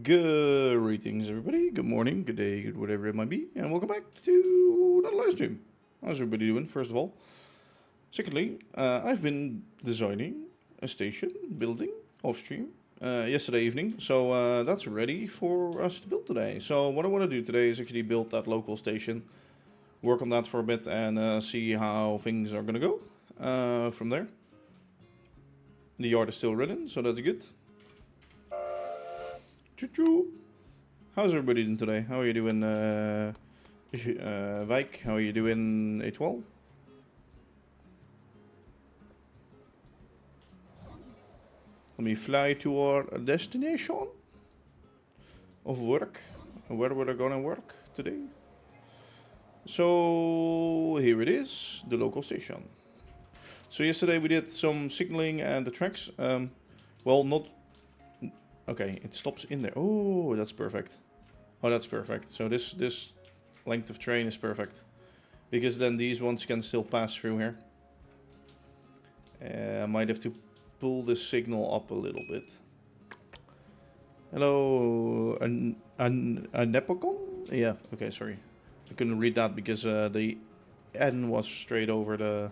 Greetings, everybody. Good morning, good day, good whatever it might be, and welcome back to another live stream. How's everybody doing, first of all? Secondly, I've been designing a station building off stream yesterday evening, so that's ready for us to build today. So what I want to do today is actually build that local station, work on that for a bit, and see how things are going to go from there. The yard is still running, so that's good. Choo-choo. How's everybody doing today? How are you doing, Vike? How are you doing, A12? Let me fly to our destination of work. Where we're gonna work today. So here it is, the local station. So yesterday we did some signaling and the tracks. Well, not... Okay, it stops in there. Oh, that's perfect. Oh, that's perfect. So this length of train is perfect. Because then these ones can still pass through here. I might have to pull the signal up a little bit. Hello, a Nepocon? Yeah, okay, sorry. I couldn't read that because the N was straight over the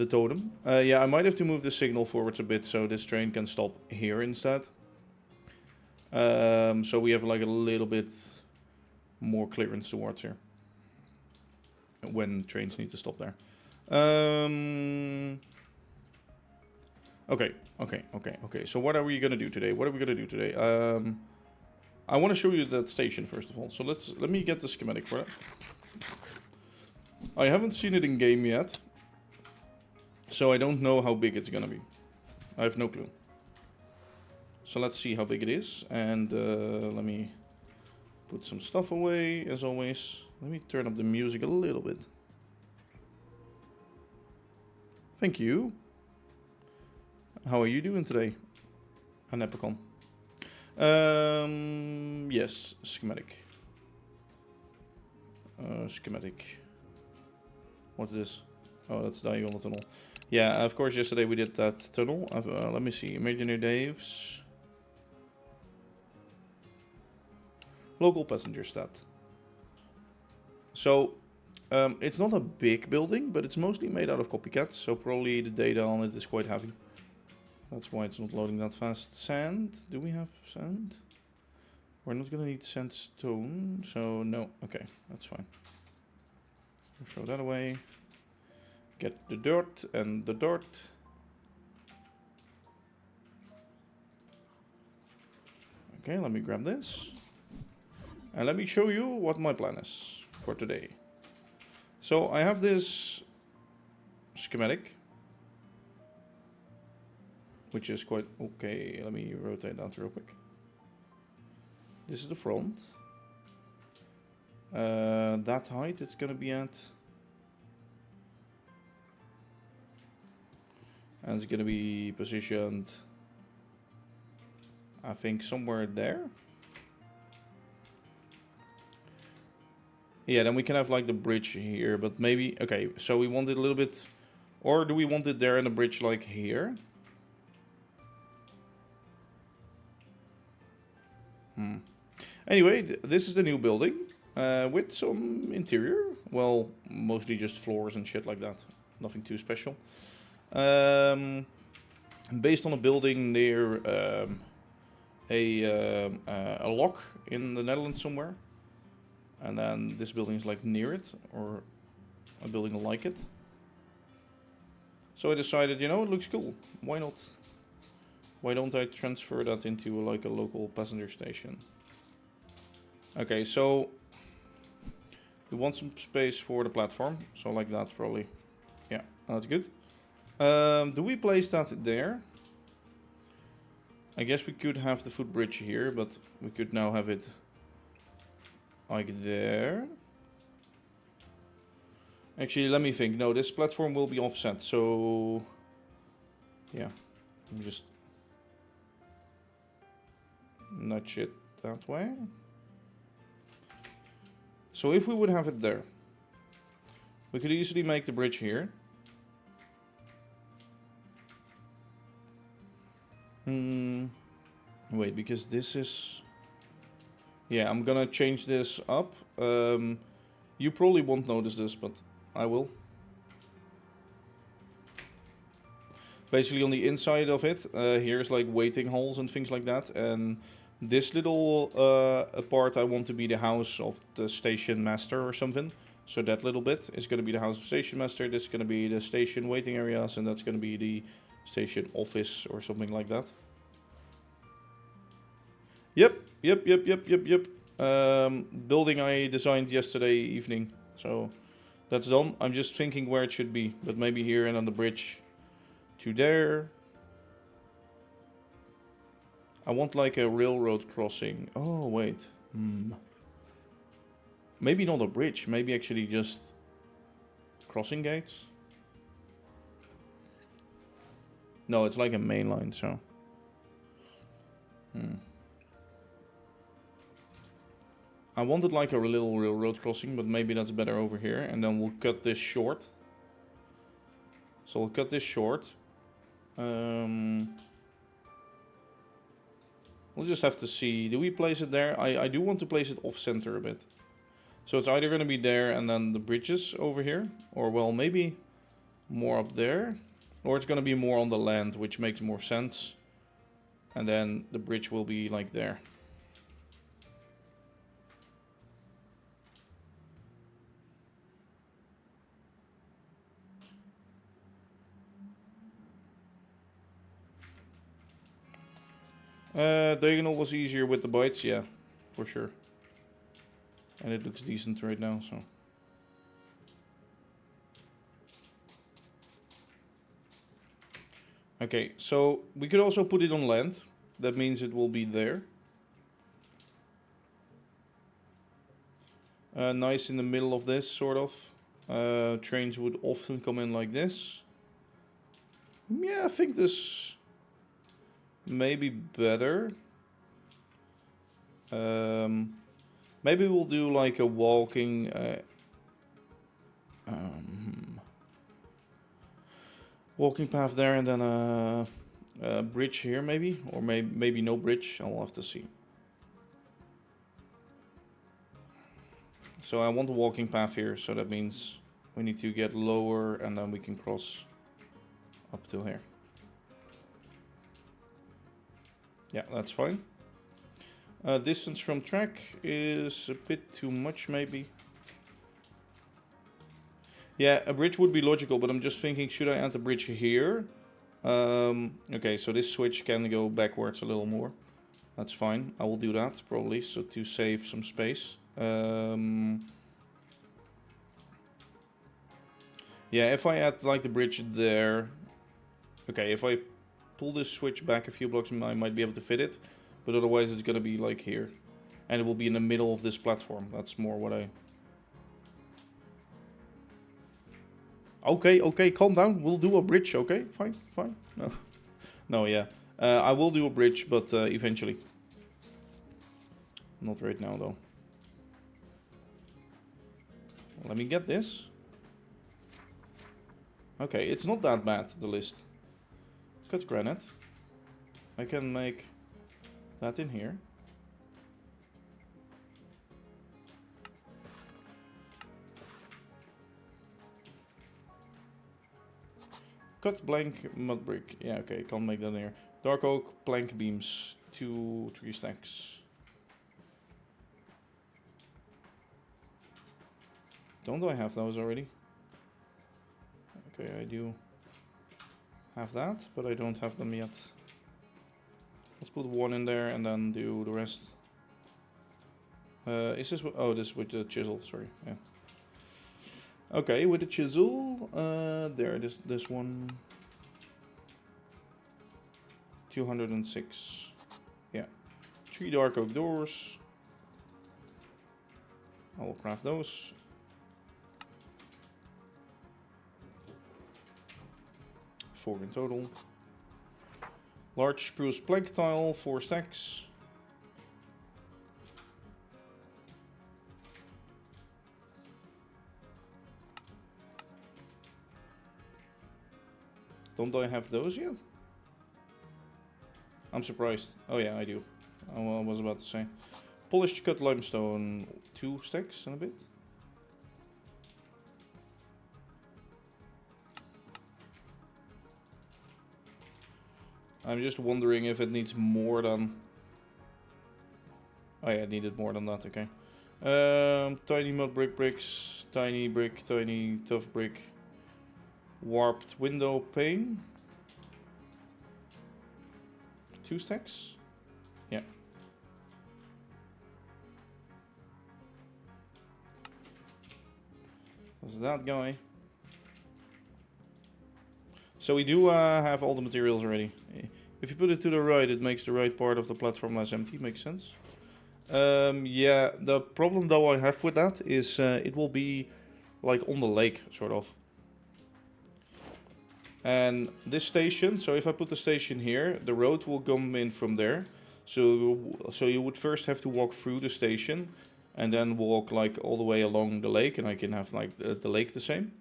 totem. Yeah, I might have to move the signal forwards a bit so this train can stop here instead. So we have like a little bit more clearance towards here when trains need to stop there. Okay. So what are we gonna do today? I want to show you that station first of all. So let me get the schematic for that. I haven't seen it in game yet, so I don't know how big it's gonna be. I have no clue. So let's see how big it is, and let me put some stuff away, as always. Let me turn up the music a little bit. Thank you. How are you doing today, Anepicon? Yes, schematic. Schematic. What's this? Oh, that's diagonal tunnel. Yeah, of course, yesterday we did that tunnel. Let me see, ImagineerDave's local passenger stat. So, it's not a big building, but it's mostly made out of copycats, so probably the data on it is quite heavy. That's why it's not loading that fast. Sand, do we have sand? We're not gonna need sandstone, so no, okay, that's fine. We'll throw that away. Get the dirt and the dirt. Okay, let me grab this. And let me show you what my plan is for today. So I have this schematic, which is quite okay. Let me rotate that real quick. This is the front. That height it's gonna be at, and it's gonna be positioned, I think, somewhere there. Yeah, then we can have like the bridge here, but maybe, okay, so we want it a little bit, or do we want it there and the bridge like here? Anyway, this is the new building with some interior. Well, mostly just floors and shit like that. Nothing too special. Based on a building near a lock in the Netherlands somewhere. And then this building is like near it, or a building like it. So I decided, you know, it looks cool. Why not? Why don't I transfer that into like a local passenger station? Okay, so we want some space for the platform, so like that probably. Yeah, that's good. Do we place that there? I guess we could have the footbridge here, but we could now have it like there. Actually, let me think. No, this platform will be offset, so yeah, let me just nudge it that way. So if we would have it there, we could easily make the bridge here. Wait, because this is... Yeah, I'm gonna change this up. You probably won't notice this, but I will. Basically on the inside of it, here's like waiting halls and things like that. And this little part I want to be the house of the station master or something. So that little bit is going to be the house of station master. This is going to be the station waiting areas. And that's going to be the station office or something like that. Yep. Building I designed yesterday evening. So that's done. I'm just thinking where it should be. But maybe here and on the bridge to there. I want like a railroad crossing. Oh, wait. Maybe not a bridge. Maybe actually just crossing gates. No, it's like a main line, so. I wanted like a little railroad crossing, but maybe that's better over here. And then we'll cut this short. So we'll cut this short. We'll just have to see. Do we place it there? I do want to place it off-center a bit. So it's either going to be there and then the bridges over here. Or, well, maybe more up there. Or it's going to be more on the land, which makes more sense. And then the bridge will be like there. Diagonal was easier with the bytes, yeah, for sure. And it looks decent right now, so. Okay, so we could also put it on land. That means it will be there. Nice in the middle of this, sort of. Trains would often come in like this. Yeah, I think this may be better. Maybe we'll do like a walking... walking path there and then a bridge here maybe. Or maybe no bridge, I'll have to see. So I want a walking path here, so that means we need to get lower and then we can cross up to here. Yeah, that's fine. Distance from track is a bit too much maybe. Yeah, a bridge would be logical, but I'm just thinking, should I add the bridge here? Okay, so this switch can go backwards a little more. That's fine. I will do that probably, so to save some space. Yeah, if I add like the bridge there. Okay, if I pull this switch back a few blocks, I might be able to fit it. But otherwise it's gonna be like here. And it will be in the middle of this platform. That's more what I... Okay, calm down. We'll do a bridge, okay? Fine. No, yeah. I will do a bridge, but eventually. Not right now, though. Let me get this. Okay, it's not that bad, the list. Cut granite. I can make that in here. Cut blank mud brick. Yeah, okay, can't make that in here. Dark oak plank beams. 2, 3 stacks. Don't I have those already? Okay, I do have that, but I don't have them yet. Let's put one in there and then do the rest. Is this... Oh, this is with the chisel, sorry. Yeah. Okay, with the chisel, there, this one. 206. Yeah. 3 dark oak doors. I will craft those. Four in total. Large spruce plank tile, 4 stacks. Don't I have those yet? I'm surprised. Oh yeah, I do. I was about to say. Polished cut limestone, 2 stacks and a bit. I'm just wondering if it needs more than... Oh yeah, it needed more than that, okay. Tiny mud brick bricks, tiny brick, tiny tough brick, warped window pane. 2 stacks? Yeah. That's that guy. So we do have all the materials already. If you put it to the right, it makes the right part of the platform less empty. Makes sense. Yeah, the problem though I have with that is it will be like on the lake, sort of. And this station, so if I put the station here, the road will come in from there. So you would first have to walk through the station and then walk like all the way along the lake, and I can have like the lake the same.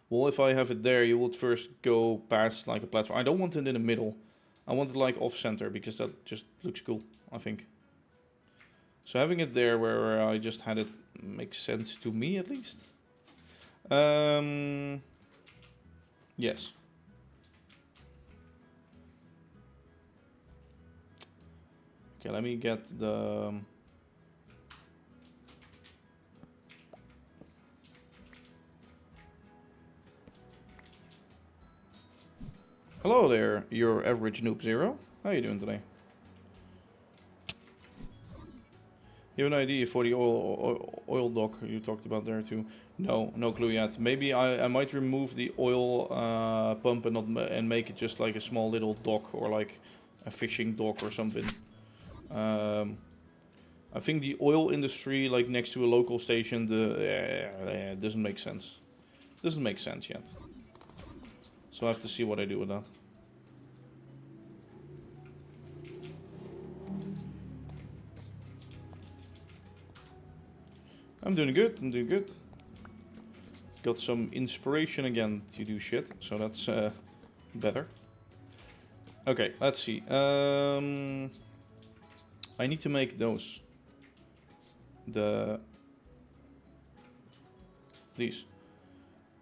Well, if I have it there, you would first go past like a platform. I don't want it in the middle. I want it like off-center because that just looks cool, I think. So having it there where I just had it makes sense to me at least. Yes. Okay, let me get the... Hello there, your average noob zero. How are you doing today? You have an idea for the oil dock you talked about there too? No, no clue yet. Maybe I might remove the oil pump and make it just like a small little dock or like a fishing dock or something. I think the oil industry like next to a local station doesn't make sense. Doesn't make sense yet. So I have to see what I do with that. I'm doing good, I'm doing good. Got some inspiration again to do shit, so that's better. Okay, let's see. I need to make those. These.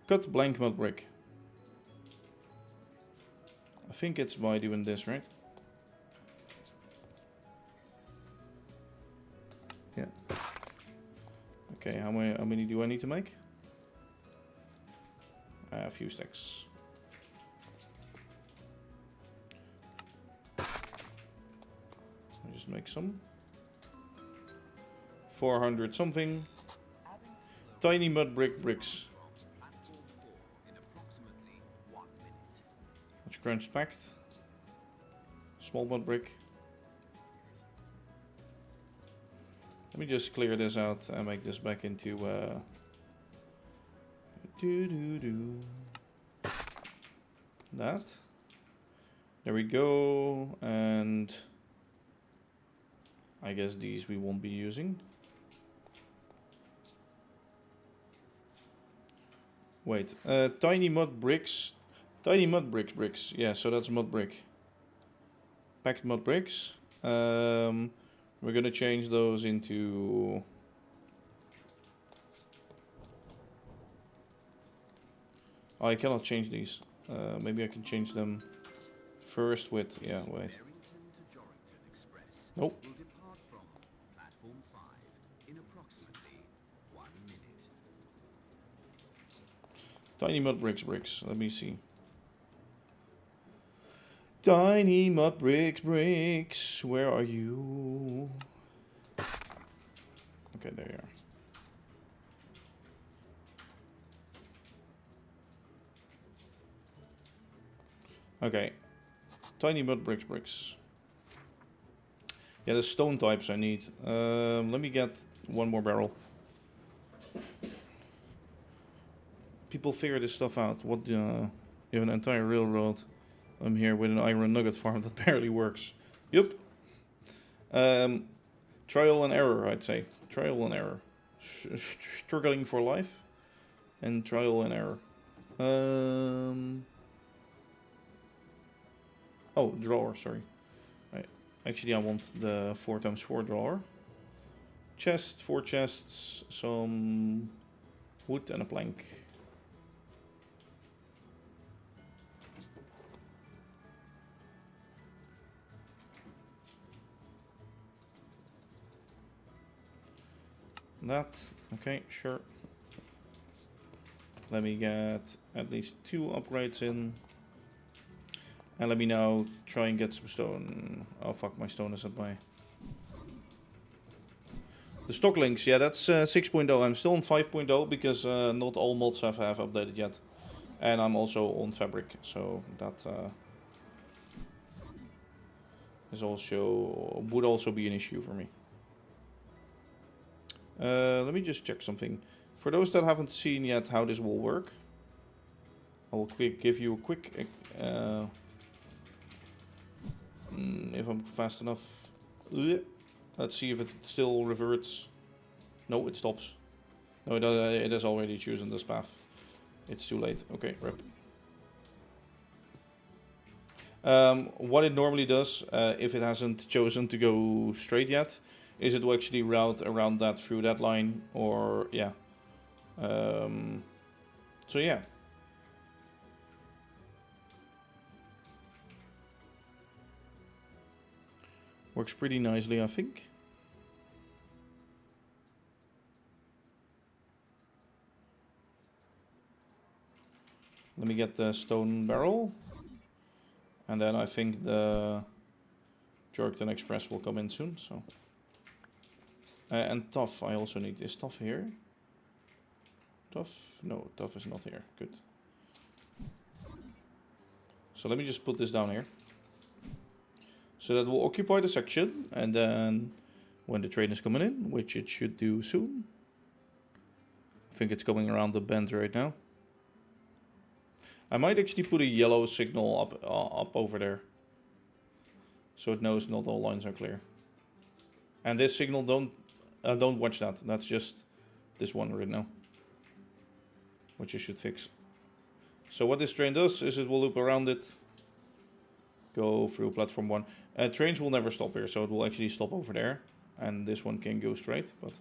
Cut blank mud brick. I think it's by doing this, right? Yeah. Okay, how many do I need to make? A few stacks. I'll just make some. 400 something. Tiny mud brick bricks. Which crunch packed. Small mud brick. Let me just clear this out and make this back into that. There we go. And I guess these we won't be using. Wait, tiny mud bricks. Tiny mud bricks. Yeah, so that's mud brick. Packed mud bricks. We're gonna change those into... Oh, I cannot change these. Maybe I can change them first with... Yeah, wait. Nope. Tiny mud bricks. Let me see. Tiny mud bricks. Where are you? Okay, there you are. Okay. Tiny mud bricks. Yeah, the stone types I need. Let me get one more barrel. People figure this stuff out. What you have an entire railroad. I'm here with an iron nugget farm that barely works. Yup. Trial and error, I'd say. Trial and error. Struggling for life. And trial and error. Oh, drawer, sorry. Actually, I want the 4x4 drawer. Chest, 4 chests, some wood and a plank. That, okay, sure. Let me get at least 2 upgrades in. And let me now try and get some stone. Oh fuck, my stone is at my... The stock links, yeah, that's 6.0. I'm still on 5.0 because not all mods have updated yet. And I'm also on fabric, so that is also would also be an issue for me. Let me just check something. For those that haven't seen yet how this will work, I will give you a quick... if I'm fast enough. Let's see if it still reverts. No, it stops. No, it has already chosen this path. It's too late. Okay, rip. What it normally does, if it hasn't chosen to go straight yet, is it will actually route around that through that line, or yeah. So yeah. Works pretty nicely, I think. Let me get the stone barrel. And then I think the Jorkton Express will come in soon, so. And tough, I also need. Is tough here? Tough? No, tough is not here. Good. So let me just put this down here. So that will occupy the section, and then when the train is coming in, which it should do soon. I think it's coming around the bend right now. I might actually put a yellow signal up over there, so it knows not all lines are clear. And this signal, don't watch that. That's just this one right now, which you should fix. So what this train does is it will loop around it, go through platform 1. Trains will never stop here, so it will actually stop over there. And this one can go straight, but...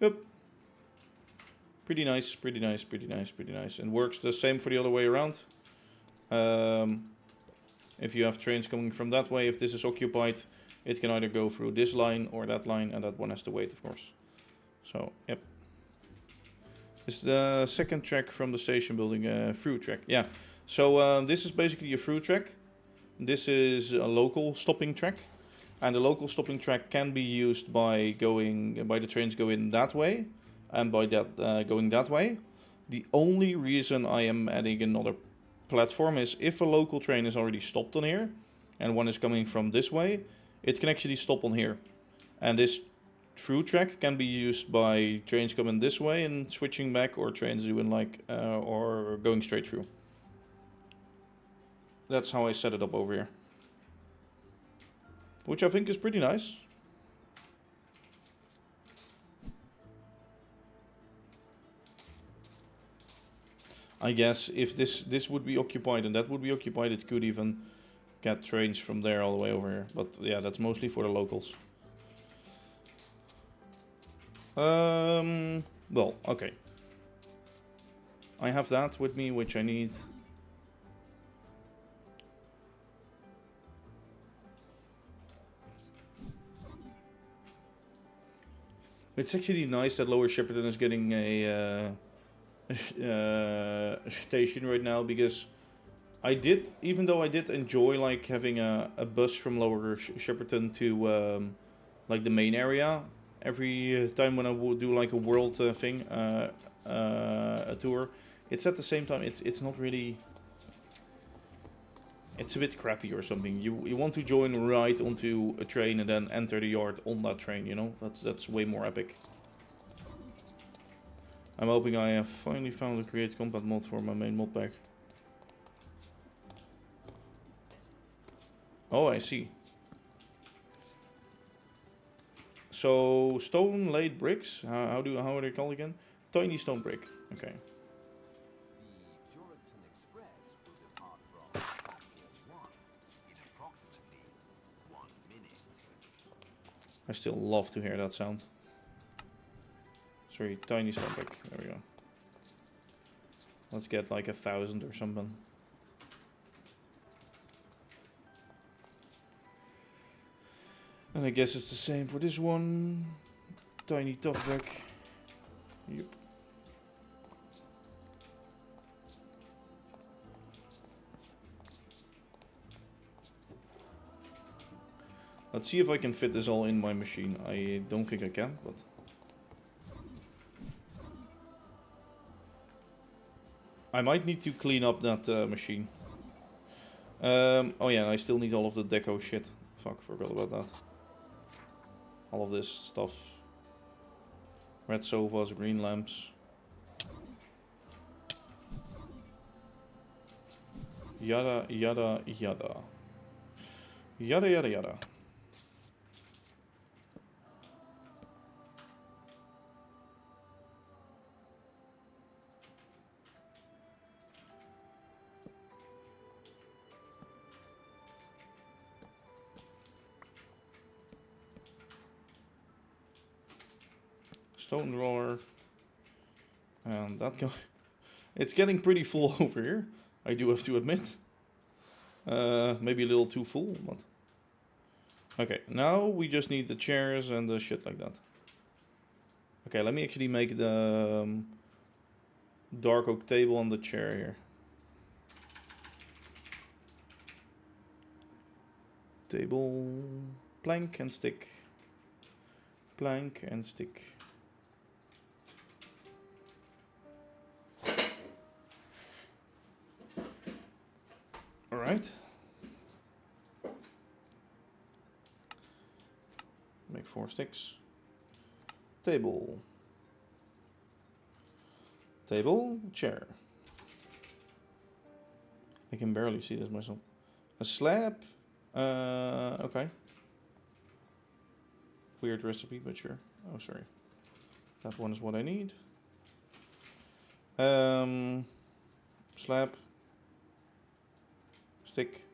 Yep. Pretty nice, pretty nice, pretty nice, pretty nice. And works the same for the other way around. If you have trains coming from that way, if this is occupied, it can either go through this line or that line, and that one has to wait, of course. So, yep. It's the second track from the station building, through track. Yeah, so this is basically a through track. This is a local stopping track, and the local stopping track can be used by the trains going that way, and by that going that way. The only reason I am adding another platform is if a local train is already stopped on here, and one is coming from this way, it can actually stop on here, and this through track can be used by trains coming this way and switching back, or trains doing like or going straight through. That's how I set it up over here. Which I think is pretty nice. I guess if this would be occupied and that would be occupied, it could even get trains from there all the way over here. But yeah, that's mostly for the locals. Well, okay. I have that with me, which I need. It's actually nice that Lower Shepperton is getting a station right now, because even though I did enjoy like having a bus from Lower Shepperton to like the main area every time when I would do like a world thing, a tour, it's at the same time it's not really. It's a bit crappy or something. You want to join right onto a train and then enter the yard on that train, you know? That's way more epic. I'm hoping I have finally found a create combat mod for my main mod pack. Oh, I see. So stone laid bricks. How are they called again? Tiny stone brick. Okay. I still love to hear that sound. Sorry, tiny stomping. There we go. Let's get like 1,000 or something. And I guess it's the same for this one. Tiny toughback. Yep. Let's see if I can fit this all in my machine. I don't think I can, but... I might need to clean up that machine. Oh yeah, I still need all of the deco shit. Fuck, forgot about that. All of this stuff. Red sofas, green lamps. Yada, yada, yada. Yada, yada, yada. Stone drawer. And that guy. It's getting pretty full over here, I do have to admit. Maybe a little too full, but... Okay, now we just need the chairs and the shit like that. Okay, let me actually make the dark oak table on the chair here. Table, plank and stick. Plank and stick. Alright. Make 4 sticks. Table. Table, chair. I can barely see this myself. A slab. Okay. Weird recipe, but sure. Oh, sorry. That one is what I need. Slab. Stick.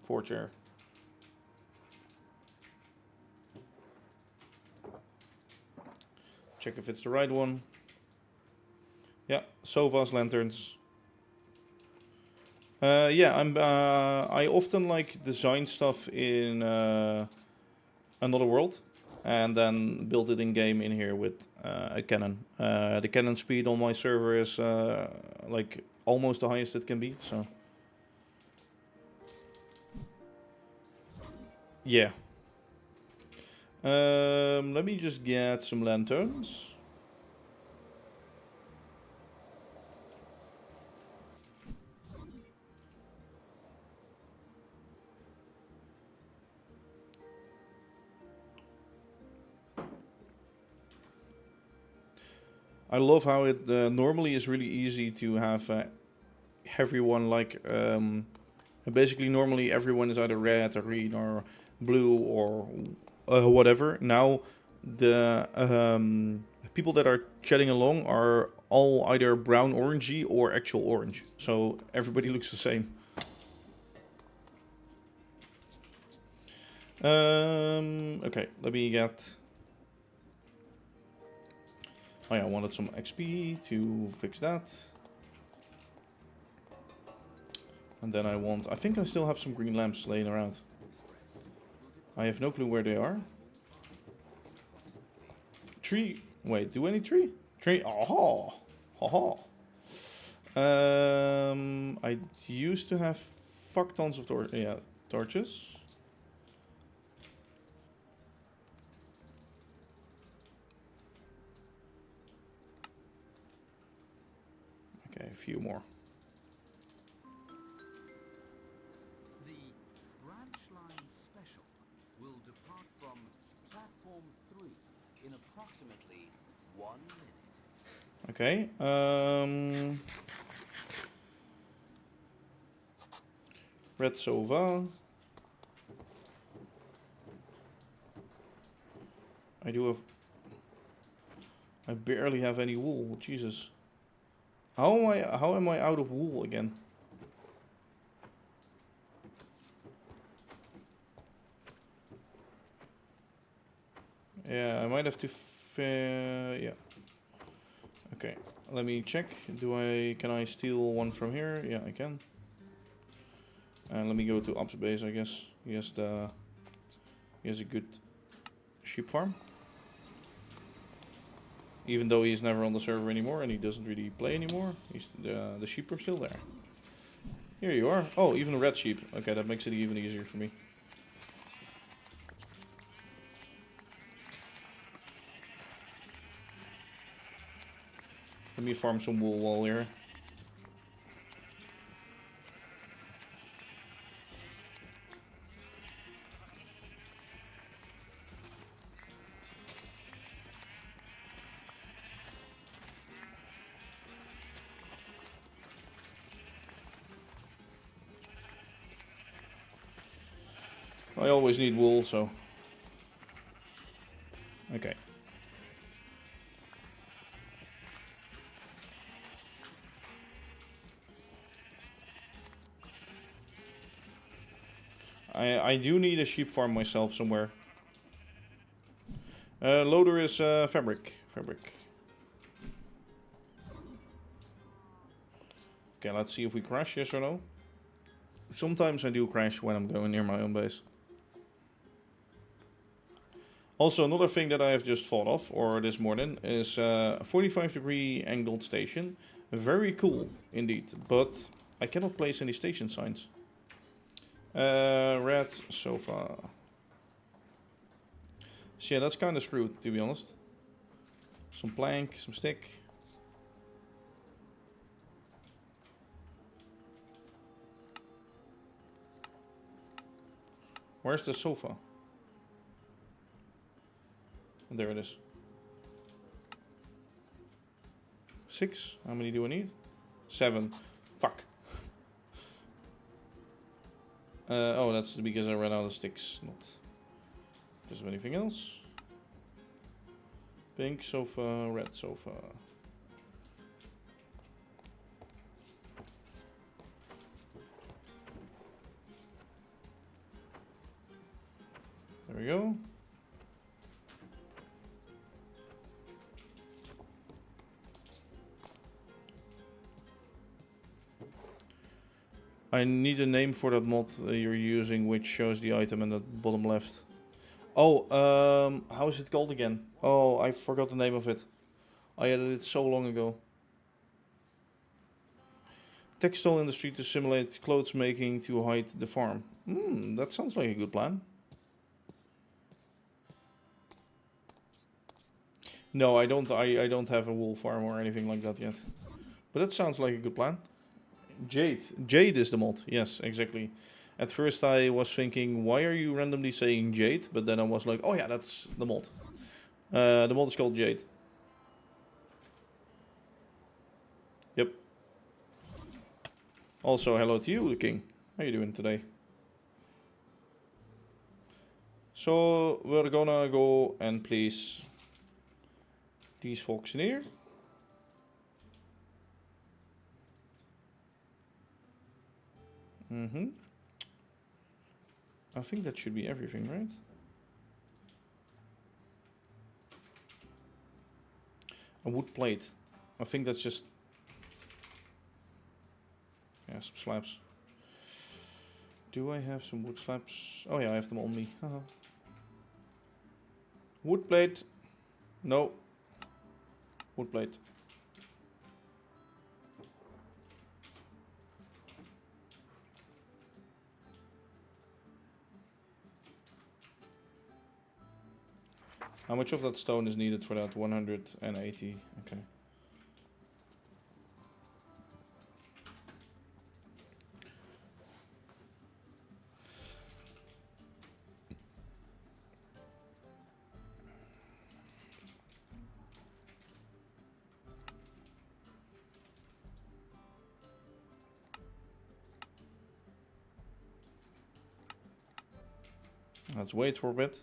4 chair. Check if it's the right one. Yeah, sofas, lanterns. Yeah, I often like design stuff in another world, and then build it in game in here with a cannon. The cannon speed on my server is like almost the highest it can be. So yeah. Let me just get some lanterns. I love how it normally is really easy to have everyone like basically normally everyone is either red or green or blue or whatever. Now the people that are chatting along are all either brown orangey or actual orange, so everybody looks the same. Okay, let me get... Oh yeah, I wanted some XP to fix that. And then I think I still have some green lamps laying around. I have no clue where they are. Tree. Wait, do any tree? Tree. Oh, haha. I used to have fuck tons of torches. Okay, a few more. The branch line special will depart from platform 3 in approximately 1 minute. Okay. Red sofa. I barely have any wool. Jesus. How am I out of wool again? Yeah, I might have to. Yeah. Okay. Let me check. Can I steal one from here? Yeah, I can. And let me go to Ops base, I guess. He has a good sheep farm. Even though he's never on the server anymore and he doesn't really play anymore, the sheep are still there. Here you are. Oh, even a red sheep. Okay, that makes it even easier for me. Let me farm some wool while we're here. I always need wool, so... Okay. I do need a sheep farm myself somewhere. Loader is fabric. Okay, let's see if we crash, yes or no. Sometimes I do crash when I'm going near my own base. Also, another thing that I have just thought of, or this morning, is a 45-degree angled station. Very cool, indeed. But I cannot place any station signs. Red sofa. So yeah, that's kind of screwed, to be honest. Some plank, some stick. Where's the sofa? There it is. 6. How many do I need? 7. Fuck. Oh, that's because I ran out of sticks, not because of anything else. Pink sofa, red sofa. There we go. I need a name for that mod you're using, which shows the item in the bottom left. Oh, how is it called again? Oh, I forgot the name of it. I added it so long ago. Textile industry to simulate clothes making to hide the farm. That sounds like a good plan. No, I don't. I don't have a wool farm or anything like that yet. But that sounds like a good plan. Jade is the mod. Yes, exactly. At first I was thinking, why are you randomly saying Jade? But then I was like, oh yeah, that's the mod. The mod is called Jade. Yep. Also, hello to you, the king. How you doing today? So, we're gonna go and place these folks in here. I think that should be everything, right? A wood plate. I think that's just... Yeah, some slabs. Do I have some wood slabs? Oh yeah, I have them on me. Wood plate. No. Wood plate. How much of that stone is needed for that? 180. Okay. Let's wait for a bit.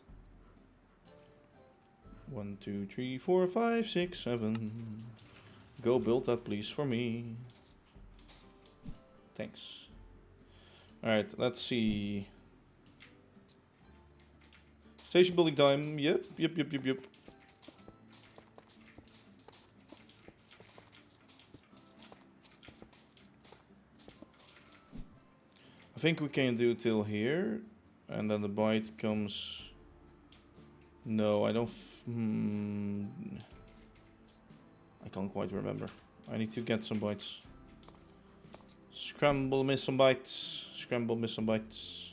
1, 2, 3, 4, 5, 6, 7. Go build that, please, for me. Thanks. Alright, let's see. Station building time. Yep. I think we can do till here. And then the bite comes... No, I don't... I can't quite remember. I need to get some bites. Scramble, miss some bites. Scramble, miss some bites.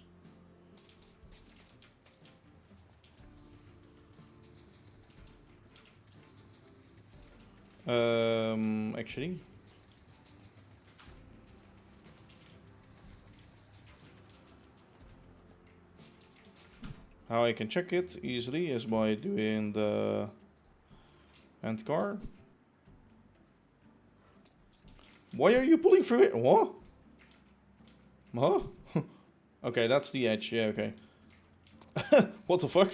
Actually... How I can check it easily is by doing the end car. Why are you pulling through it? What? Huh? Okay, that's the edge. Yeah, okay. What the fuck?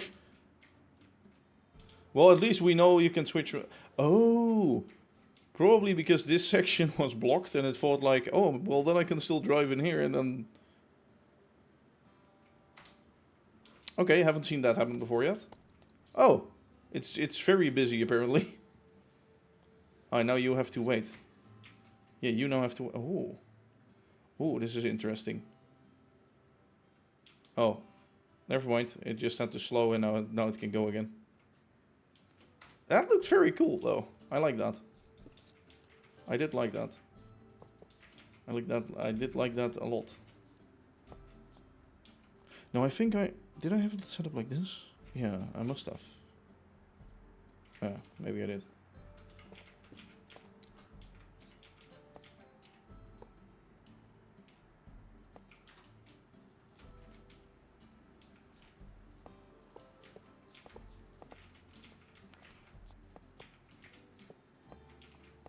Well, at least we know you can switch. Oh! Probably because this section was blocked and it thought like, oh, well then I can still drive in here and then... Okay, haven't seen that happen before yet. Oh, it's very busy apparently. Oh, now you have to wait. Yeah, you now have to... Oh. Oh, this is interesting. Oh. Never mind. It just had to slow and now it can go again. That looked very cool though. I like that. I did like that. I did like that a lot. No, I think did I have it set up like this? Yeah, I must have. Yeah, maybe I did.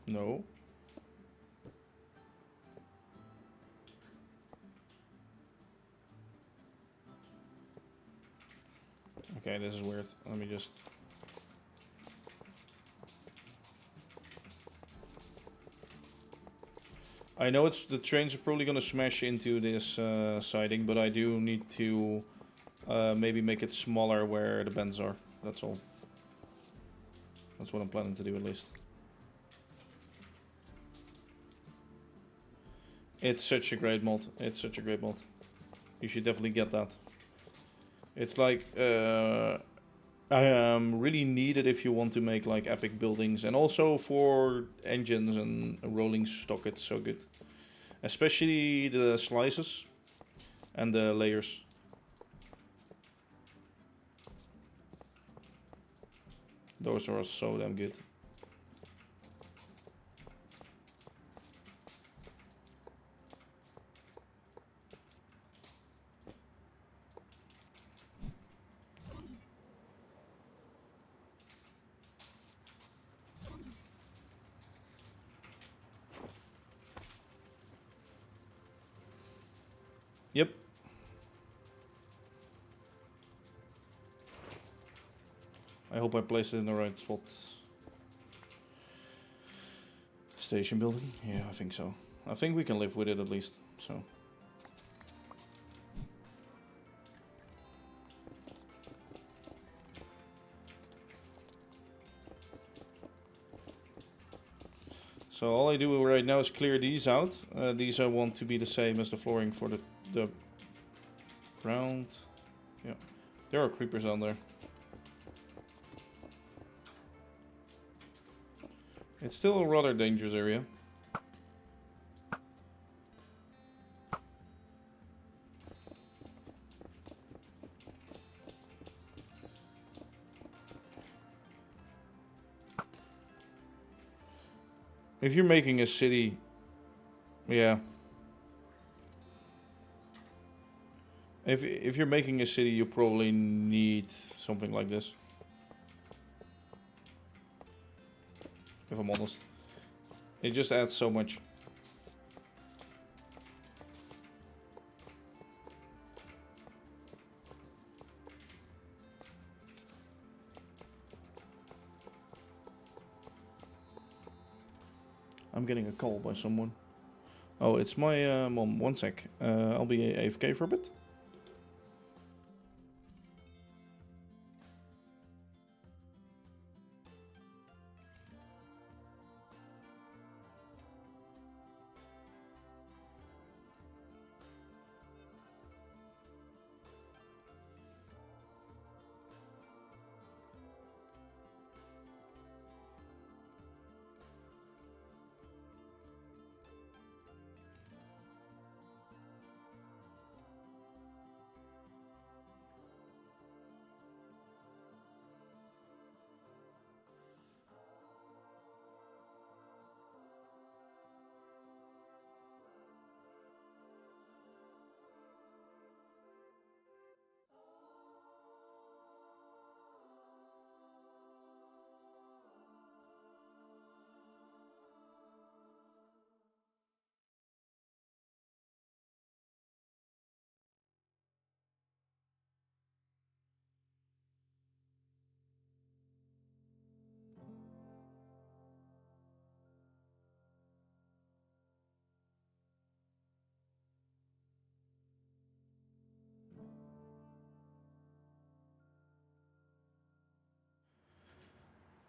No. Okay, this is weird. Let me just... I know the trains are probably gonna smash into this siding, but I do need to maybe make it smaller where the bends are. That's all. That's what I'm planning to do at least. It's such a great mod. It's such a great mod. You should definitely get that. It's like really needed if you want to make like epic buildings, and also for engines and rolling stock. It's so good, especially the slices and the layers. Those are so damn good. Yep. I hope I placed it in the right spot. Station building? Yeah, I think so. I think we can live with it at least, so. So all I do right now is clear these out. These I want to be the same as the flooring for the ground. Yeah, there are creepers on there. It's still a rather dangerous area. If you're making a city, yeah. If you're making a city, you probably need something like this. If I'm honest, it just adds so much. I'm getting a call by someone. Oh, it's my mom. One sec. I'll be AFK for a bit.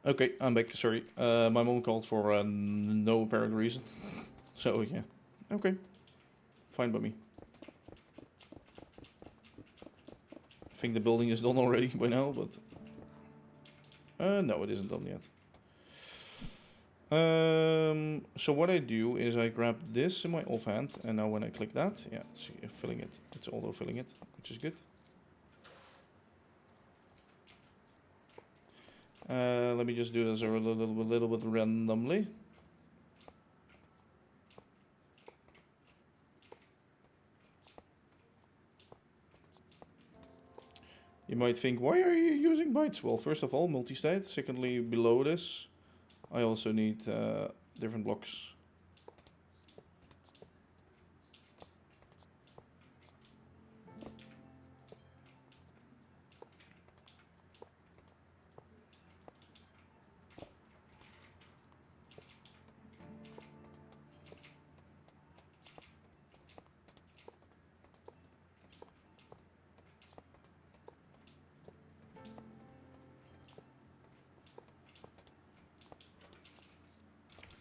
Okay, I'm back. Sorry. My mom called for no apparent reason. So, yeah. Okay. Fine by me. I think the building is done already by now, but... no, it isn't done yet. So what I do is I grab this in my offhand, and now when I click that, yeah, see, filling it. It's auto-filling it, which is good. Let me just do this a little bit randomly. You might think, why are you using bytes? Well, first of all, multi-state. Secondly, below this, I also need different blocks.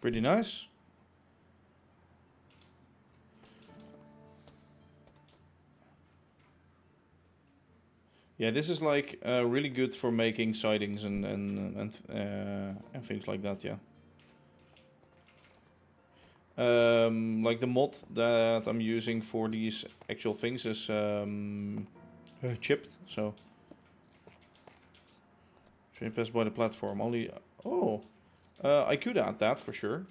Pretty nice. Yeah, this is like really good for making sidings and things like that. Yeah. Like the mod that I'm using for these actual things is chipped. So train pass by the platform only. Oh, I could add that for sure.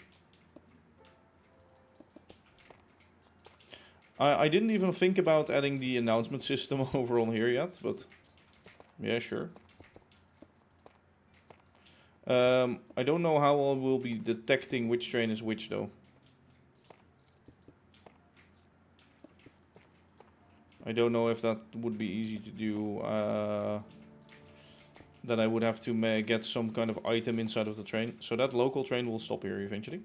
I didn't even think about adding the announcement system over on here yet, but yeah, sure. I don't know how I will be detecting which train is which though. I don't know if that would be easy to do. Then I would have to get some kind of item inside of the train. So that local train will stop here eventually.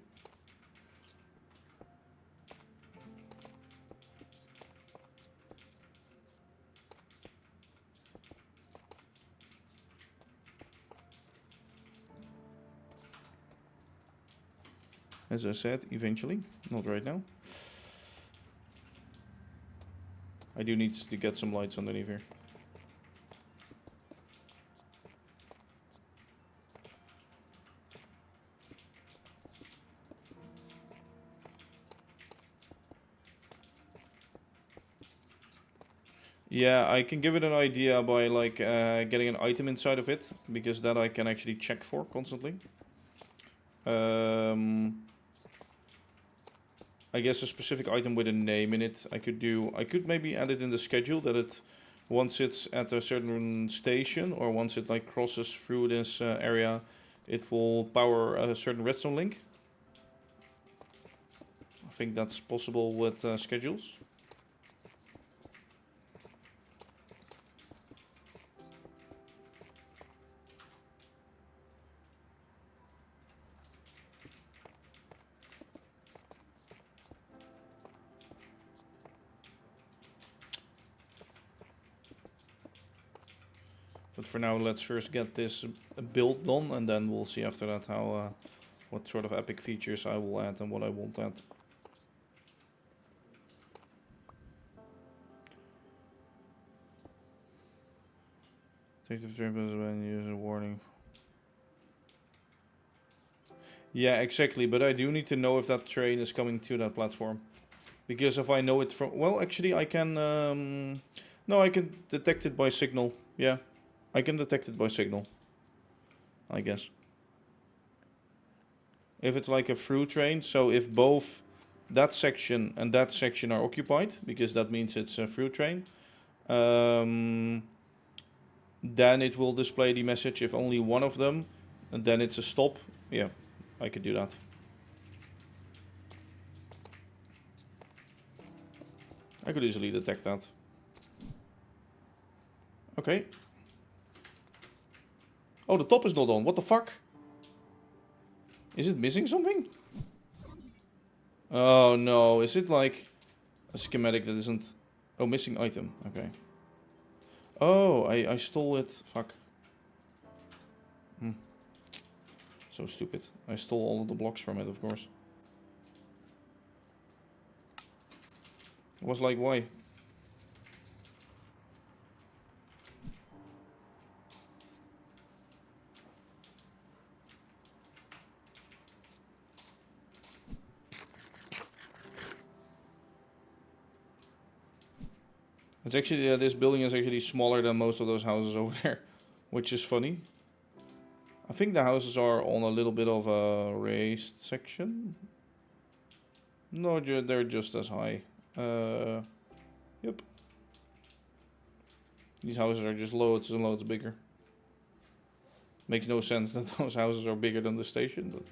As I said, eventually. Not right now. I do need to get some lights underneath here. Yeah, I can give it an idea by like getting an item inside of it, because that I can actually check for constantly. I guess a specific item with a name in it. I could maybe add it in the schedule that it, once it's at a certain station or once it like crosses through this area, it will power a certain redstone link. I think that's possible with schedules. But for now, let's first get this build done, and then we'll see after that how what sort of epic features I will add and what I won't add. Take the trip as when use a warning. Yeah, exactly. But I do need to know if that train is coming to that platform, because if I know it from, well, actually I can. No, I can detect it by signal. Yeah. I can detect it by signal, I guess. If it's like a through train, so if both that section and that section are occupied, because that means it's a through train, then it will display the message. If only one of them, and then it's a stop. Yeah, I could do that. I could easily detect that. Okay. Oh, the top is not on. What the fuck? Is it missing something? Oh no, is it like a schematic that isn't... Oh, missing item. Okay. Oh, I stole it. Fuck. So stupid. I stole all of the blocks from it, of course. I was like, why? It's actually, this building is actually smaller than most of those houses over there, which is funny. I think the houses are on a little bit of a raised section. No, they're just as high. Yep. These houses are just loads and loads bigger. Makes no sense that those houses are bigger than the station, but...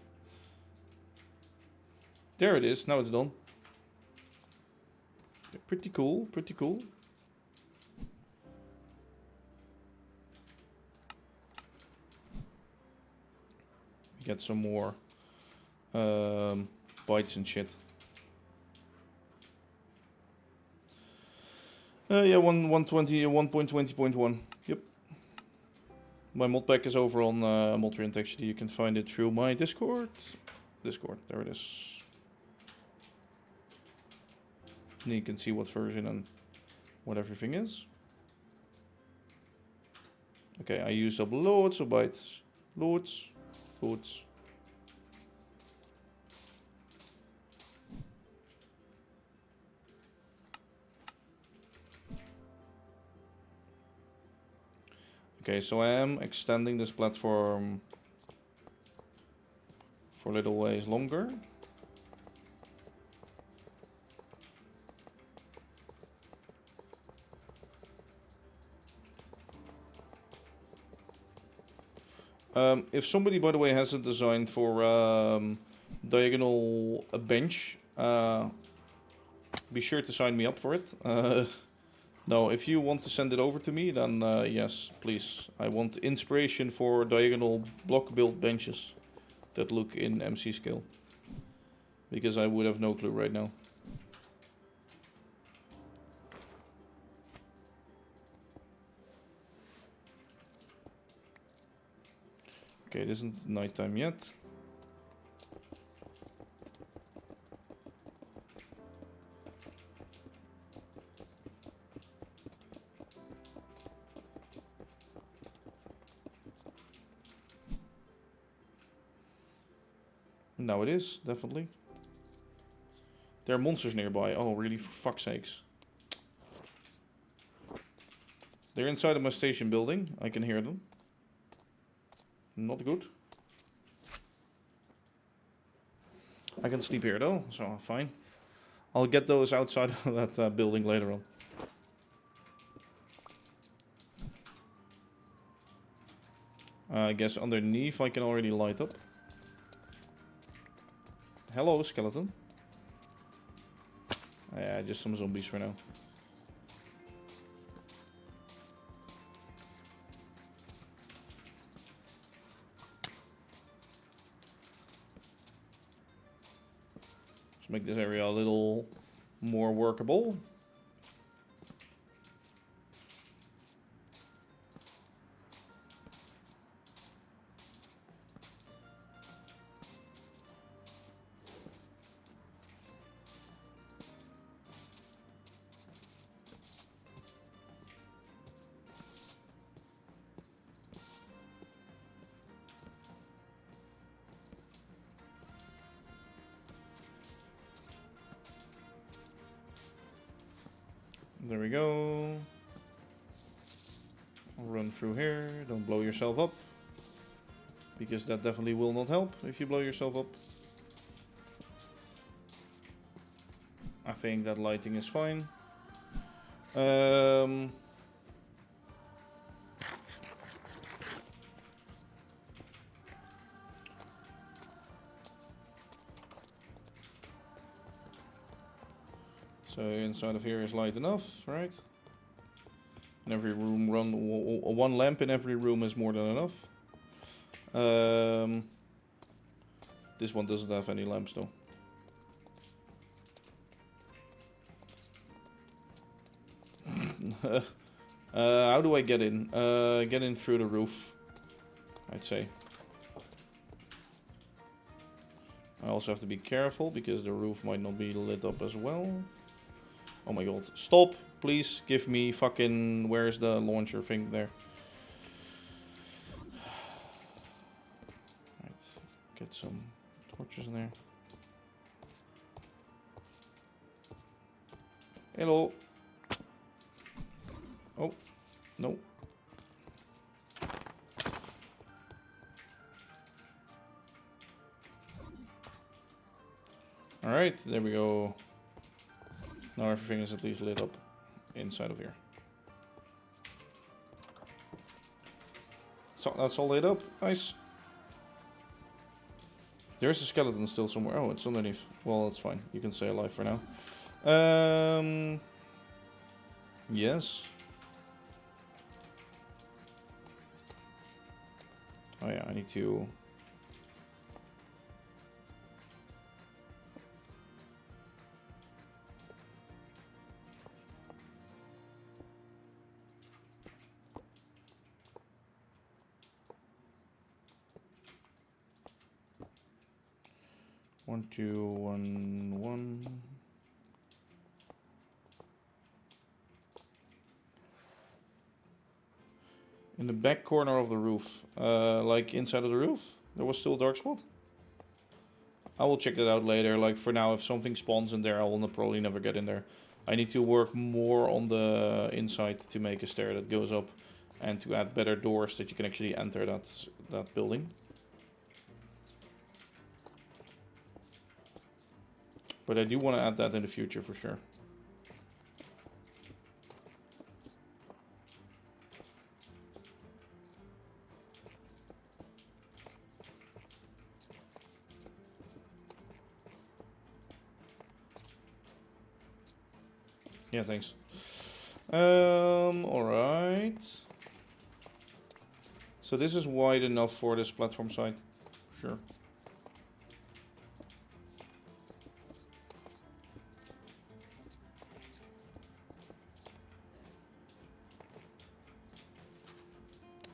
There it is, now it's done. Pretty cool, pretty cool. Get some more bytes and shit. Yeah, 1.20.1. Yep. My modpack is over on Modprint. Actually, you can find it through my Discord. There it is. And you can see what version and what everything is. Okay, I used up loads of bytes. Loads. Okay, so I am extending this platform for a little ways longer. If somebody, by the way, has a design for diagonal bench, be sure to sign me up for it. No, if you want to send it over to me, then yes, please. I want inspiration for diagonal block built benches that look in MC scale. Because I would have no clue right now. Okay, it isn't nighttime yet. Now it is, definitely. There are monsters nearby. Oh, really? For fuck's sakes. They're inside of my station building. I can hear them. Not good. I can sleep here though, so fine. I'll get those outside of that building later on. I guess underneath I can already light up. Hello, skeleton. Yeah, just some zombies for now. Let's make this area a little more workable. There we go. I'll run through here. Don't blow yourself up. Because that definitely will not help if you blow yourself up. I think that lighting is fine. So inside of here is light enough, right? In every room, one lamp in every room is more than enough. This one doesn't have any lamps though. How do I get in? Get in through the roof, I'd say. I also have to be careful because the roof might not be lit up as well. Oh my god. Stop! Please give me fucking... Where's the launcher thing there? Right. Get some torches in there. Hello. Oh. No. Alright, there we go. Now everything is at least lit up inside of here. So that's all lit up. Nice. There's a skeleton still somewhere. Oh, it's underneath. Well, it's fine. You can stay alive for now. Yes. Oh yeah, I need to... One, two, one, one. In the back corner of the roof, like inside of the roof, there was still a dark spot. I will check that out later. Like for now, if something spawns in there, I will probably never get in there. I need to work more on the inside to make a stair that goes up, and to add better doors that you can actually enter that building. But I do want to add that in the future for sure. Yeah, thanks. Alright. So this is wide enough for this platform site. Sure.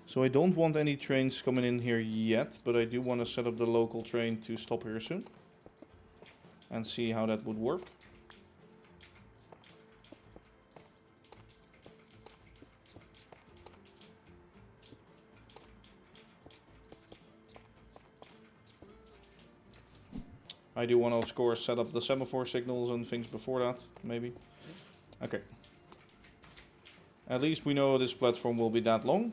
So I don't want any trains coming in here yet, but I do want to set up the local train to stop here soon. And see how that would work. I do want to, of course, set up the semaphore signals and things before that, maybe. Okay. At least we know this platform will be that long.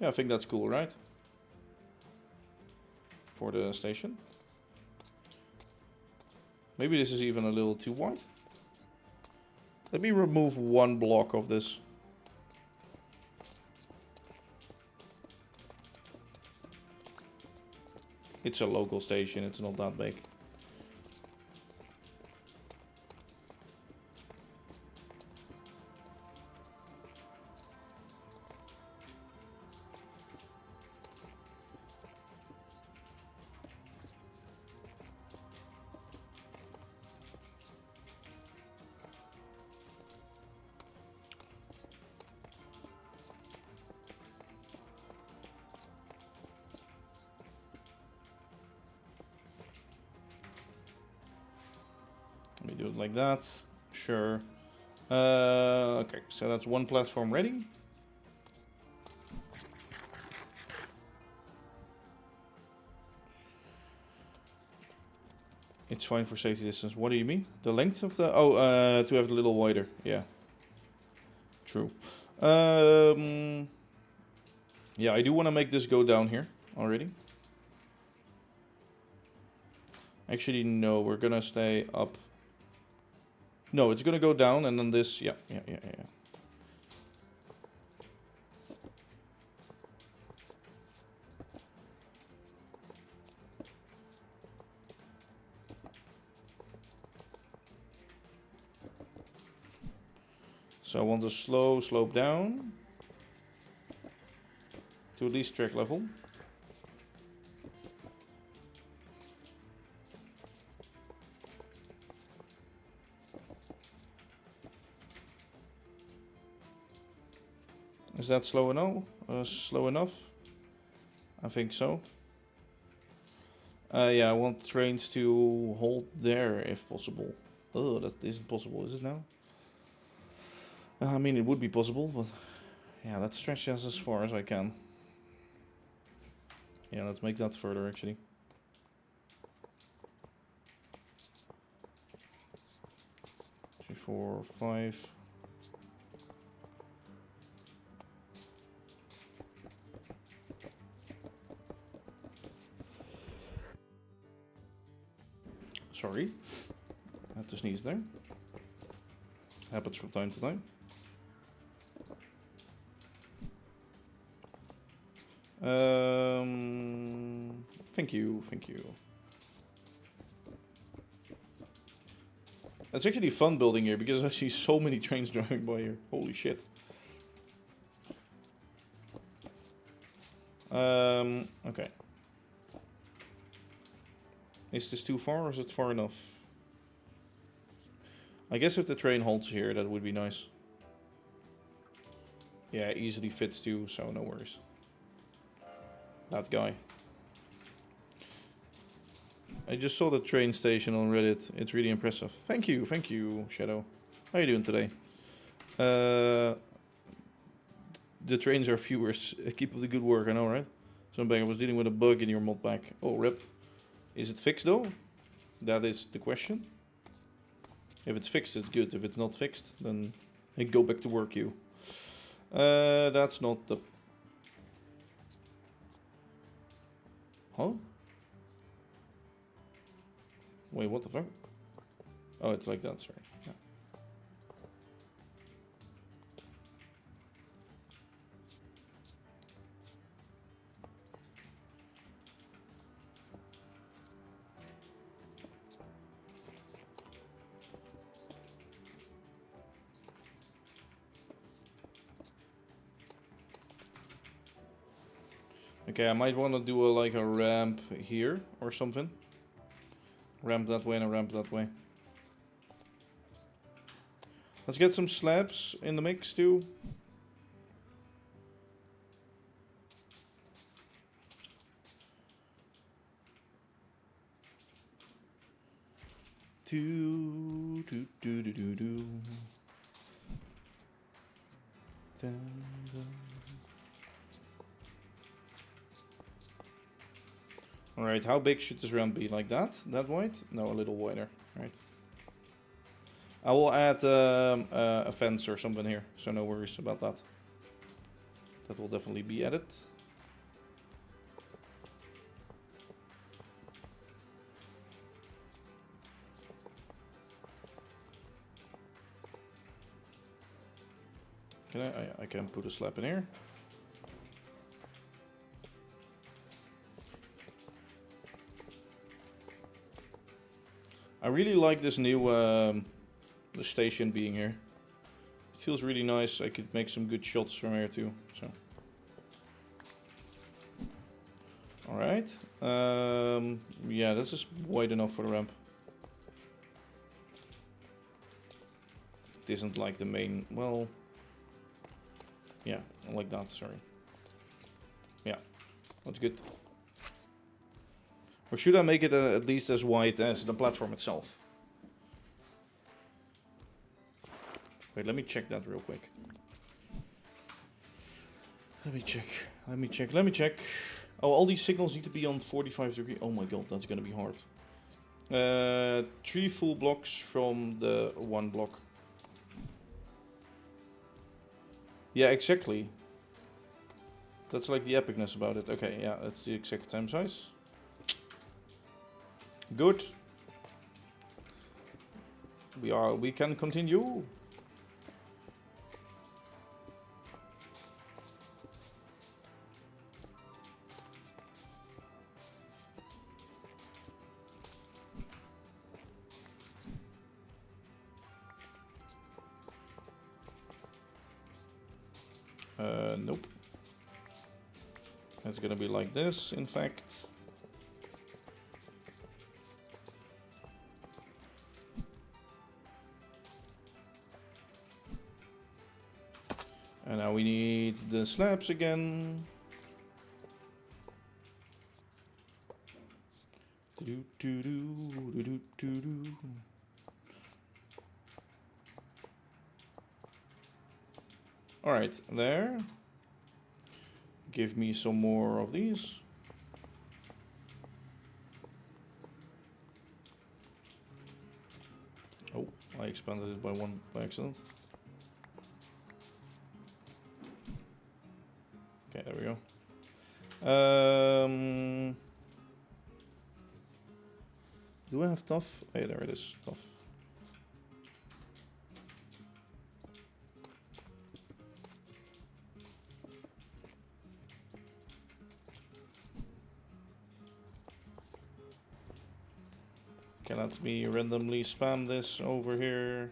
Yeah, I think that's cool, right? For the station. Maybe this is even a little too wide. Let me remove one block of this. It's a local station, it's not that big. Let me do it like that. Sure. Okay, so that's one platform ready. It's fine for safety distance. What do you mean? The length of the... Oh, to have it a little wider. Yeah. True. Yeah, I do want to make this go down here already. Actually, no. We're going to stay up. No, it's going to go down and then this... Yeah. So I want a slow slope down to at least track level. Is that slow enough? Slow enough? I think so. Yeah, I want trains to hold there if possible. Oh, that isn't possible, is it now? I mean, it would be possible, but yeah, let's stretch this as far as I can. Yeah, let's make that further actually. 3, 4, 5. Sorry, I had to sneeze there. Happens from time to time. Thank you, thank you. It's actually fun building here because I see so many trains driving by here. Holy shit. Okay. Is this too far or is it far enough? I guess if the train halts here, that would be nice. Yeah, it easily fits too, so no worries. That guy. I just saw the train station on Reddit. It's really impressive. Thank you, Shadow. How are you doing today? The trains are viewers. Keep up the good work, I know, right? Somebody was dealing with a bug in your mod pack. Oh, rip. Is it fixed though? That is the question. If it's fixed, it's good. If it's not fixed, then hey, go back to work, you. That's not the... Huh? Wait, what the fuck? Oh, it's like that, sorry. Yeah. Okay, I might want to do like a ramp here or something. Ramp that way and a ramp that way. Let's get some slabs in the mix too. Do do do do do do. Dun, dun. Alright, how big should this ramp be? Like that? That wide? No, a little wider. Right. I will add a fence or something here, so no worries about that. That will definitely be added. Can I can put a slab in here. I really like this new the station being here. It feels really nice. I could make some good shots from here too. So, all right. Yeah, this is wide enough for the ramp. It isn't like the main. Well, yeah, like that. Sorry. Yeah, that's good. Or should I make it at least as wide as the platform itself? Wait, let me check that real quick. Let me check. Oh, all these signals need to be on 45 degrees. Oh my god, that's gonna be hard. 3 full blocks from the 1 block. Yeah, exactly. That's like the epicness about it. Okay, yeah, that's the exact time size. Good. We can continue. Nope. It's gonna be like this, in fact. And now we need the slabs again. All right, there. Give me some more of these. Oh, I expanded it by one by accident. Okay, there we go. Do I have tough? Hey, there it is, tough. Okay, let me randomly spam this over here.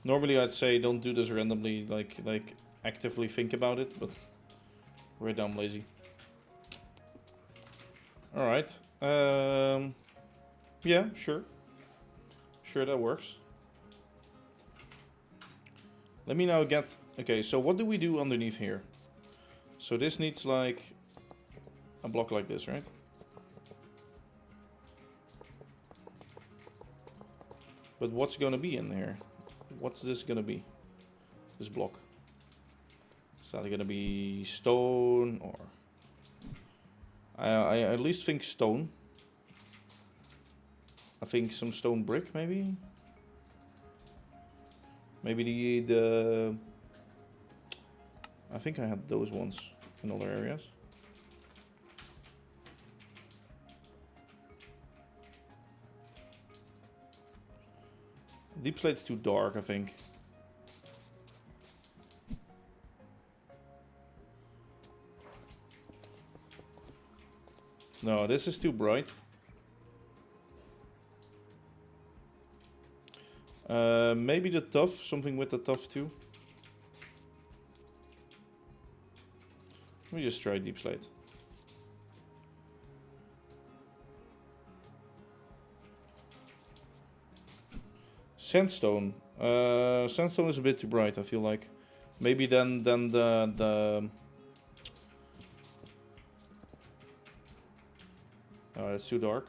Normally I'd say don't do this randomly, like actively think about it, but we're dumb lazy. Alright. Yeah, sure. Sure, that works. Let me now get... Okay, so what do we do underneath here? So this needs like a block like this, right? But what's gonna be in there? What's this gonna be? This block. Is that gonna be stone or... I at least think stone. I think some stone brick maybe? Maybe the I think I had those ones in other areas. Deep slate's too dark, I think. No, this is too bright. Maybe the tough, something with the tough too. Let me just try deep slate. Sandstone. Sandstone is a bit too bright, I feel like. Maybe then the oh, it's too dark.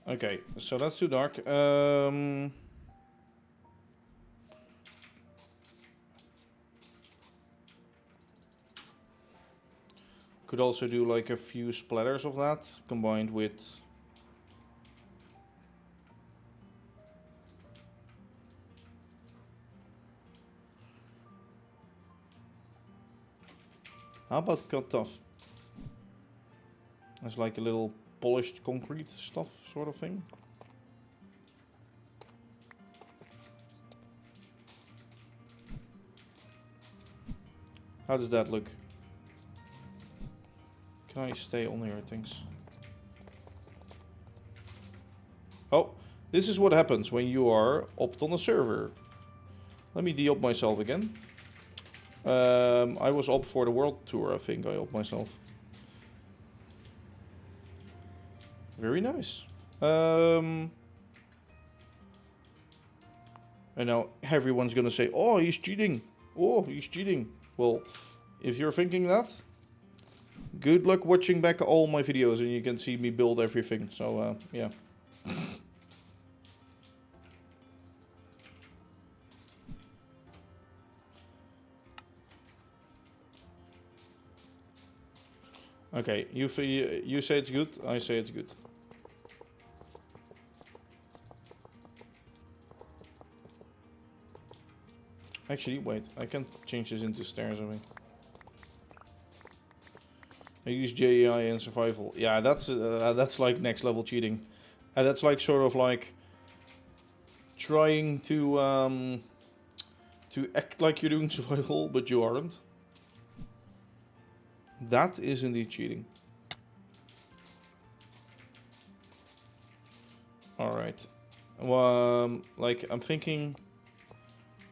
Okay, so that's too dark. Could also do like a few splatters of that combined with... How about cut tough? It's like a little polished concrete stuff sort of thing. How does that look? Can I stay on here, things? Oh, this is what happens when you are opt on a server. Let me de-op myself again. I was opt for the world tour, I think I opt myself. Very nice. And now everyone's gonna say, oh, he's cheating. Oh, he's cheating. Well, if you're thinking that, good luck watching back all my videos and you can see me build everything. So, yeah. Okay, you say it's good, I say it's good. Actually, wait, I can change this into stairs, I think. I use JEI in survival. Yeah, that's like next level cheating. And that's like sort of like trying to act like you're doing survival, but you aren't. That is indeed cheating. Alright. Like, I'm thinking...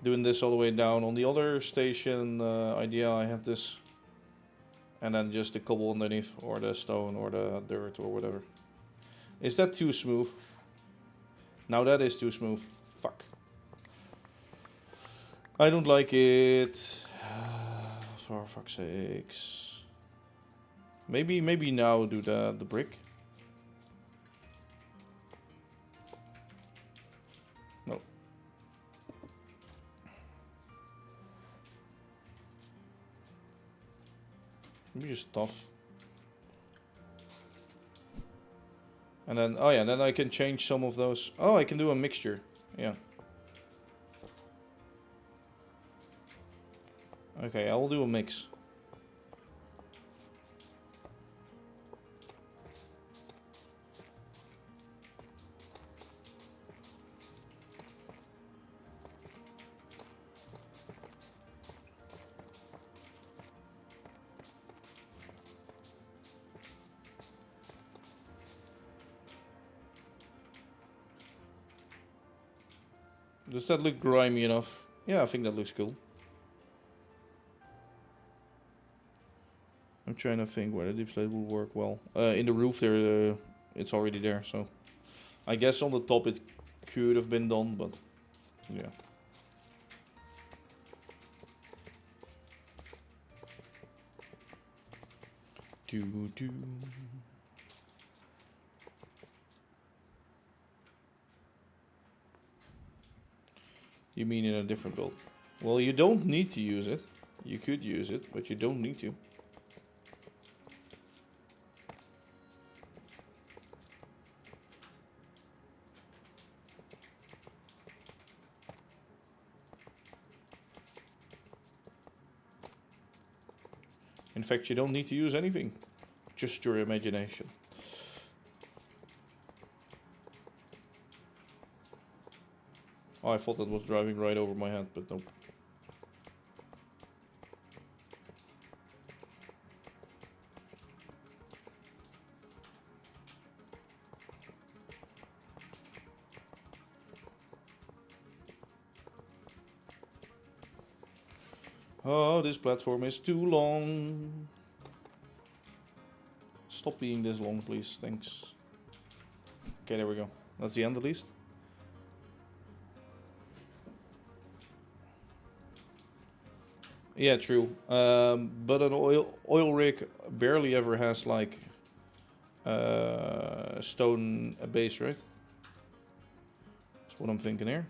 doing this all the way down. On the other station idea, I have this. And then just the cobble underneath, or the stone, or the dirt, or whatever. Is that too smooth? Now that is too smooth. Fuck. I don't like it. For fuck's sakes. Maybe now do the brick. No. Maybe just tough. And then, oh yeah, then I can change some of those. Oh, I can do a mixture. Yeah. Okay, I will do a mix. Does that look grimy enough? Yeah, I think that looks cool. I'm trying to think where the deep slate would work well. In the roof there, it's already there, so... I guess on the top it could have been done, but... Yeah. Do. You mean in a different build? Well, you don't need to use it. You could use it, but you don't need to. In fact, you don't need to use anything. Just your imagination. Oh, I thought that was driving right over my head, but nope. Oh, this platform is too long. Stop being this long, please. Thanks. Okay, there we go. That's the end at least. Yeah, true. But an oil rig barely ever has like stone base, right? That's what I'm thinking here.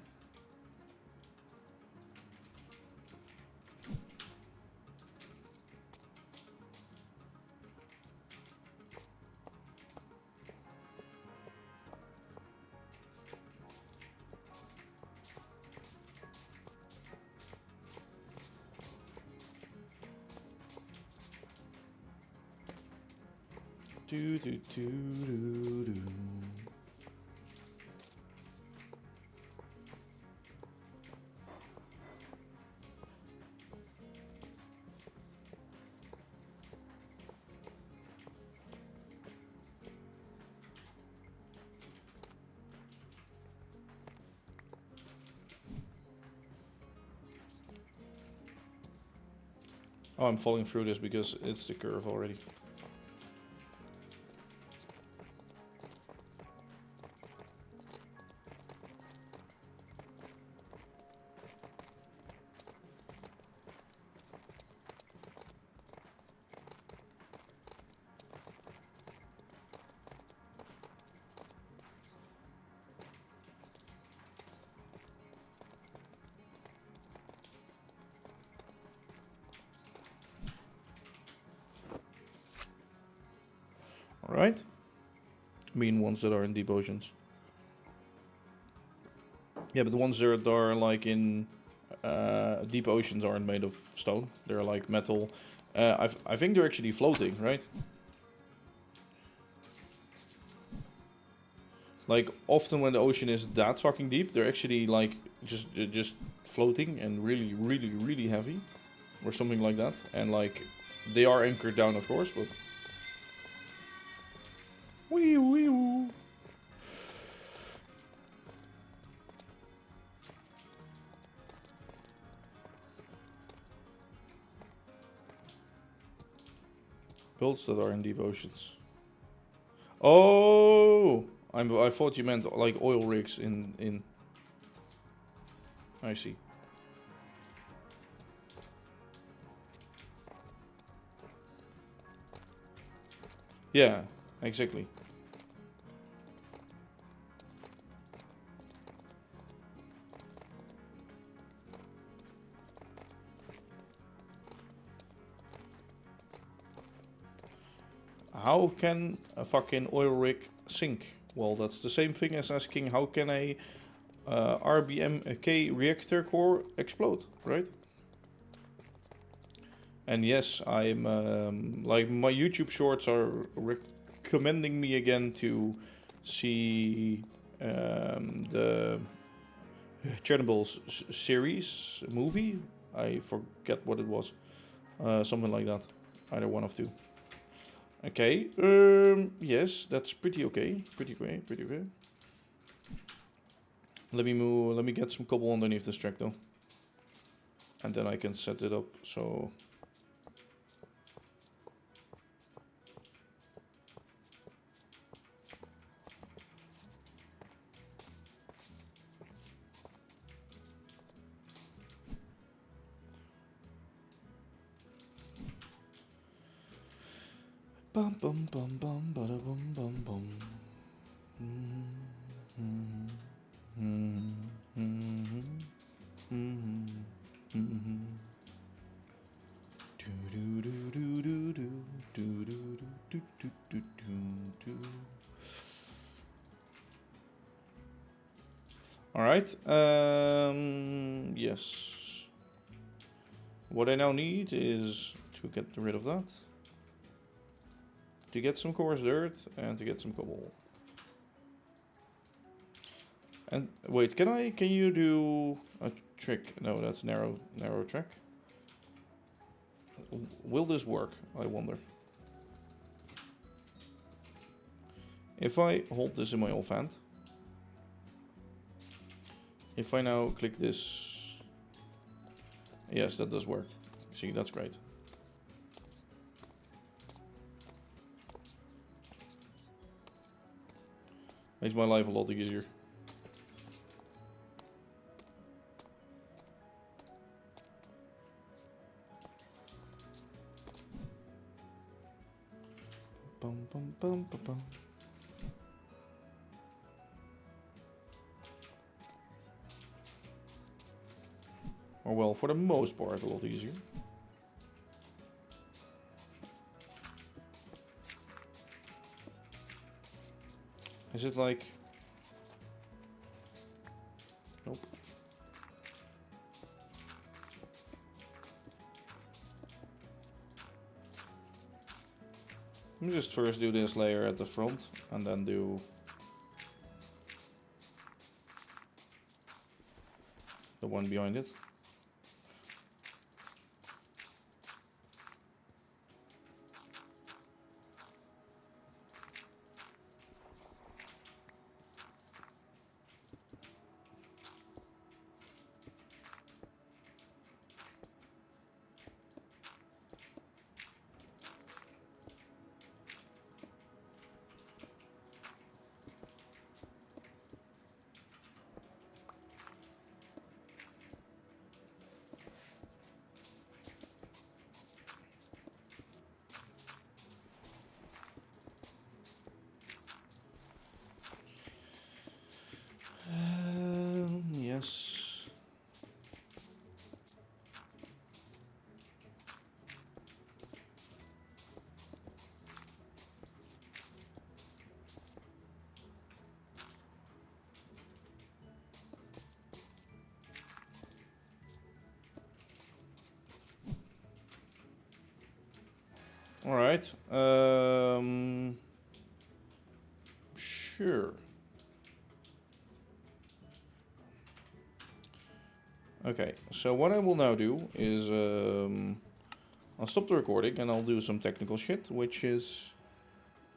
Do. Oh, I'm falling through this because it's the curve already. Alright. I mean ones that are in deep oceans. Yeah, but the ones that are like in deep oceans aren't made of stone. They're like metal. I think they're actually floating, right? Like often when the ocean is that fucking deep, they're actually like just floating and really heavy, or something like that. And like they are anchored down, of course, but. Wee wee. Boats that are in deep oceans. Oh, I thought you meant like oil rigs in. I see. Yeah, exactly. How can a fucking oil rig sink? Well, that's the same thing as asking how can a RBMK reactor core explode, right? And yes, I'm like my YouTube shorts are recommending me again to see the Chernobyl series movie. I forget what it was. Something like that. Either one of two. Okay. Yes, that's pretty okay. Pretty okay. Pretty okay. Let me move. Let me get some cobble underneath this track though, and then I can set it up. So. Bum bum bum bum bada bum bum bum. All right. Yes. What I now need is to get rid of that. To get some coarse dirt and to get some cobble. And wait, can you do a trick? No, that's narrow track. Will this work? I wonder. If I hold this in my offhand. If I now click this. Yes, that does work. See, that's great. Makes my life a lot easier. Bum, bum, bum, bum, bum. Or well, for the most part, a lot easier. Is it like... Nope. Let me just first do this layer at the front and then do the one behind it. Yes. All right. Sure. Okay, so what I will now do is I'll stop the recording and I'll do some technical shit, which is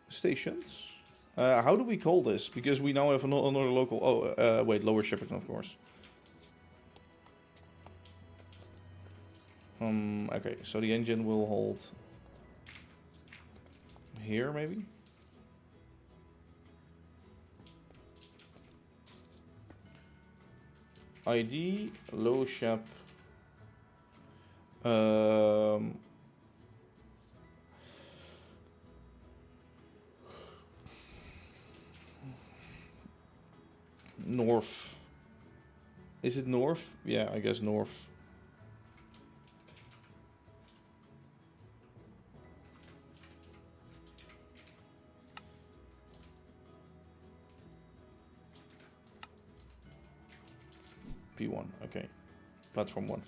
stations. How do we call this? Because we now have another local... Oh, wait, lower Shepperton, of course. Okay, so the engine will hold here, maybe? ID, low shep. North. Is it north? Yeah, I guess north. P1, okay. Platform 1.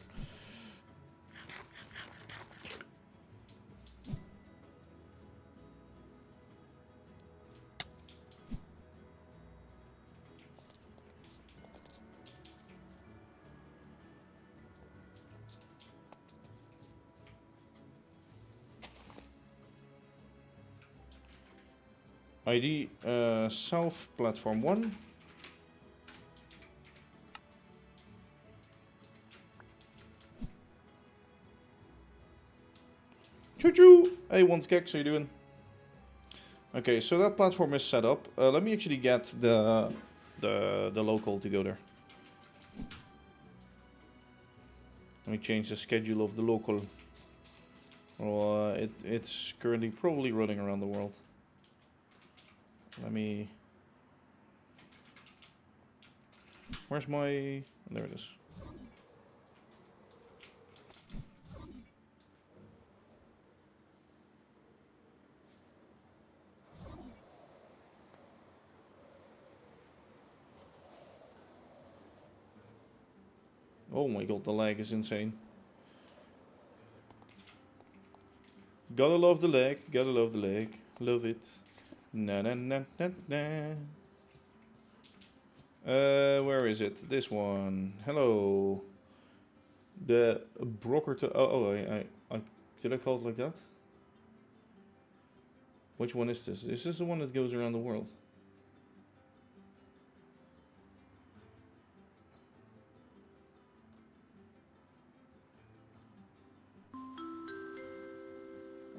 ID South Platform 1. Choo-choo! Hey, one Kex, how you doing? Okay, so that platform is set up. Let me actually get the local to go there. Let me change the schedule of the local. Well, it's currently probably running around the world. Let me... Where's my... There it is. Oh my god, the lag is insane. Gotta love the lag, gotta love the lag. Love it. Na na na na na. Where is it? This one. Hello. The broker to... Oh, I did I call it like that? Which one is this? Is this the one that goes around the world?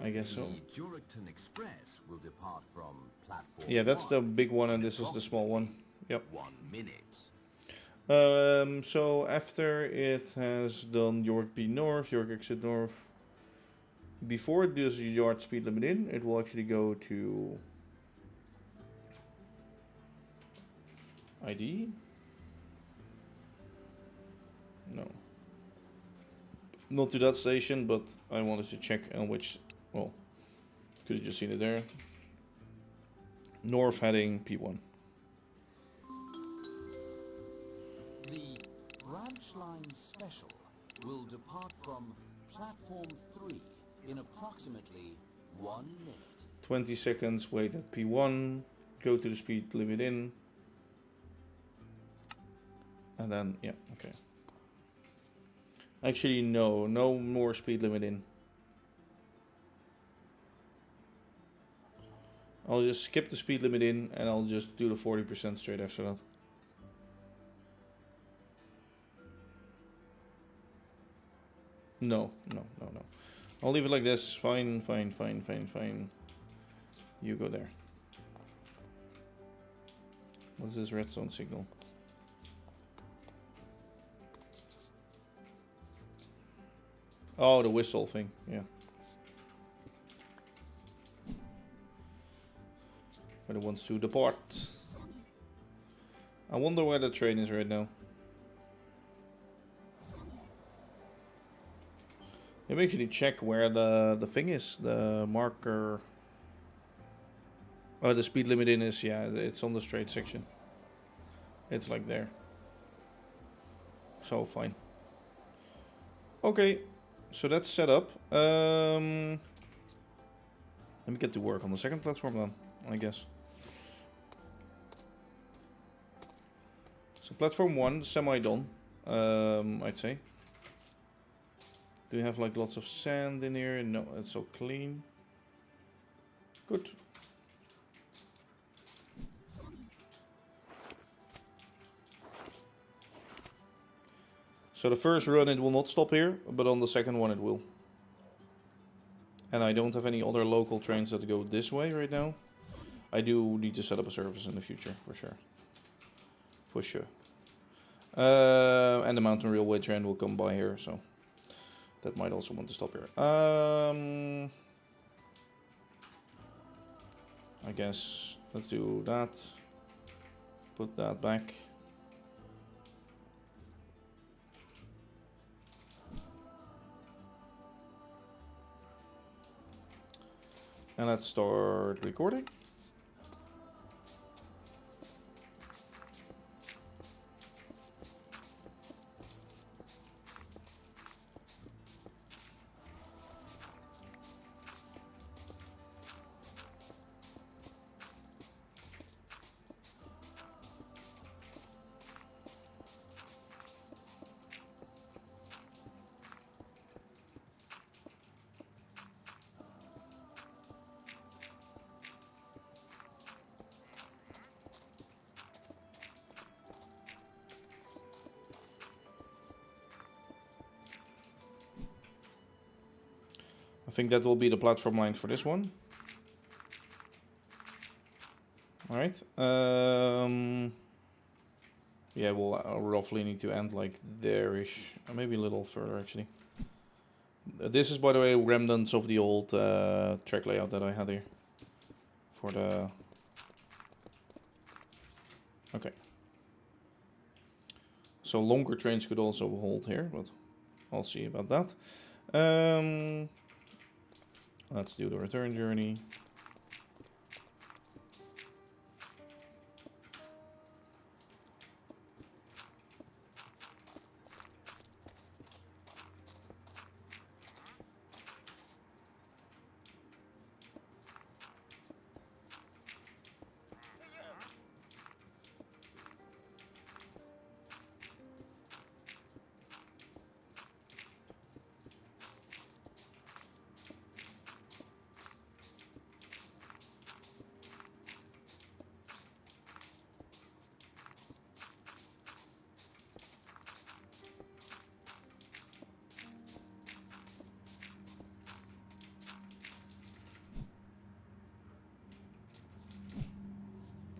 I guess so. The Shepperton Express will depart from platform Yeah, that's the 1 big one and in this is the small one. Yep. 1 minute. So after it has done York B North, York exit North, before it does yard speed limit in, it will actually go to ID. No. Not to that station, but I wanted to check on which, well, could have just seen it there. North heading P1. The branch line special will depart from platform 3 in approximately 1 minute. 20 seconds, wait at P1, go to the speed limit in. And then, yeah, okay. Actually, no more speed limit in. I'll just skip the speed limit in and I'll just do the 40% straight after that. No. I'll leave it like this. Fine. You go there. What's this redstone signal? Oh, the whistle thing, yeah. But it wants to depart. I wonder where the train is right now. Let me actually check where the thing is, the marker. Oh, the speed limit in is, yeah, it's on the straight section. It's like there. So, fine. Okay, so that's set up. Let me get to work on the second platform then, I guess. So platform 1, semi-done, I'd say. Do you have like lots of sand in here? No, it's so clean. Good. So the first run it will not stop here, but on the second one it will. And I don't have any other local trains that go this way right now. I do need to set up a service in the future, for sure. For sure. And the mountain railway train will come by here, so that might also want to stop here. I guess let's do that. Put that back. And let's start recording. I think that will be the platform length for this one. Alright. Yeah, we'll roughly need to end like there-ish. Maybe a little further, actually. This is, by the way, remnants of the old track layout that I had here. For the... Okay. So longer trains could also hold here, but I'll see about that. Let's do the return journey.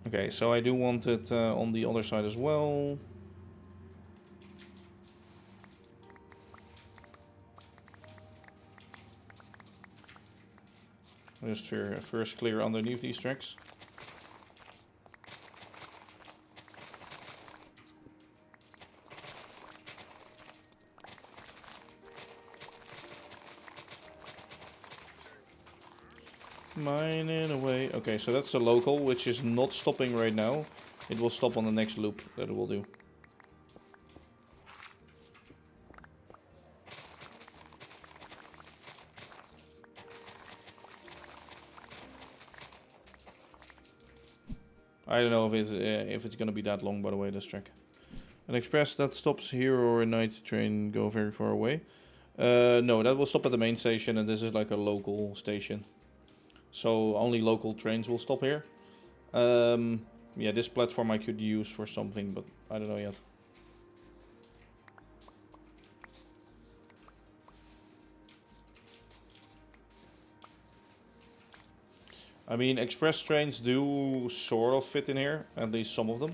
Okay, so I do want it on the other side as well. Just first clear underneath these tracks. Mining away. Okay, so that's the local, which is not stopping right now. It will stop on the next loop that it will do. I don't know if it's gonna be that long, by the way, this track. An express that stops here or a night train go very far away. No, that will stop at the main station, and this is like a local station. So only local trains will stop here. Yeah, this platform I could use for something, but I don't know yet. I mean, express trains do sort of fit in here, at least some of them.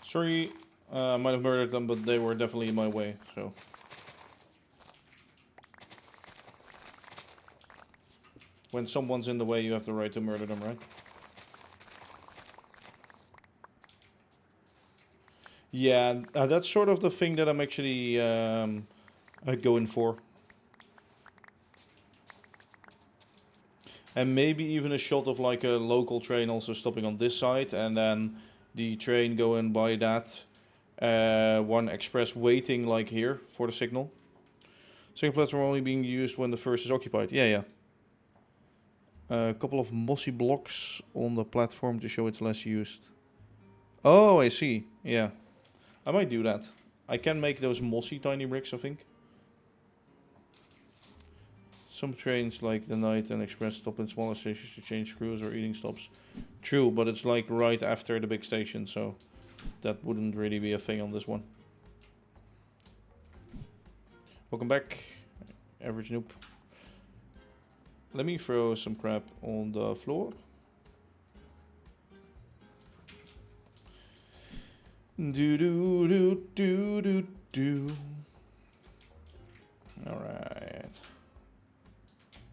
Sorry, I might have murdered them, but they were definitely in my way, so... When someone's in the way, you have the right to murder them, right? Yeah, that's sort of the thing that I'm actually going for. And maybe even a shot of like a local train also stopping on this side, and then the train going by that one express waiting like here for the signal. Second platform only being used when the first is occupied. Yeah, yeah. A couple of mossy blocks on the platform to show it's less used. Oh, I see. Yeah. I might do that. I can make those mossy tiny bricks, I think. Some trains like the night and express stop in smaller stations to change screws or eating stops. True, but it's like right after the big station, so that wouldn't really be a thing on this one. Welcome back, average noob. Let me throw some crap on the floor. Do do do do do do. Alright.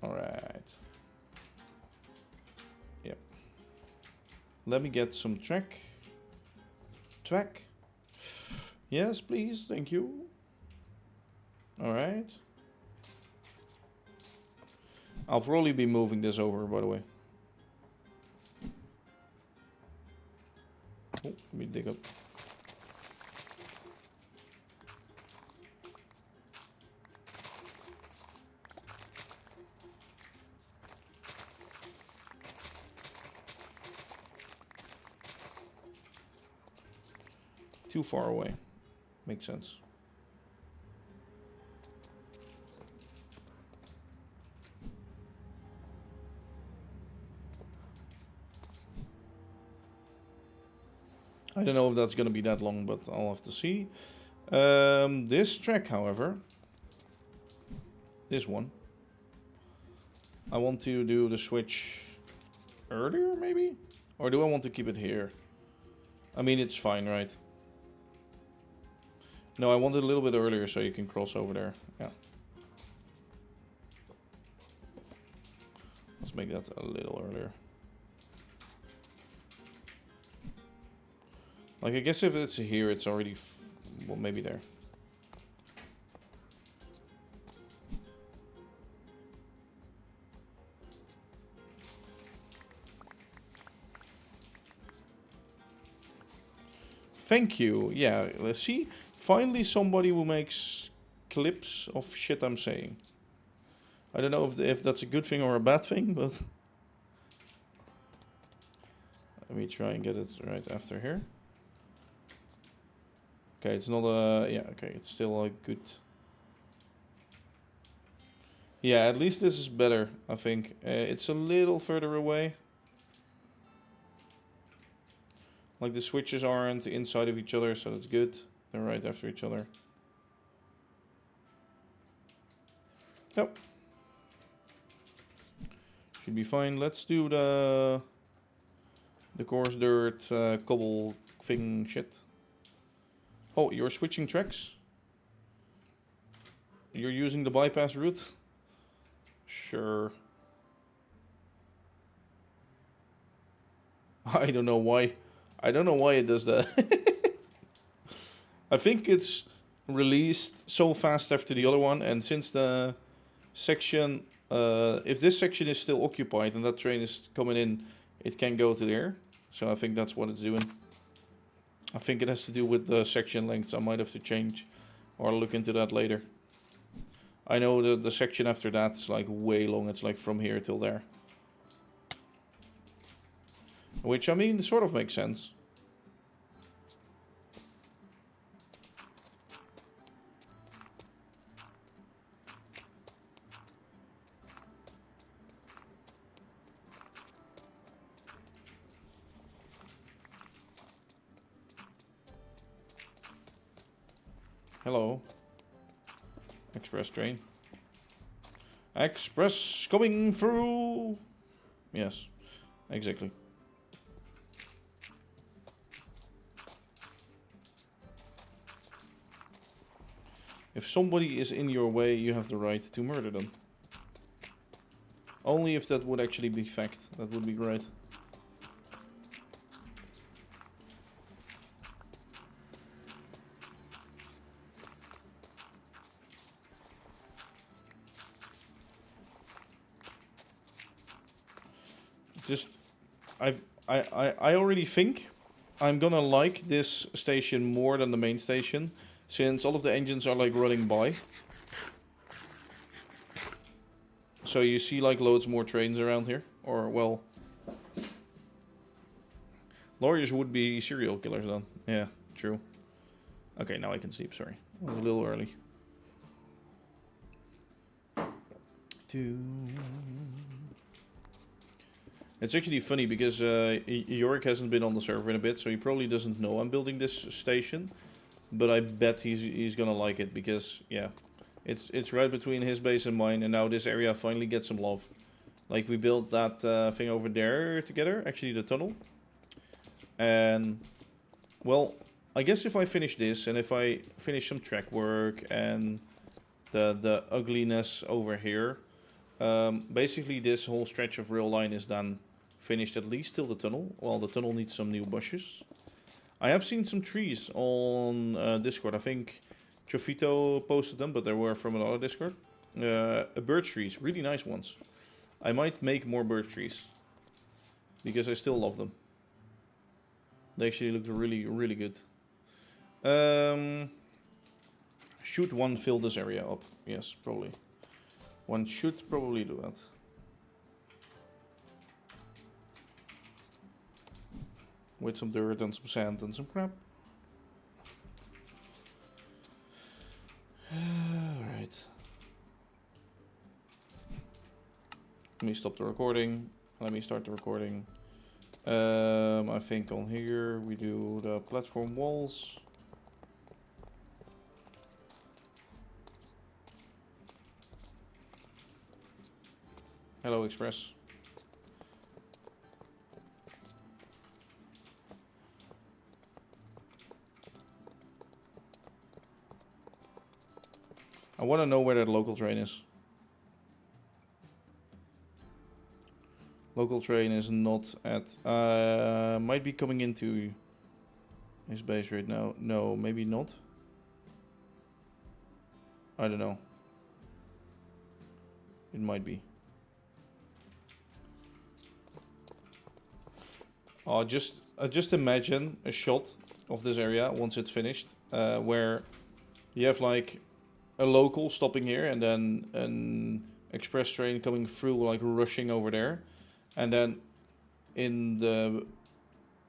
Alright. Yep. Let me get some track. Track. Yes, please. Thank you. Alright. I'll probably be moving this over, by the way. Oh, let me dig up. Too far away. Makes sense. I don't know if that's going to be that long, but I'll have to see. This track, however, this one, I want to do the switch earlier, maybe? Or do I want to keep it here? I mean, it's fine, right? No, I want it a little bit earlier so you can cross over there. Yeah. Let's make that a little earlier. Like, I guess if it's here, it's already... well, maybe there. Thank you. Yeah, let's see. Finally somebody who makes clips of shit I'm saying. I don't know if that's a good thing or a bad thing, but... let me try and get it right after here. Okay, it's not a... yeah, okay, it's still a good... yeah, at least this is better, I think. It's a little further away. Like, the switches aren't inside of each other, so that's good. They're right after each other. Yep. Should be fine. Let's do the coarse dirt cobble thing shit. Oh, you're switching tracks? You're using the bypass route? Sure. I don't know why. I don't know why it does that. I think it's released so fast after the other one, and since the section, if this section is still occupied and that train is coming in, it can go to there. So I think that's what it's doing. I think it has to do with the section lengths. I might have to change or look into that later. I know the section after that is like way long. It's like from here till there. Which, I mean, sort of makes sense. Hello. Express train. Express coming through. Yes, exactly. If somebody is in your way, you have the right to murder them. Only if that would actually be fact. That would be great. just I already think I'm gonna like this station more than the main station, since all of the engines are like running by. So you see like loads more trains around here, or well, lawyers would be serial killers then. Yeah, true. Okay, now I can sleep. Sorry, it was a little early. It's actually funny because Yorick hasn't been on the server in a bit, so he probably doesn't know I'm building this station. But I bet he's gonna like it because yeah, it's right between his base and mine, and now this area finally gets some love. Like we built that thing over there together, actually the tunnel. And well, I guess if I finish this and if I finish some track work and the ugliness over here, basically this whole stretch of rail line is done. Finished at least till the tunnel. Well, the tunnel needs some new bushes. I have seen some trees on Discord. I think Trofito posted them, but they were from another Discord. Birch trees, really nice ones. I might make more birch trees because I still love them. They actually look really, really good. Should one fill this area up? Yes, probably. One should probably do that. With some dirt and some sand and some crap. Alright. Let me stop the recording. Let me start the recording. I think on here we do the platform walls. Hello, Express. I want to know where that local train is. Local train is not at... might be coming into his base right now. No, maybe not. I don't know. It might be. Oh, just imagine a shot of this area once it's finished, where you have like a local stopping here and then an express train coming through, like rushing over there, and then in the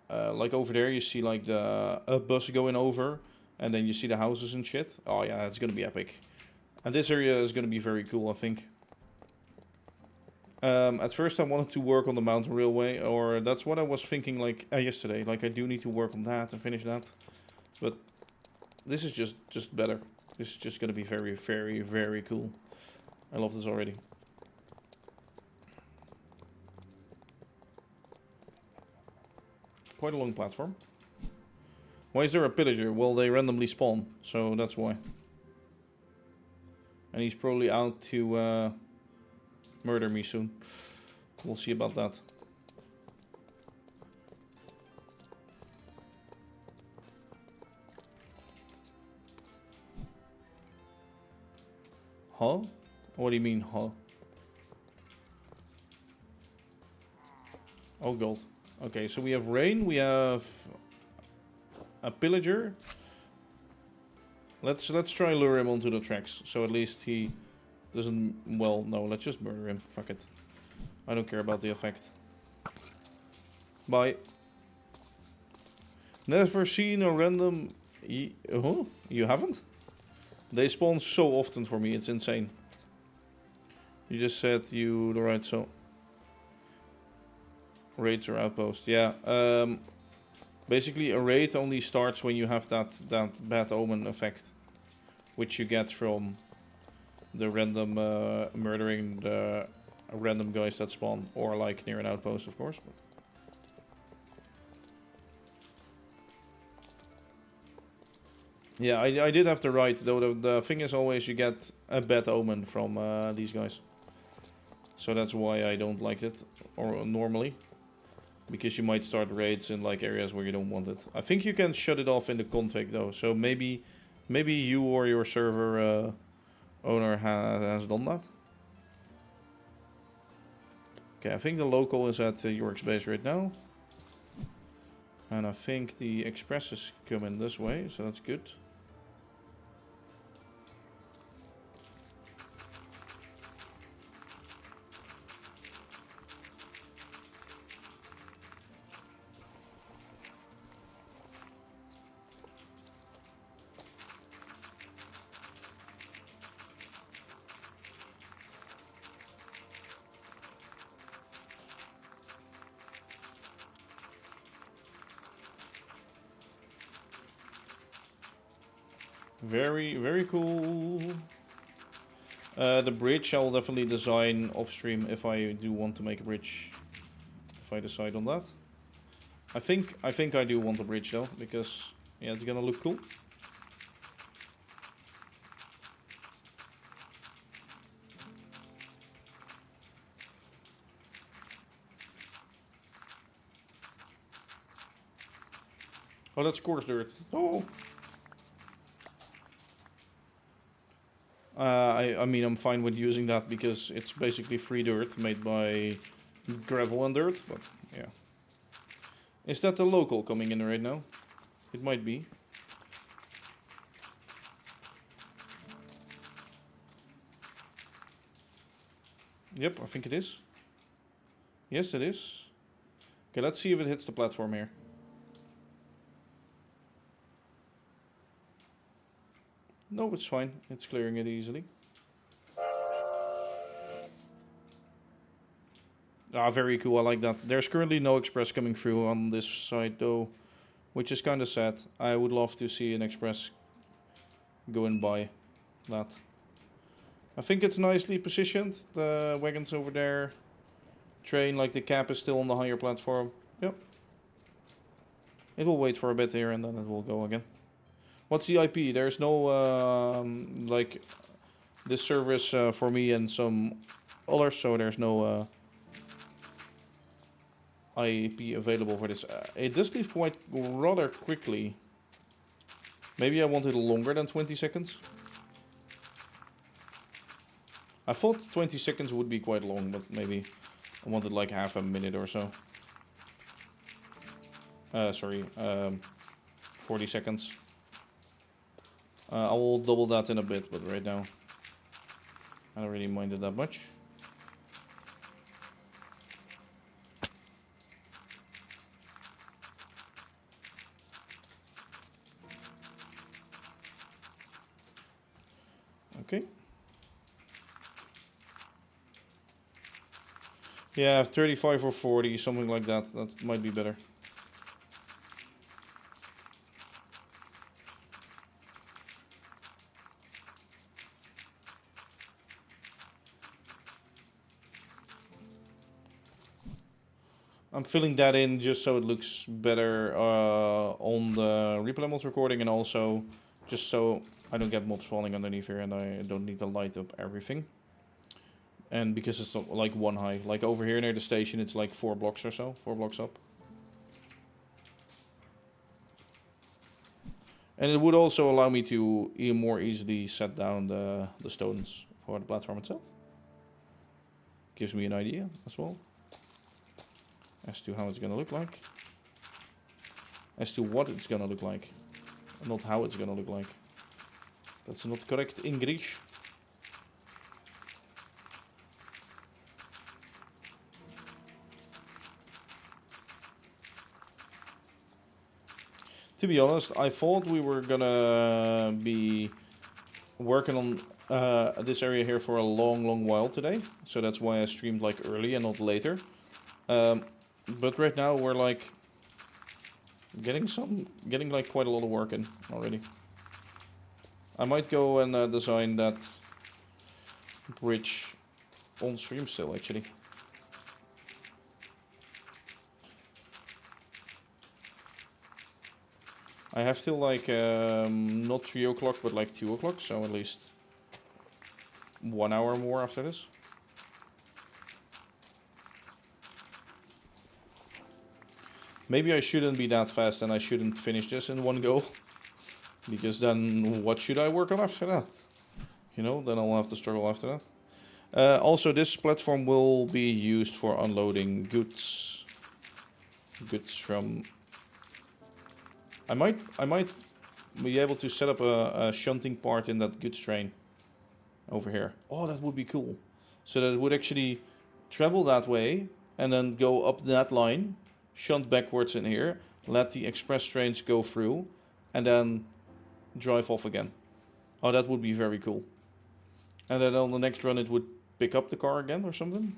like over there you see like a bus going over, and then you see the houses and shit. Oh yeah, it's gonna be epic. And this area is gonna be very cool, I think. At first I wanted to work on the mountain railway, or that's what I was thinking like yesterday. Like I do need to work on that and finish that. But this is just better. This is just gonna be very, very, very cool. I love this already. Quite a long platform. Why is there a pillager? Well, they randomly spawn, so that's why. And he's probably out to murder me soon. We'll see about that. Huh? What do you mean, huh? Oh, gold. Okay, so we have rain, we have a pillager. Let's try lure him onto the tracks, so at least he doesn't... Well, no, let's just murder him. Fuck it. I don't care about the effect. Bye. Never seen a random... Huh? You haven't? They spawn so often for me, it's insane. You just said you the right, so... Raids or outpost, yeah. Basically, a raid only starts when you have that bad omen effect, which you get from the random murdering the random guys that spawn, or like near an outpost, of course. But yeah, I did have the right, though the thing is always you get a bad omen from these guys. So that's why I don't like it, or normally. Because you might start raids in like areas where you don't want it. I think you can shut it off in the config though. So maybe you or your server owner has done that. Okay, I think the local is at York's base right now. And I think the express is coming this way, so that's good. Very, very cool. The bridge I'll definitely design off stream if I do want to make a bridge. If I decide on that. I think I do want a bridge though, because yeah, it's gonna look cool. Oh, that's coarse dirt. Oh. I mean, I'm fine with using that because it's basically free dirt made by gravel and dirt, but yeah. Is that the local coming in right now? It might be. Yep, I think it is. Yes, it is. Okay, let's see if it hits the platform here. No, it's fine. It's clearing it easily. Ah, very cool. I like that. There's currently no express coming through on this side though, which is kind of sad. I would love to see an express going by that. I think it's nicely positioned. The wagons over there. Train, like the cap is still on the higher platform. Yep. It will wait for a bit here and then it will go again. What's the IP? There's no, like, this service for me and some others, so there's no IP available for this. It does leave quite rather quickly. Maybe I want it longer than 20 seconds. I thought 20 seconds would be quite long, but maybe I wanted like half a minute or so. Sorry, 40 seconds. I will double that in a bit, but right now I don't really mind it that much. Okay. Yeah, 35 or 40, something like that. That might be better. I'm filling that in just so it looks better on the replay mods recording, and also just so I don't get mob spawning underneath here and I don't need to light up everything. And because it's not like one high, like over here near the station it's like 4 blocks or so, 4 blocks up. And it would also allow me to even more easily set down the stones for the platform itself. Gives me an idea as well. As to how it's gonna look like. As to what it's gonna look like. Not how it's gonna look like. That's not correct English. To be honest, I thought we were gonna be working on this area here for a long while today. So that's why I streamed like early and not later. But right now we're like getting like quite a lot of work in already. I might go and design that bridge on stream still actually. I have till like not 3 o'clock but like 2 o'clock, so at least 1 hour more after this. Maybe I shouldn't be that fast and I shouldn't finish this in one go. Because then what should I work on after that? You know, then I'll have to struggle after that. Also, this platform will be used for unloading goods. Goods from... I might be able to set up a shunting part in that goods train over here. Oh, that would be cool. So that it would actually travel that way and then go up that line, shunt backwards in here, let the express trains go through, and then drive off again. Oh, that would be very cool. And then on the next run it would pick up the car again or something.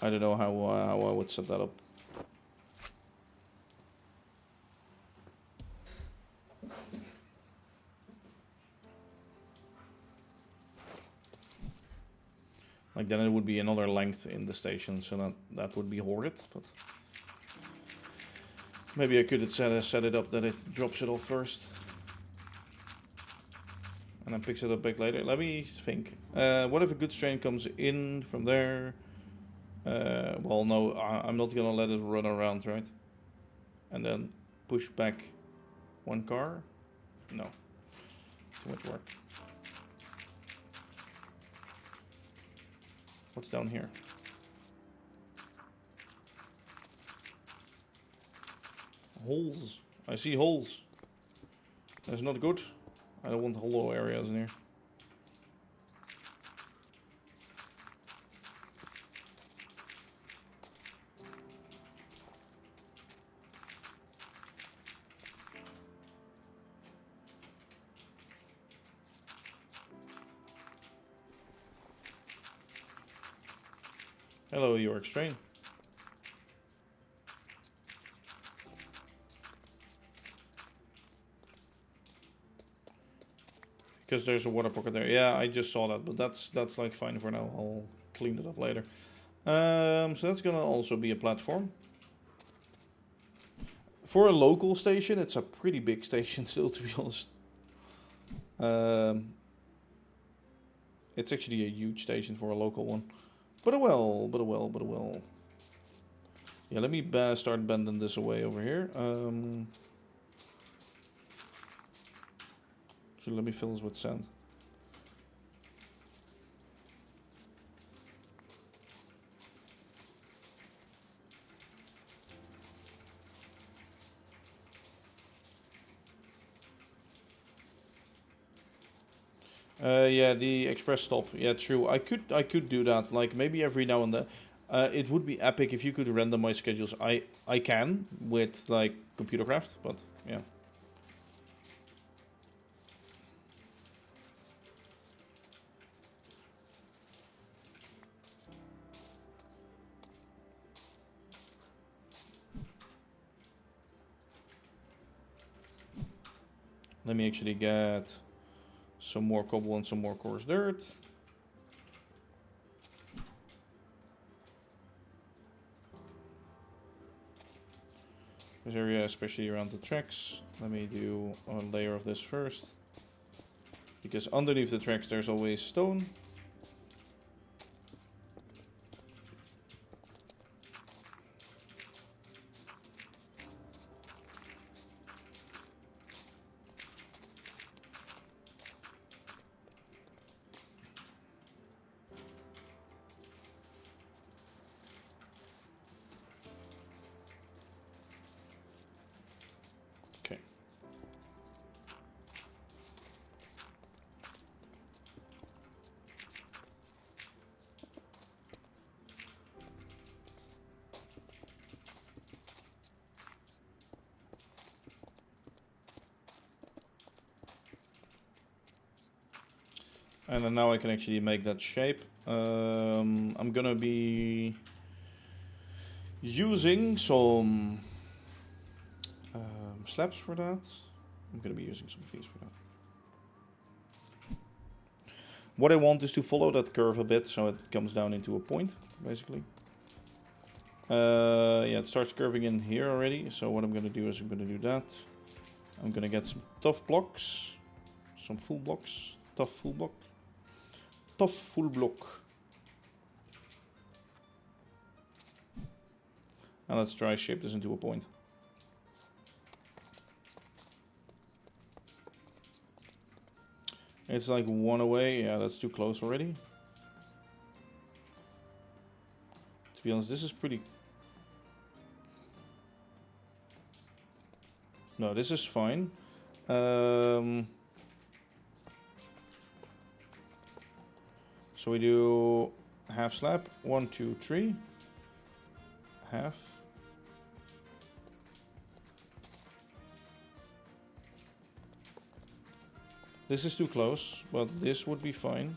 I don't know how I would set that up. Like then it would be another length in the station, so that would be horrid. But maybe I could set it up that it drops it off first, and then picks it up back later. Let me think. What if a goods train comes in from there? Well, no, I'm not gonna let it run around, right? And then push back one car? No, too much work. What's down here? Holes. I see holes. That's not good. I don't want hollow areas in here. Hello, York train. Because there's a water pocket there. Yeah, I just saw that, but that's like fine for now. I'll clean it up later. So that's gonna also be a platform. For a local station, it's a pretty big station still, to be honest. It's actually a huge station for a local one. But a well. Yeah, let me start bending this away over here. So let me fill this with sand. Yeah, the express stop. Yeah, true. I could do that. Like maybe every now and then. It would be epic if you could render my schedules. I can with like computer craft, but yeah. Let me actually get some more cobble and some more coarse dirt. This area, especially around the tracks. Let me do a layer of this first. Because underneath the tracks there's always stone. Okay. And then now I can actually make that shape. I'm gonna be using some slabs for that. I'm gonna be using some of these for that. What I want is to follow that curve a bit so it comes down into a point, basically. Yeah, it starts curving in here already. So what I'm gonna do is I'm gonna do that. I'm gonna get some tough blocks, some full blocks, tough full block. Tough full block. And let's try shape this into a point. It's like one away. Yeah, that's too close already. To be honest, this is pretty... No, this is fine. So we do half slab. 1, 2, 3. Half. This is too close, but this would be fine.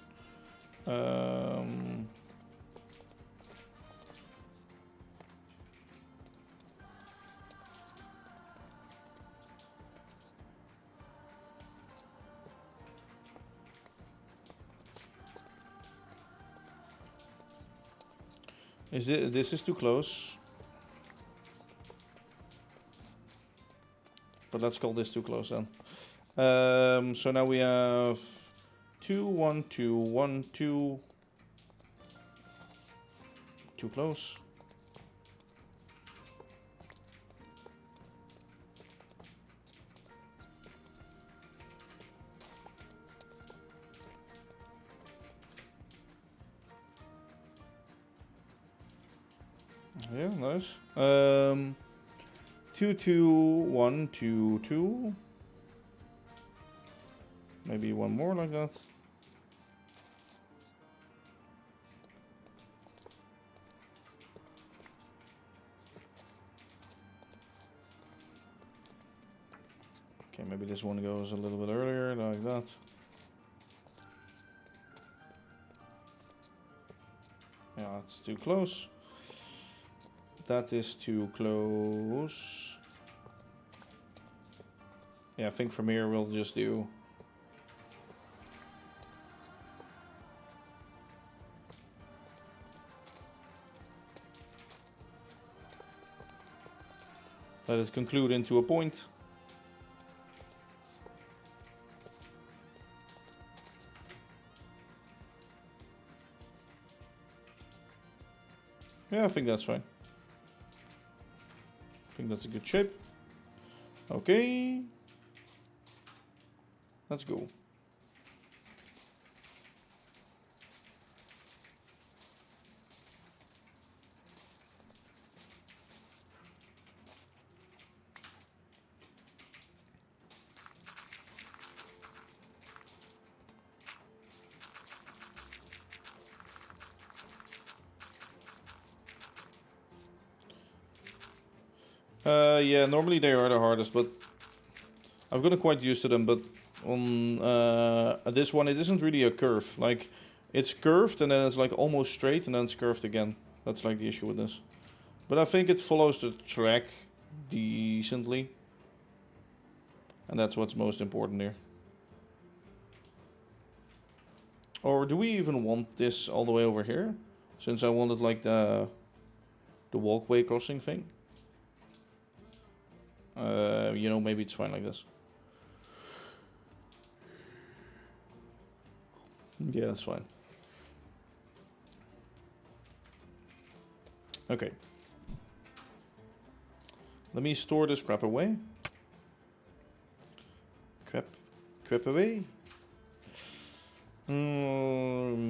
This is too close. But let's call this too close then. So now we have 2, 1, 2, 1, 2. Too close. Yeah, nice. 2, 2, 1, 2, 2. Maybe one more like that. Okay, maybe this one goes a little bit earlier, like that. Yeah, it's too close. That is too close. Yeah, I think from here we'll just do... Let it conclude into a point. Yeah, I think that's fine. I think that's a good shape. Okay. Let's go. Yeah, normally they are the hardest, but I've gotten quite used to them. But on this one, it isn't really a curve. Like, it's curved and then it's like almost straight and then it's curved again. That's like the issue with this. But I think it follows the track decently. And that's what's most important here. Or do we even want this all the way over here? Since I wanted like the walkway crossing thing. You know, maybe it's fine like this. Yeah, that's fine. Okay. Let me store this crap away. Crap away.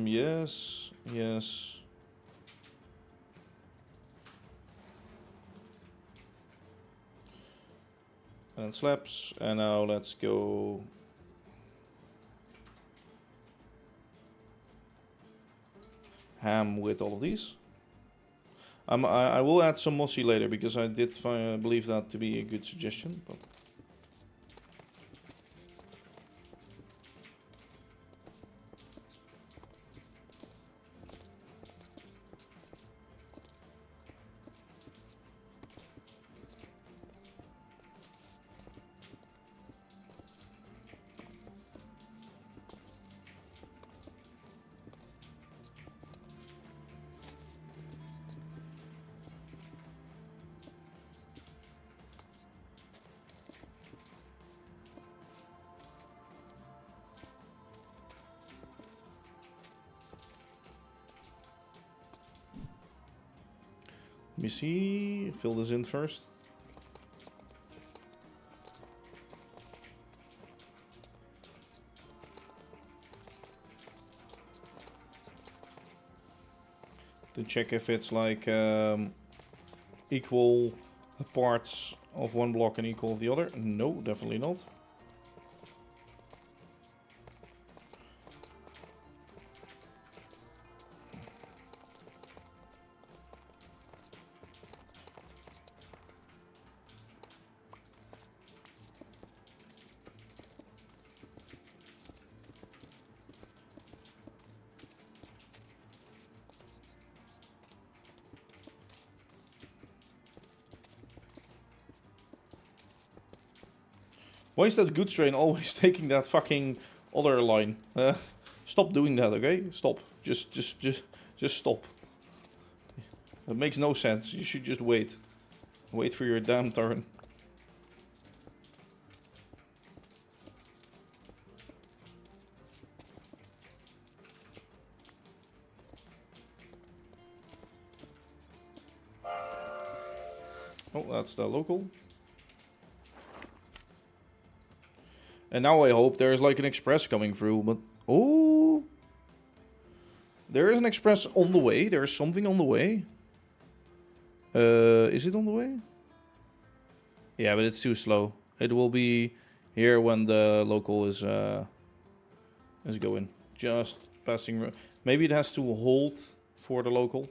Yes, yes. And slabs, and now let's go. Ham with all of these. I will add some mossy later because I did believe that to be a good suggestion. But let me see. Fill this in first. to check if it's like equal parts of one block and equal of the other. No, definitely not. Why is that goods train always taking that fucking other line? Stop doing that, okay? Stop. Just stop. That makes no sense. You should just wait. Wait for your damn turn. Oh, that's the local. And now I hope there's like an express coming through, but... Oh! There is an express on the way. There is something on the way. Is it on the way? Yeah, but it's too slow. It will be here when the local is going. Just passing... Maybe it has to hold for the local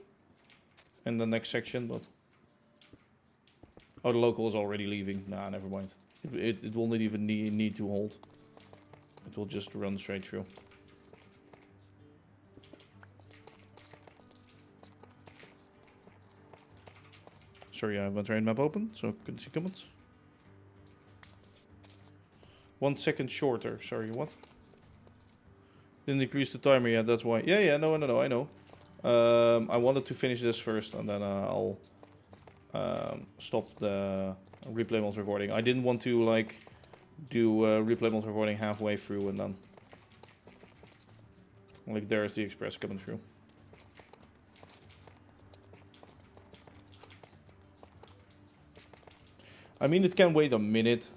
in the next section, but... Oh, the local is already leaving. Nah, never mind. It will not even need to hold. It will just run straight through. Sorry, I have my train map open, so I couldn't see comments. 1 second shorter. Sorry, what? Didn't decrease the timer yet, that's why. Yeah, no, I know. I wanted to finish this first, and then I'll stop the replay mode recording. I didn't want to like do replay mode recording halfway through and then like there's the express coming through. I mean, it can wait a minute.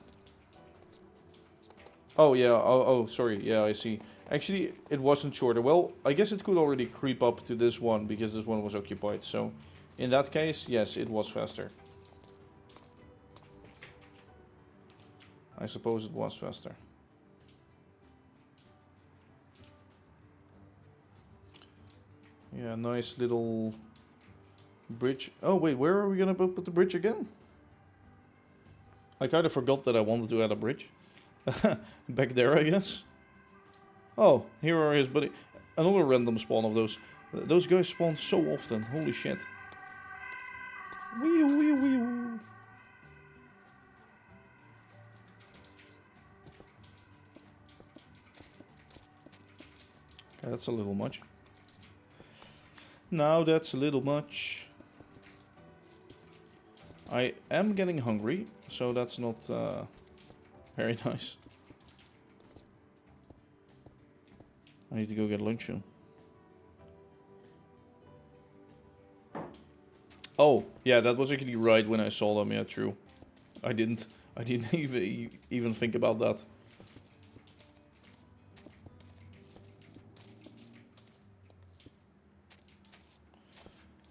Oh yeah, oh sorry, yeah, I see. Actually, it wasn't shorter. Well, I guess it could already creep up to this one because this one was occupied. So in that case, yes, it was faster. I suppose it was faster. Yeah, nice little bridge. Oh wait, where are we gonna put the bridge again? I kind of forgot that I wanted to add a bridge. Back there, I guess. Oh, here are his buddy. Another random spawn of those. Those guys spawn so often. Holy shit. Wee wee wee. That's a little much. Now that's a little much. I am getting hungry, so that's not very nice. I need to go get lunch soon. Oh, yeah, that was actually right when I saw them. Yeah, true. I didn't even think about that.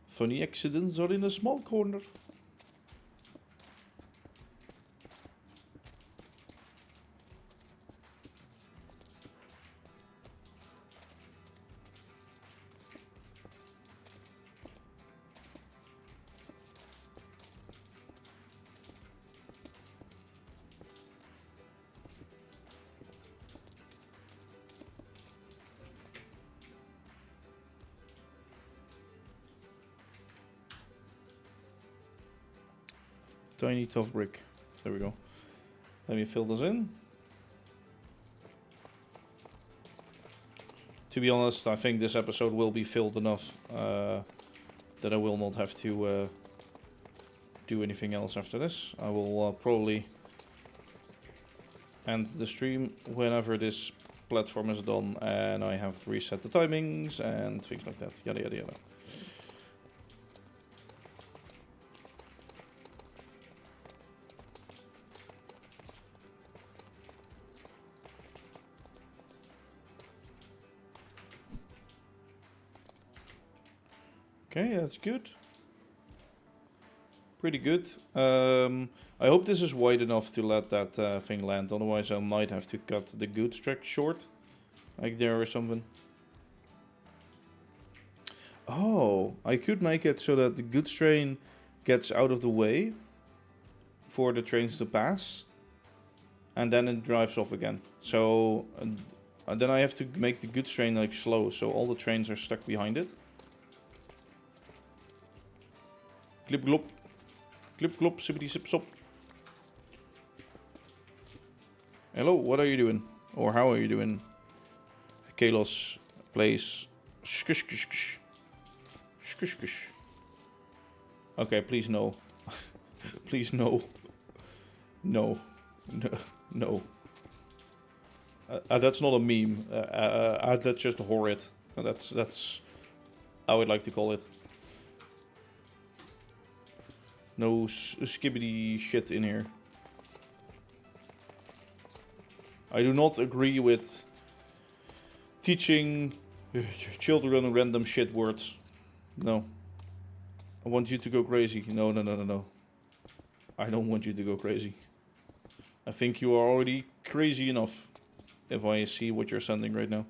Funny accidents are in a small corner. Tiny tough brick. There we go. Let me fill this in. To be honest, I think this episode will be filled enough that I will not have to do anything else after this. I will probably end the stream whenever this platform is done and I have reset the timings and things like that. Yada yada yada. Okay, that's good. Pretty good. I hope this is wide enough to let that thing land. Otherwise, I might have to cut the goods track short, like there or something. Oh, I could make it so that the goods train gets out of the way for the trains to pass, and then it drives off again. So then I have to make the goods train like slow, so all the trains are stuck behind it. Glip glop. Glip glop, sippity sip sop. Hello, what are you doing? Or how are you doing? Kalos plays skush skush skush. Skush skush. Okay, please no. Please no. No. No. No. That's not a meme. That's just horrid. That's I would like to call it. No skibbity shit in here. I do not agree with teaching children random shit words. No. I want you to go crazy. No, no, no, no, no. I don't want you to go crazy. I think you are already crazy enough. If I see what you're sending right now.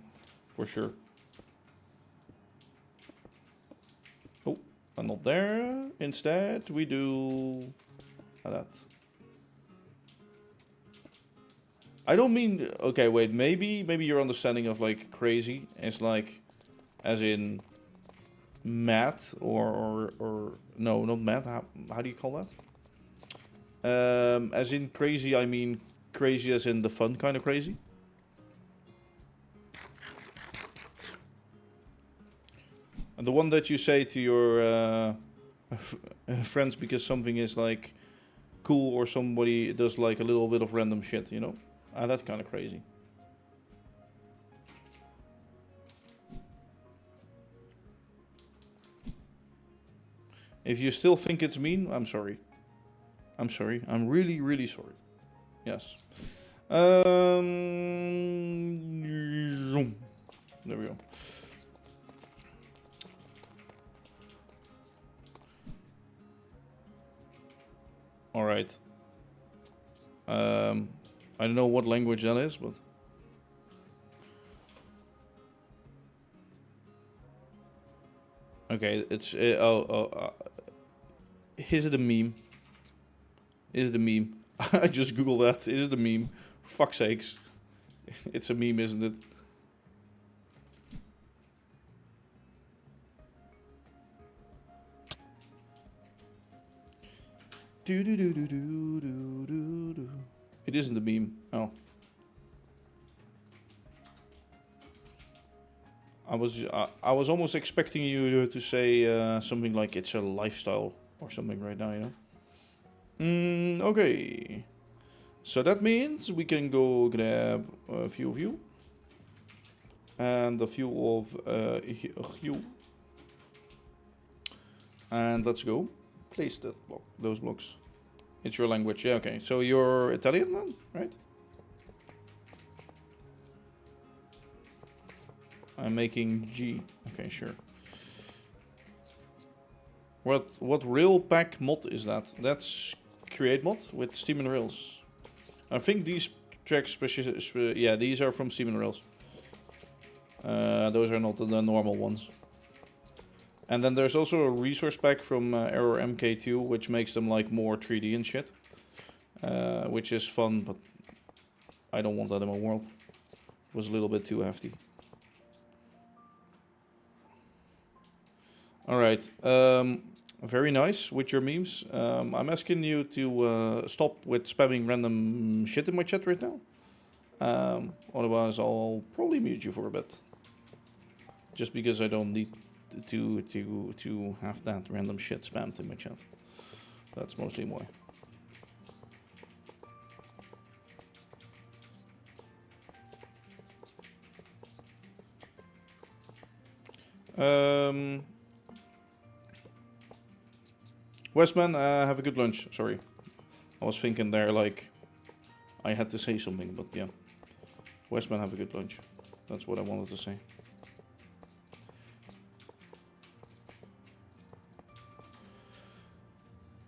For sure. Oh, I'm not there. Instead, we do that. I don't mean... Okay, wait. Maybe your understanding of, like, crazy is, like, as in mad or no, not mad. How do you call that? As in crazy, I mean crazy as in the fun kind of crazy. And the one that you say to your friends because something is, like, cool or somebody does, like, a little bit of random shit, you know? That's kind of crazy. If you still think it's mean, I'm sorry. I'm sorry. I'm really, really sorry. Yes. There we go. All right. I don't know what language that is, but... Okay, it's... is it a meme? Is it a meme? I just googled that. Is it a meme? For fuck's sakes. It's a meme, isn't it? It isn't a meme. Oh. I was almost expecting you to say something like it's a lifestyle or something right now, you know? Okay. So that means we can go grab a few of you. And a few of you. And let's go. Place that block, those blocks. It's your language. Yeah, okay. So you're Italian then, right? I'm making G. Okay, sure. What rail pack mod is that? That's create mod with Steam and Rails. I think these tracks, yeah, these are from Steam and Rails. Those are not the normal ones. And then there's also a resource pack from Error MK2, which makes them like more 3D and shit. Which is fun, but I don't want that in my world. It was a little bit too hefty. Alright, very nice with your memes. I'm asking you to stop with spamming random shit in my chat right now. Otherwise I'll probably mute you for a bit. Just because I don't need to have that random shit spammed in my chat. That's mostly why. Westman, have a good lunch. Sorry. I was thinking there like I had to say something, but yeah. Westman, have a good lunch. That's what I wanted to say.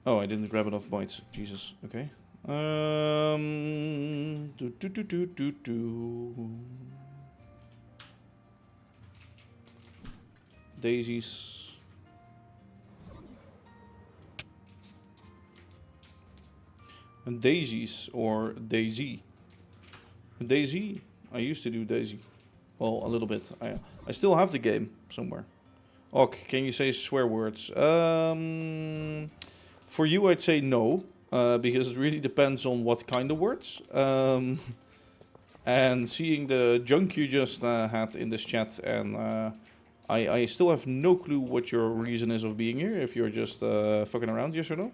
Oh, I didn't grab enough bytes. Jesus. Okay. Daisies. And daisies or Daisy. Daisy. I used to do Daisy. Well, a little bit. I still have the game somewhere. Ok, can you say swear words? For you, I'd say no, because it really depends on what kind of words. And seeing the junk you just had in this chat, and I still have no clue what your reason is of being here. If you're just fucking around, yes or no?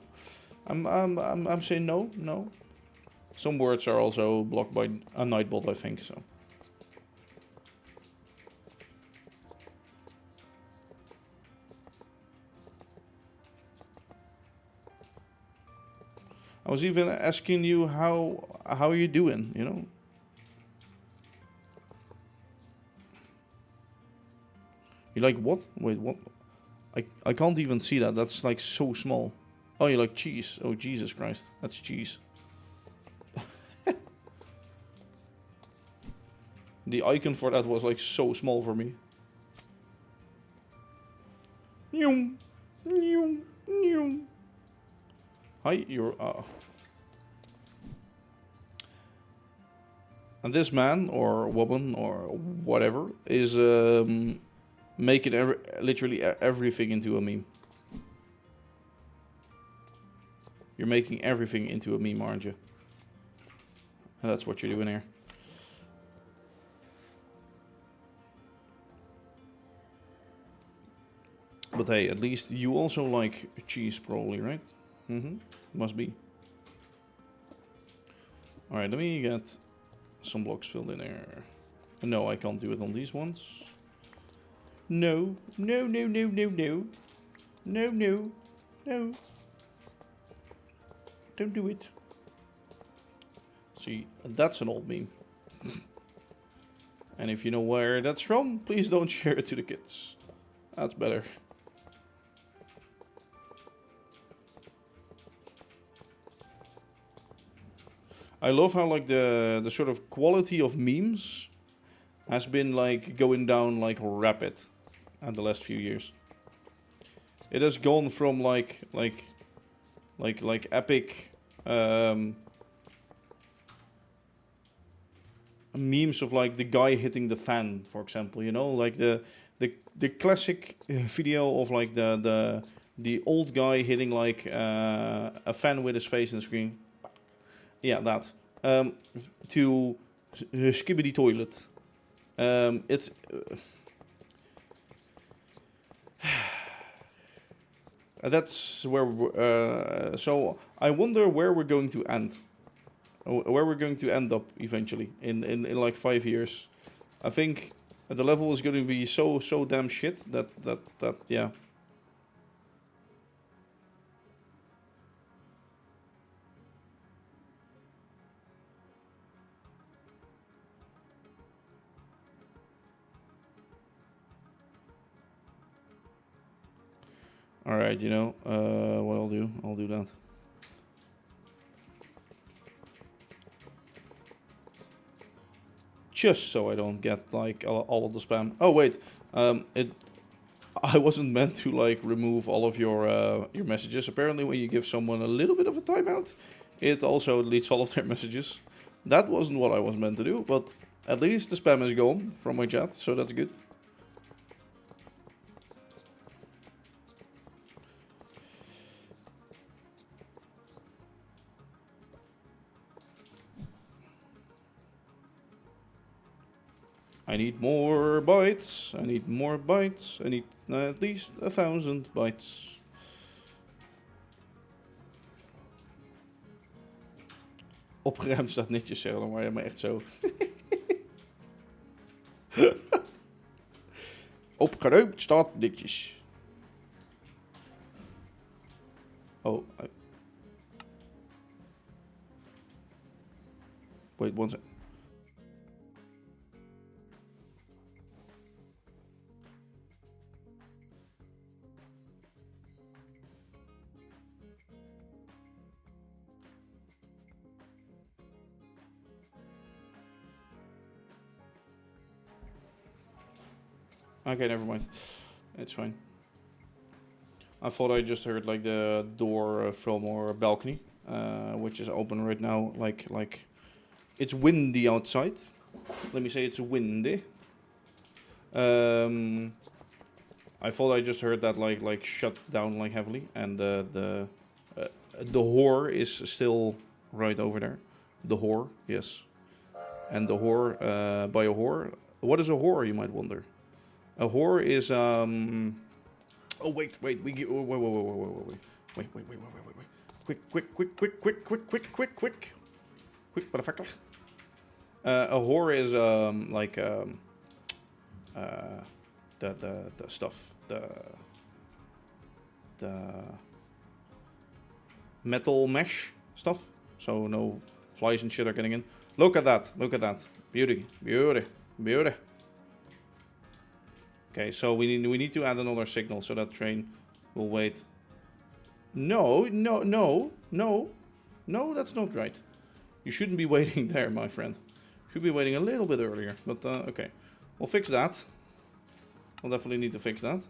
I'm saying no, no. Some words are also blocked by a Nightbot, I think. So. I was even asking you how you doing, you know? You like what? Wait, what? I can't even see that. That's like so small. Oh, you like cheese. Oh, Jesus Christ. That's cheese. The icon for that was like so small for me. Hi, you're... And this man, or woman, or whatever, is making literally everything into a meme. You're making everything into a meme, aren't you? And that's what you're doing here. But hey, at least you also like cheese, probably, right? Mm-hmm. Must be. Alright, let me get some blocks filled in there. No, I can't do it on these ones. No. No, no, no, no, no. No, no. No. Don't do it. See, that's an old meme. And if you know where that's from, please don't share it to the kids. That's better. I love how like the sort of quality of memes has been like going down like rapid in the last few years. It has gone from like epic memes of like the guy hitting the fan, for example, you know, like the classic video of like the old guy hitting like a fan with his face in the screen. Yeah, that. To Skibidi Toilet. It's... that's where... so, I wonder where we're going to end. Where we're going to end up, eventually. In like 5 years. I think the level is going to be so damn shit that yeah... Alright, you know, what I'll do that. Just so I don't get, like, all of the spam. Oh, wait, I wasn't meant to, like, remove all of your messages. Apparently, when you give someone a little bit of a timeout, it also deletes all of their messages. That wasn't what I was meant to do, but at least the spam is gone from my chat, so that's good. I need more bytes. I need more bytes. I need at least 1,000 bytes. Opgeruimd staat netjes, zeg dan maar. Ja, maar echt zo. Opgeruimd staat netjes. Oh. Wait, one second. Okay, never mind. It's fine. I thought I just heard like the door from our balcony, which is open right now. Like it's windy outside. Let me say it's windy. I thought I just heard that like shut down like heavily, and the whore is still right over there. The whore, yes, and the whore by a whore. What is a whore? You might wonder. A whore is Oh wait, wait, wait, quick, motherfucker. A whore is like the stuff, the metal mesh stuff, so no flies and shit are getting in. Look at that, beauty, beauty, beauty. Okay, so we need to add another signal so that train will wait. No, that's not right. You shouldn't be waiting there, my friend. You should be waiting a little bit earlier, but okay. We'll fix that. We'll definitely need to fix that.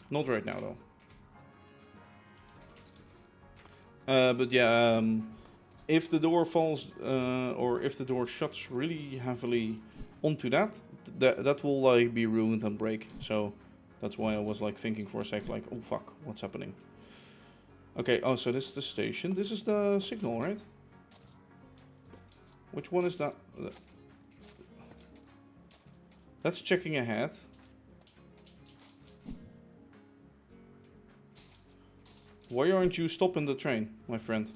Not right now, though. But yeah, if the door falls, or if the door shuts really heavily onto that, that will like be ruined and break. So that's why I was like thinking for a sec, like, oh fuck, what's happening? Okay, oh, so this is the station. This is the signal, right? Which one is that? That's checking ahead. Why aren't you stopping the train, my friend?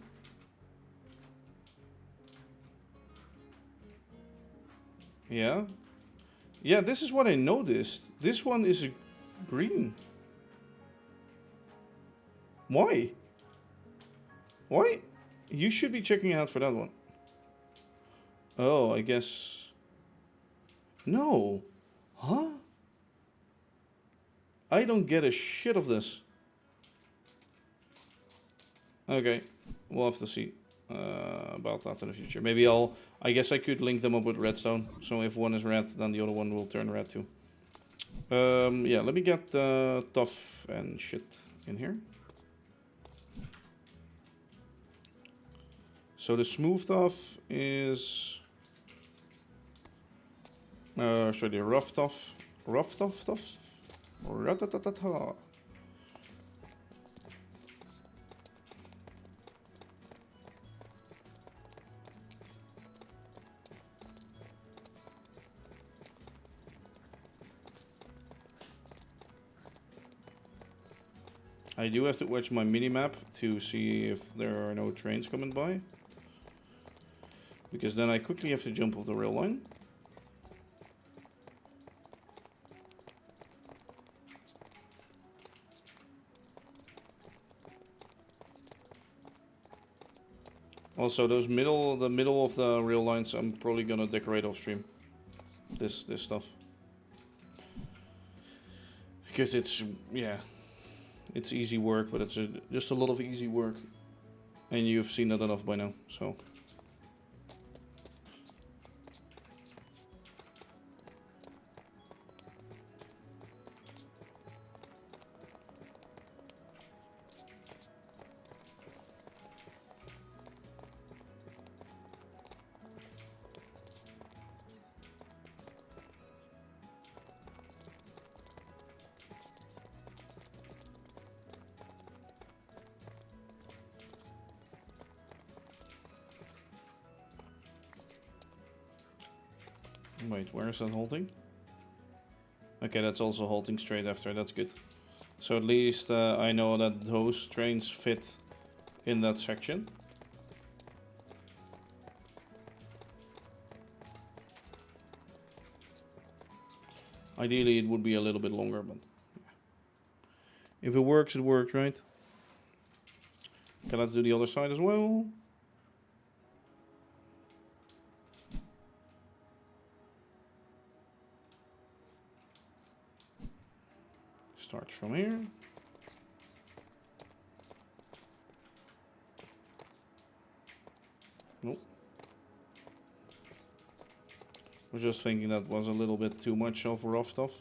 Yeah? Yeah, this is what I noticed. This one is green. Why? Why? You should be checking out for that one. Oh, I guess... No. Huh? I don't get a shit of this. Okay, we'll have to see about that in the future. Maybe I guess I could link them up with redstone. So if one is red, then the other one will turn red too. Yeah, let me get tough and shit in here. So the smooth tough is... sorry, the rough tough. Rough tough tough. Ra-ta-ta-ta-ta. I do have to watch my mini-map to see if there are no trains coming by. Because then I quickly have to jump off the rail line. Also, the middle of the rail lines, I'm probably gonna decorate off stream. This stuff. Because it's, yeah. It's easy work, but it's just a lot of easy work. And you've seen that enough by now, so... Wait, where is that halting? Okay, that's also halting straight after, that's good. So at least I know that those trains fit in that section. Ideally it would be a little bit longer, but... Yeah. If it works, right? Okay, let's do the other side as well. Start from here. Nope. I was just thinking that was a little bit too much of rough stuff.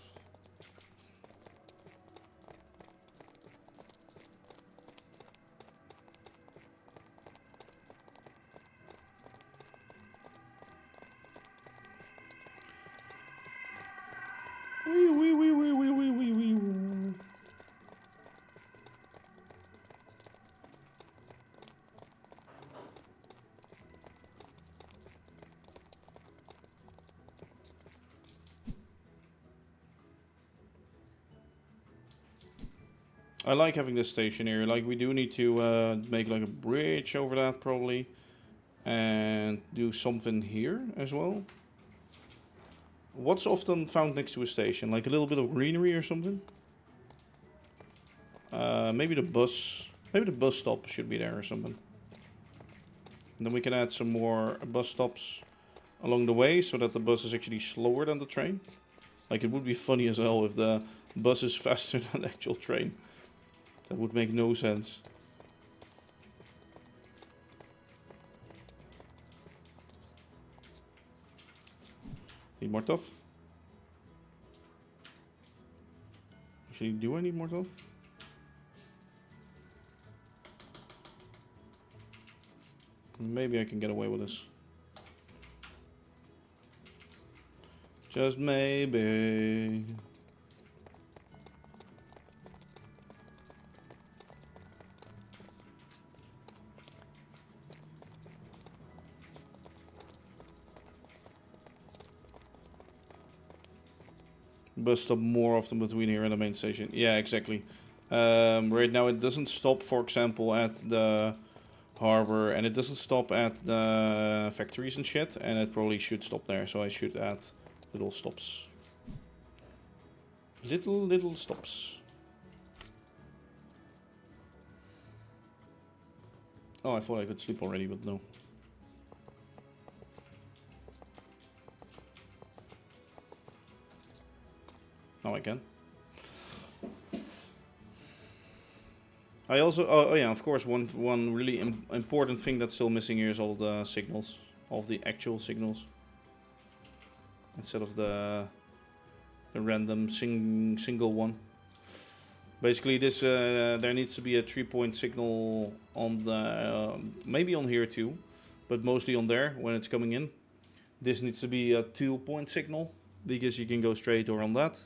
I like having this station here. Like, we do need to make like a bridge over that probably. And do something here as well. What's often found next to a station? Like a little bit of greenery or something? Maybe the bus. Maybe the bus stop should be there or something. And then we can add some more bus stops along the way so that the bus is actually slower than the train. Like, it would be funny as hell if the bus is faster than the actual train. That would make no sense. Need more tough? Actually, do I need more tough? Maybe I can get away with this. Just maybe. Bus stop more often between here and the main station. Yeah, exactly. Right now it doesn't stop, for example, at the harbor, and it doesn't stop at the factories and shit, and it probably should stop there, so I should add little stops. Little stops. Oh, I thought I could sleep already, but no. Now I can. I also, oh yeah, of course, one really important thing that's still missing here is all the signals, all of the actual signals, instead of the random single one. Basically, this there needs to be a 3-point signal on the maybe on here too, but mostly on there when it's coming in. This needs to be a 2-point signal because you can go straight or on that.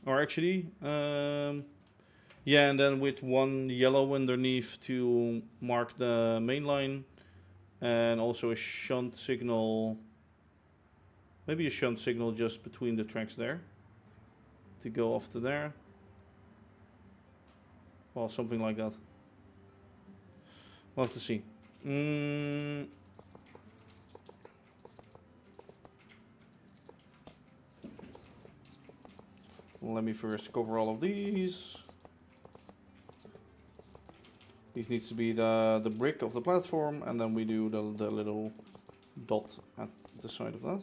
Or actually, yeah, and then with one yellow underneath to mark the main line, and also a shunt signal, maybe a shunt signal just between the tracks there, to go off to there. Well, something like that. We'll have to see. Let me first cover all of these. These needs to be the brick of the platform, and then we do the little dot at the side of that.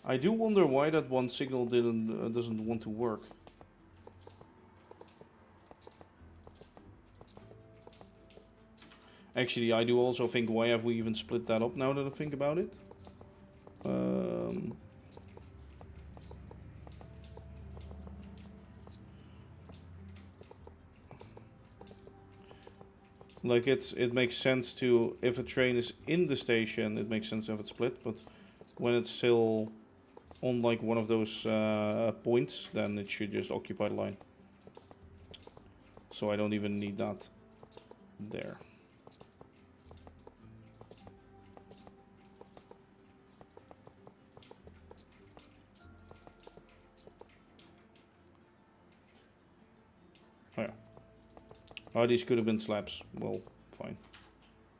I do wonder why that one signal doesn't want to work. Actually, I do also think, why have we even split that up now that I think about it? Like, it makes sense to, if a train is in the station, it makes sense to have it split, but when it's still on like one of those points, then it should just occupy the line. So I don't even need that there. Oh yeah. Oh, these could have been slabs. Well, fine.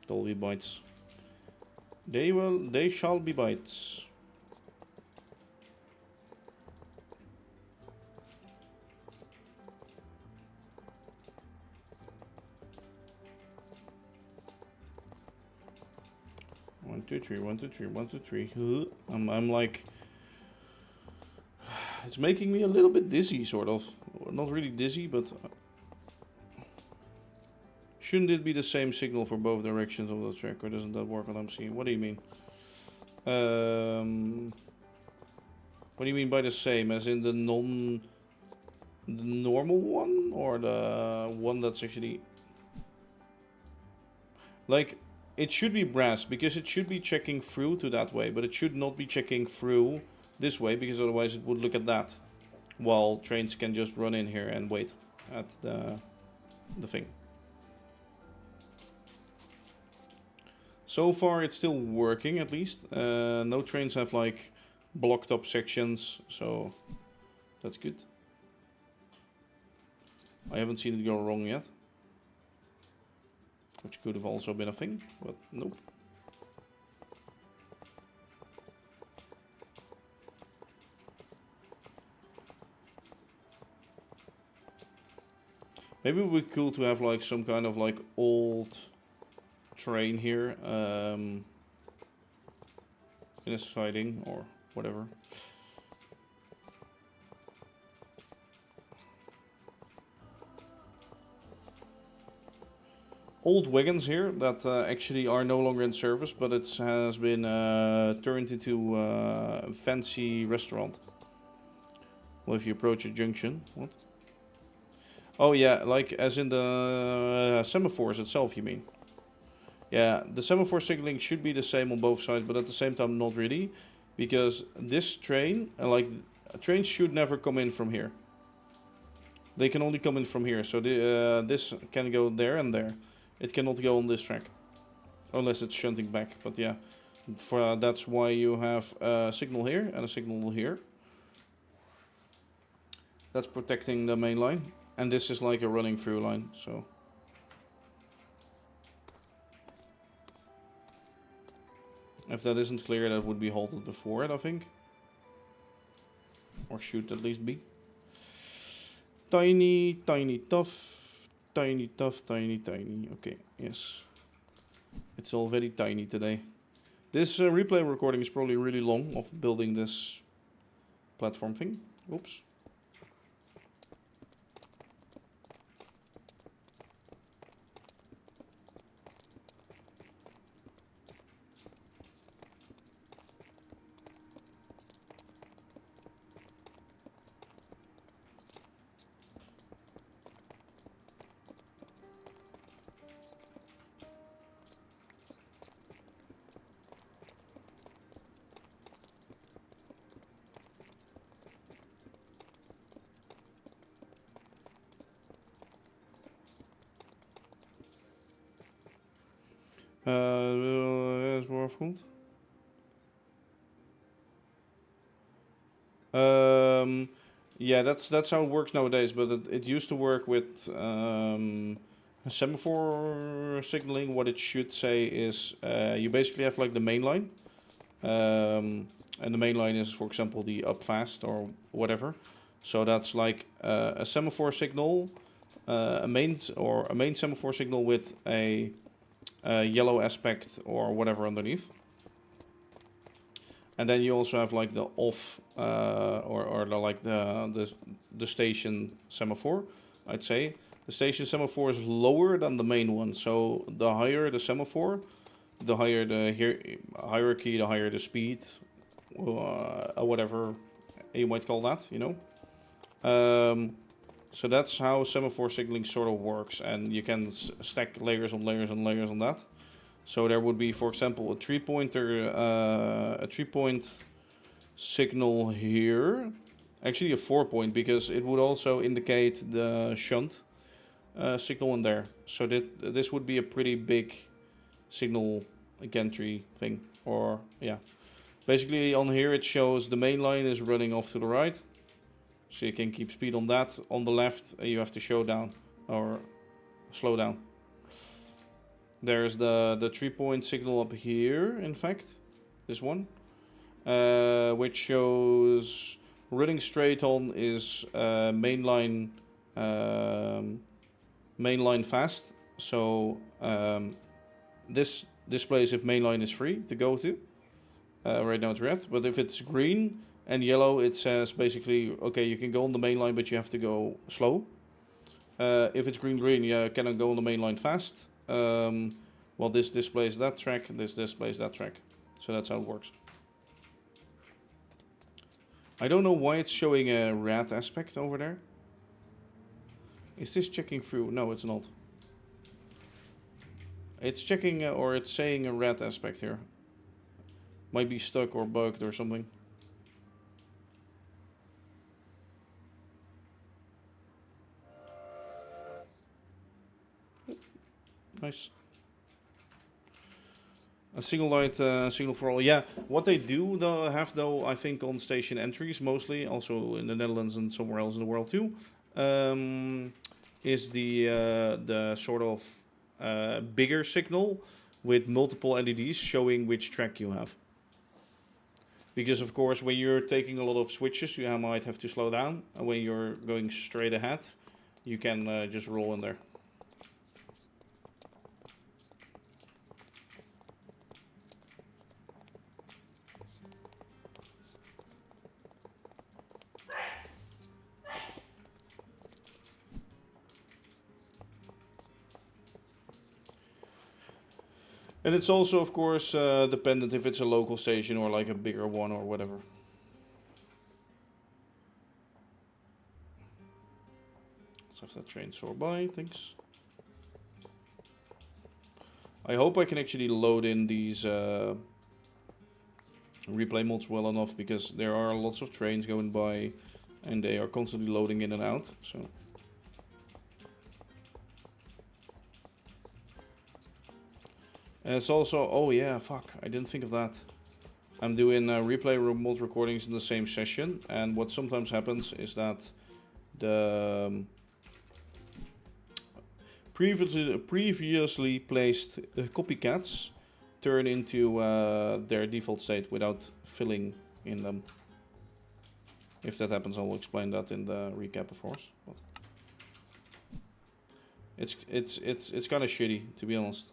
They'll be bites. They shall be bites. One, two, three, 1, 2, 3, 1, 2, 3. I'm like, it's making me a little bit dizzy, sort of. Not really dizzy, but shouldn't it be the same signal for both directions of the track, or doesn't that work what I'm seeing? What do you mean? What do you mean by the same? As in the normal one, or the one that's actually like, it should be brass because it should be checking through to that way, but it should not be checking through this way because otherwise it would look at that, while trains can just run in here and wait at the thing. So far it's still working at least. No trains have like blocked up sections, so that's good. I haven't seen it go wrong yet, which could have also been a thing, but nope. Maybe it would be cool to have like some kind of like old train here in a siding or whatever. Old wagons here that actually are no longer in service, but it has been turned into a fancy restaurant. Well, if you approach a junction, what? Oh yeah, like as in the semaphores itself, you mean? Yeah, the semaphore signaling should be the same on both sides, but at the same time not really, because this train, like trains should never come in from here. They can only come in from here, so this can go there and there. It cannot go on this track, unless it's shunting back. But yeah, that's why you have a signal here and a signal here. That's protecting the main line, and this is like a running through line. So. If that isn't clear, that would be halted before it, I think. Or should at least be. Tiny, tiny, tough. Tiny, tough, tiny, tiny. Okay, yes. It's all very tiny today. This replay recording is probably really long of building this platform thing. Oops. Is more food. Yeah, that's how it works nowadays. But it used to work with semaphore signaling. What it should say is you basically have like the main line, and the main line is, for example, the up fast or whatever. So that's like a semaphore signal, a main semaphore signal with a yellow aspect or whatever underneath. And then you also have like the off or like the station semaphore, I'd say. The station semaphore is lower than the main one. So the higher the semaphore, the higher the hierarchy, the higher the speed, whatever you might call that, you know. So that's how semaphore signaling sort of works, and you can stack layers on layers on layers on that. So there would be, for example, a 3-pointer, a 3-point signal here. Actually a 4-point, because it would also indicate the shunt signal in there. So this would be a pretty big signal gantry thing. Or, yeah. Basically on here it shows the main line is running off to the right. So you can keep speed on that. On the left you have to show down or slow down. There's the 3-point signal up here, in fact. This one. Which shows running straight on is mainline fast. So this displays if mainline is free to go to. Right now it's red, but if it's green and yellow, it says basically, okay, you can go on the main line, but you have to go slow. If it's green, you cannot go on the main line fast. Well, this displays that track, this displays that track. So that's how it works. I don't know why it's showing a red aspect over there. Is this checking through? No, it's not. It's checking or it's saying a red aspect here. Might be stuck or bugged or something. Nice. A single light signal for all. Yeah, what they do though I think on station entries mostly, also in the Netherlands and somewhere else in the world too, is the sort of bigger signal with multiple LEDs showing which track you have. Because of course, when you're taking a lot of switches, you might have to slow down, and when you're going straight ahead, you can just roll in there. And it's also, of course, dependent if it's a local station or like a bigger one or whatever. Let's have that train soar by, thanks. I hope I can actually load in these replay mods well enough, because there are lots of trains going by and they are constantly loading in and out, so... And it's also, oh yeah, fuck, I didn't think of that. I'm doing replay mod recordings in the same session, and what sometimes happens is that the previously placed copycats turn into their default state without filling in them. If that happens, I'll explain that in the recap, of course. But it's kind of shitty, to be honest.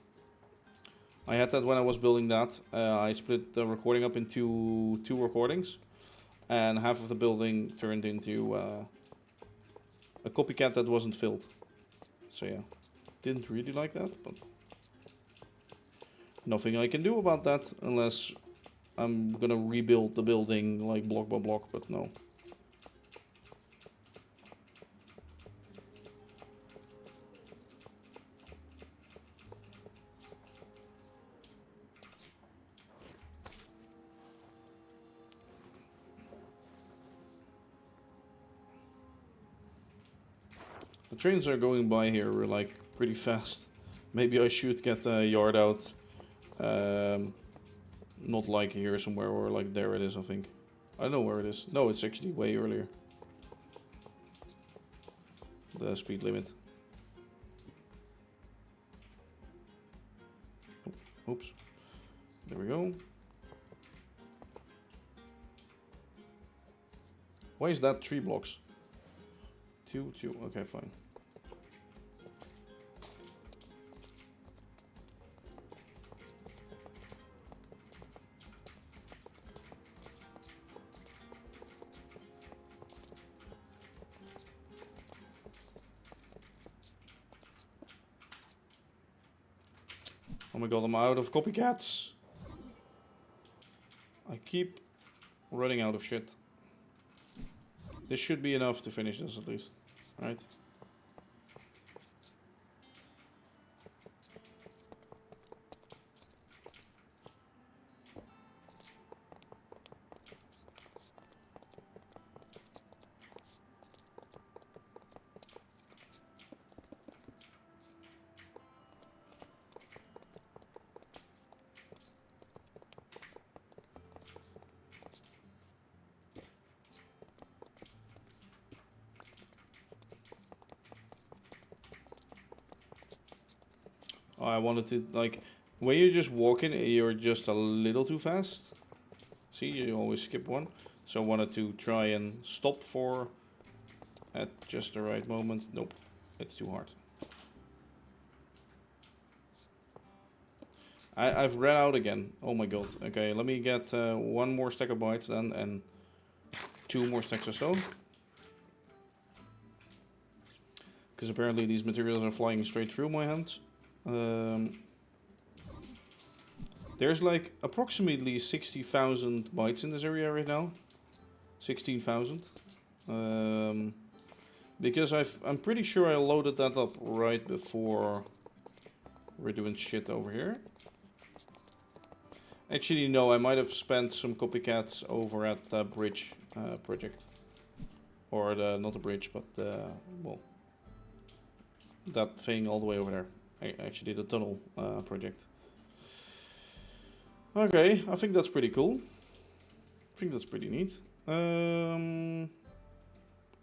I had that when I was building that. I split the recording up into two recordings, and half of the building turned into a copycat that wasn't filled. So yeah, didn't really like that, but nothing I can do about that unless I'm gonna rebuild the building like block by block, but no. The trains are going by here like pretty fast. Maybe I should get a yard out. Not like here somewhere, or like there it is, I think. I don't know where it is. No, it's actually way earlier. The speed limit. Oops. There we go. Why is that 3 blocks? 2, 2. Okay, fine. Oh my god, I'm out of copycats. I keep running out of shit. This should be enough to finish this at least, right? I wanted to, like, when you're just walking, you're just a little too fast. See, you always skip one. So I wanted to try and stop for at just the right moment. Nope, it's too hard. I've ran out again. Oh my god. Okay, let me get 1 more stack of bytes then, and 2 more stacks of stone. Because apparently these materials are flying straight through my hands. There's like approximately 60,000 bytes in this area right now. 16,000. Because I'm pretty sure I loaded that up right before We're doing shit over here. Actually, no, I might have spent some copycats over at the bridge project. Or not the bridge, but well, that thing all the way over there. Actually, the tunnel project. Okay, I think that's pretty cool. I think that's pretty neat.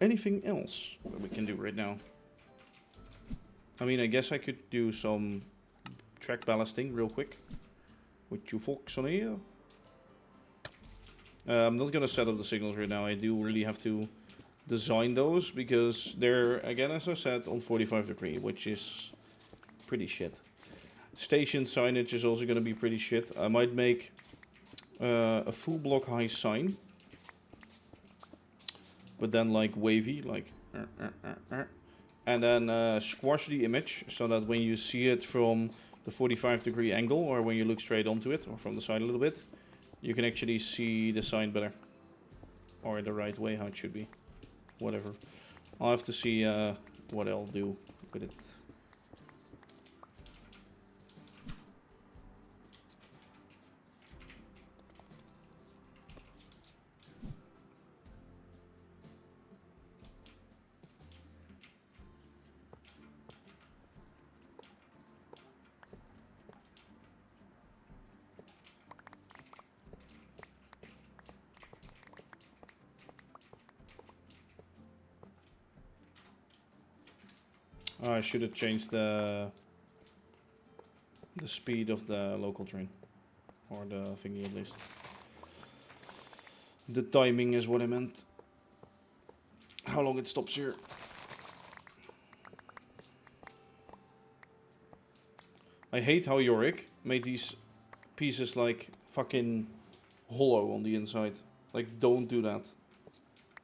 Anything else that we can do right now? I mean, I guess I could do some track ballasting real quick with you folks on here. I'm not gonna set up the signals right now. I do really have to design those because they're, again, as I said, on 45 degree, which is pretty shit. Station signage is also gonna be pretty shit. I might make a full block high sign, but then like wavy, like and then squash the image so that when you see it from the 45 degree angle, or when you look straight onto it, or from the side a little bit, you can actually see the sign better, or the right way, how it should be. Whatever. I'll have to see what I'll do with it. Oh, I should have changed the speed of the local train, or the thingy at least. The timing is what I meant. How long it stops here. I hate how Yorick made these pieces like fucking hollow on the inside. Like, don't do that.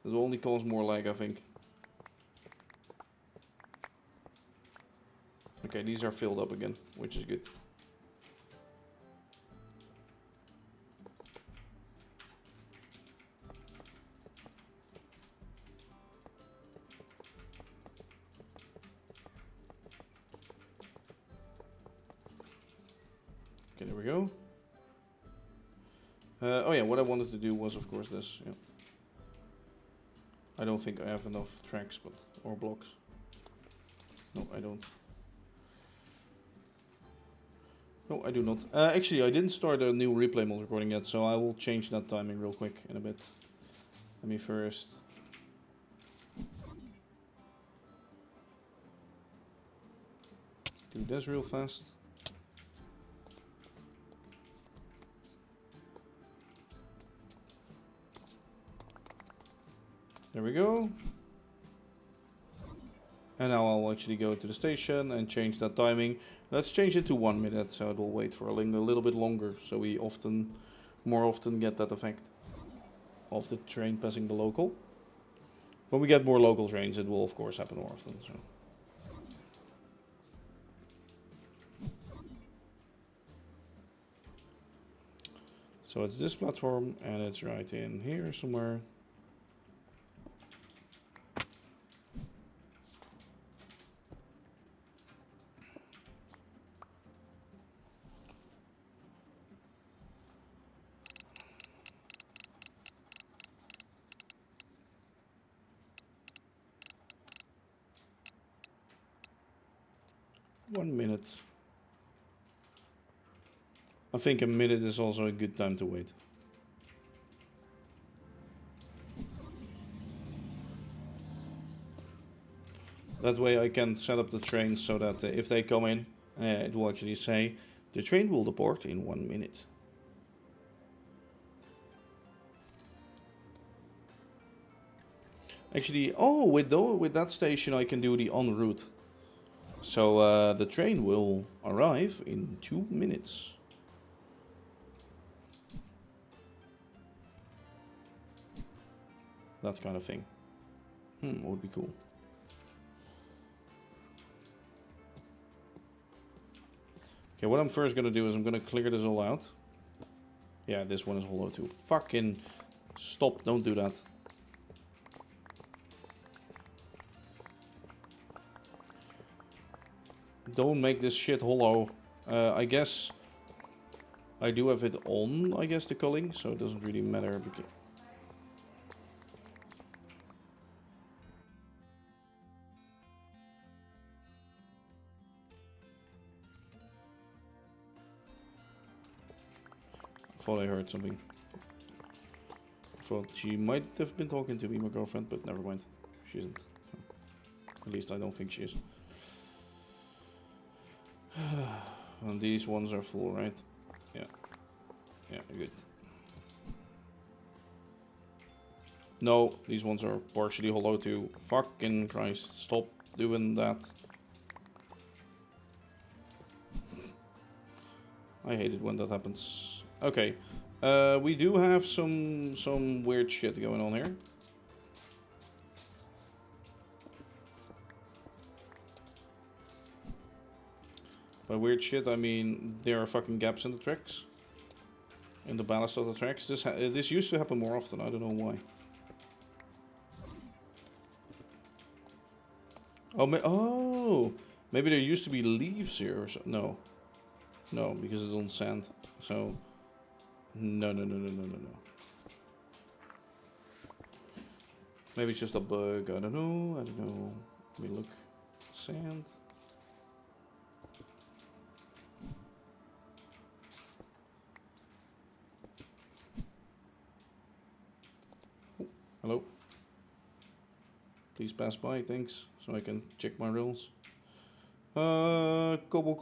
It will only cause more lag, I think. Okay, these are filled up again, which is good. Okay, there we go. Oh yeah, what I wanted to do was, of course, this. Yeah. I don't think I have enough tracks, but or blocks. No, I don't. No, I do not. Actually, I didn't start a new replay mode recording yet, so I will change that timing real quick in a bit. Let me first... do this real fast. There we go. And now I'll actually go to the station and change that timing. Let's change it to 1 minute, so it will wait for a little bit longer, so we more often get that effect of the train passing the local. When we get more local trains, it will of course happen more often. So it's this platform, and it's right in here somewhere. One minute. I think a minute is also a good time to wait. That way I can set up the train so that if they come in, it will actually say, the train will depart in 1 minute. Actually, oh, with that station I can do the en route. So the train will arrive in 2 minutes. That kind of thing. Would be cool. Okay, what I'm first gonna do is I'm gonna clear this all out. Yeah, this one is hollow too. Fucking stop, don't do that. Don't make this shit hollow. I guess I do have it on, I guess, the culling, so it doesn't really matter. Because I thought I heard something. I thought she might have been talking to me, my girlfriend, but never mind. She isn't. At least I don't think she is. And these ones are full, right? Yeah. Yeah, good. No, these ones are partially hollow too. Fucking Christ, stop doing that. I hate it when that happens. Okay. We do have some weird shit going on here. By weird shit, I mean there are fucking gaps in the tracks. In the ballast of the tracks. This used to happen more often, I don't know why. Oh, maybe there used to be leaves here or so. No. No, because it's on sand. So, no. Maybe it's just a bug, I don't know. Let me look. Sand. Oh, hello. Please pass by, thanks, so I can check my rules. Cobble.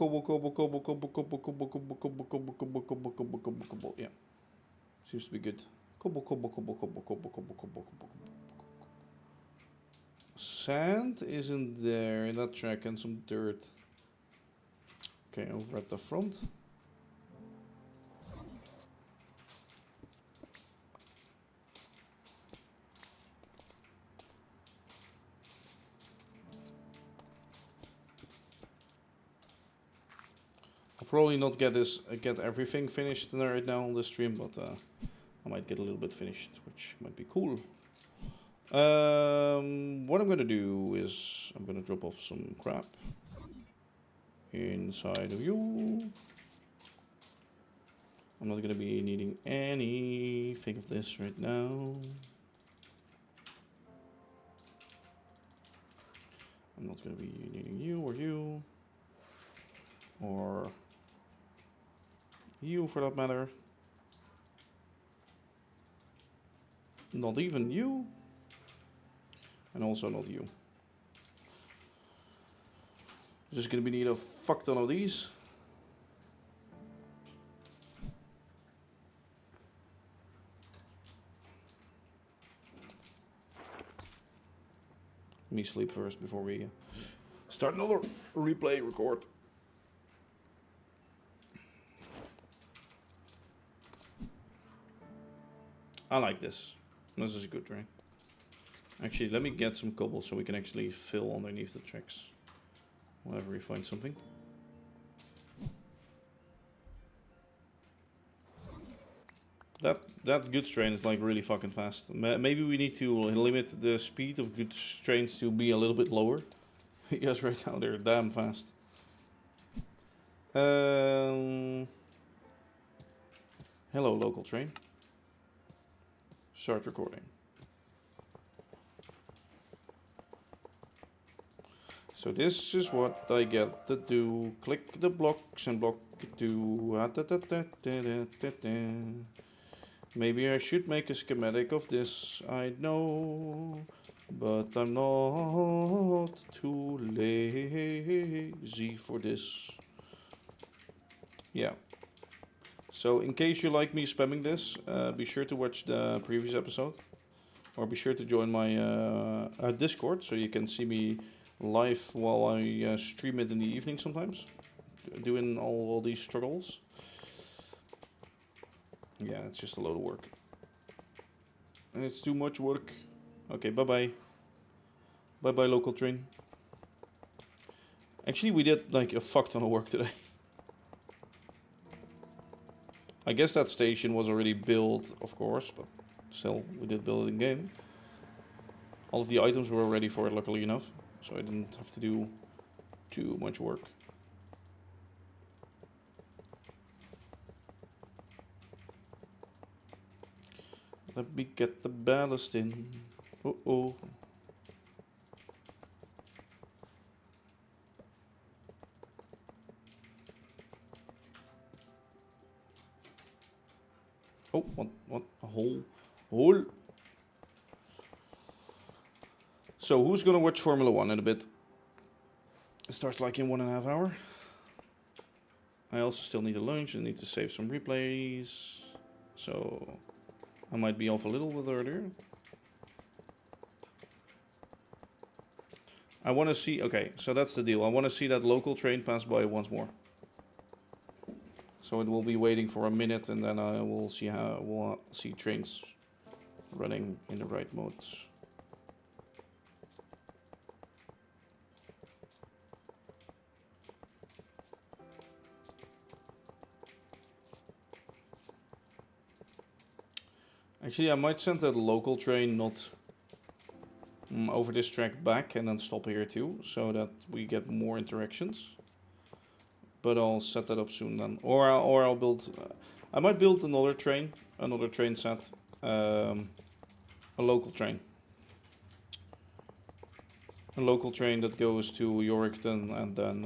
Yeah, seems to be good. Cobble. Sand isn't there in that track, and some dirt. Okay, over at the front. I'll probably not get everything finished right now on the stream, but I might get a little bit finished, which might be cool. What I'm gonna do is I'm gonna drop off some crap inside of you. I'm not gonna be needing anything of this right now. I'm not gonna be needing you or you for that matter. Not even you. And also not you. Just gonna be need a fuck ton of these. Let me sleep first before we start another replay record. I like this. This is good, right? Actually, let me get some cobble so we can actually fill underneath the tracks whenever we find something. That goods train is like really fucking fast. Maybe we need to limit the speed of goods trains to be a little bit lower. Because right now they're damn fast. Hello, local train. Start recording. So this is what I get to do. Click the blocks and block it to. Maybe I should make a schematic of this, I know. But I'm not too lazy for this. Yeah. So in case you like me spamming this, be sure to watch the previous episode. Or be sure to join my Discord so you can see me live while I stream it in the evening sometimes. Doing all these struggles. Yeah, it's just a load of work. And it's too much work. Okay, bye-bye. Bye-bye, local train. Actually, we did like a fuck ton of work today. I guess that station was already built, of course, but still, we did build it again. All of the items were ready for it, luckily enough, so I didn't have to do too much work. Let me get the ballast in. Uh-oh. Oh, what? A hole. Hole. So, who's gonna watch Formula 1 in a bit? It starts like in 1.5 hours. I also still need a lunch and need to save some replays. So, I might be off a little bit earlier. I want to see... Okay, so that's the deal. I want to see that local train pass by once more. So it will be waiting for a minute, and then I will see how we'll see trains running in the right modes. Actually, I might send that local train not over this track back and then stop here too, so that we get more interactions. But I'll set that up soon then, or I'll build. I might build another train set, a local train that goes to Yorkton and then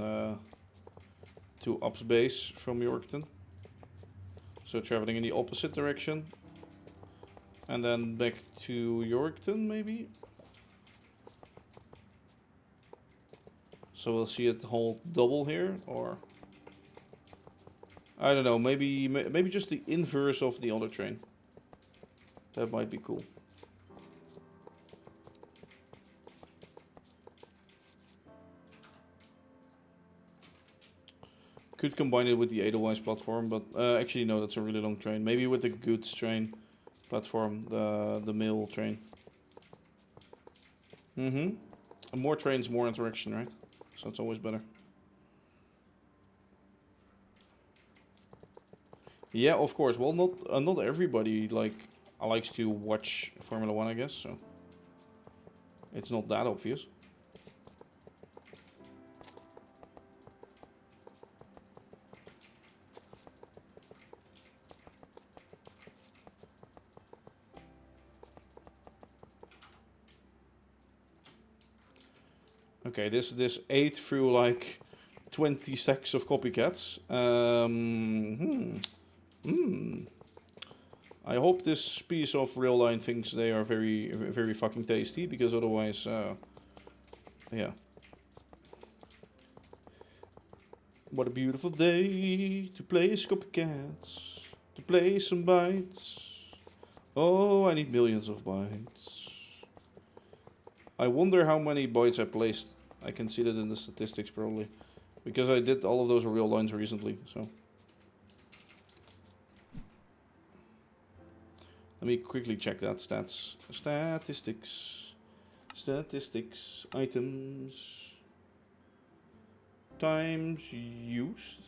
to Ops base from Yorkton. So traveling in the opposite direction, and then back to Yorkton maybe. So we'll see it hold double here, or I don't know, maybe just the inverse of the other train. That might be cool. Could combine it with the Edelweiss platform, but actually no, that's a really long train. Maybe with the goods train platform, the mail train. More trains, more interaction, right? So it's always better. Yeah, of course. Well, not everybody likes to watch Formula 1, I guess. So it's not that obvious. Okay, this ate through like 20 stacks of copycats. I hope this piece of rail line thinks they are very, very fucking tasty, because otherwise, yeah. What a beautiful day to play copycats, to play some bytes. Oh, I need millions of bytes. I wonder how many bytes I placed. I can see that in the statistics probably, because I did all of those rail lines recently, so. Let me quickly check that stats. Statistics, items, times used.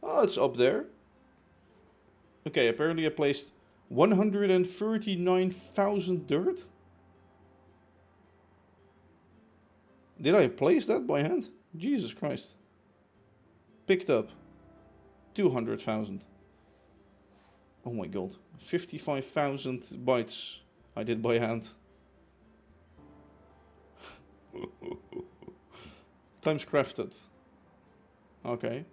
Oh, it's up there. Okay, apparently I placed 139,000 dirt. Did I place that by hand? Jesus Christ. Picked up 200,000. Oh my god. 55,000 bytes I did by hand. Times crafted. Okay.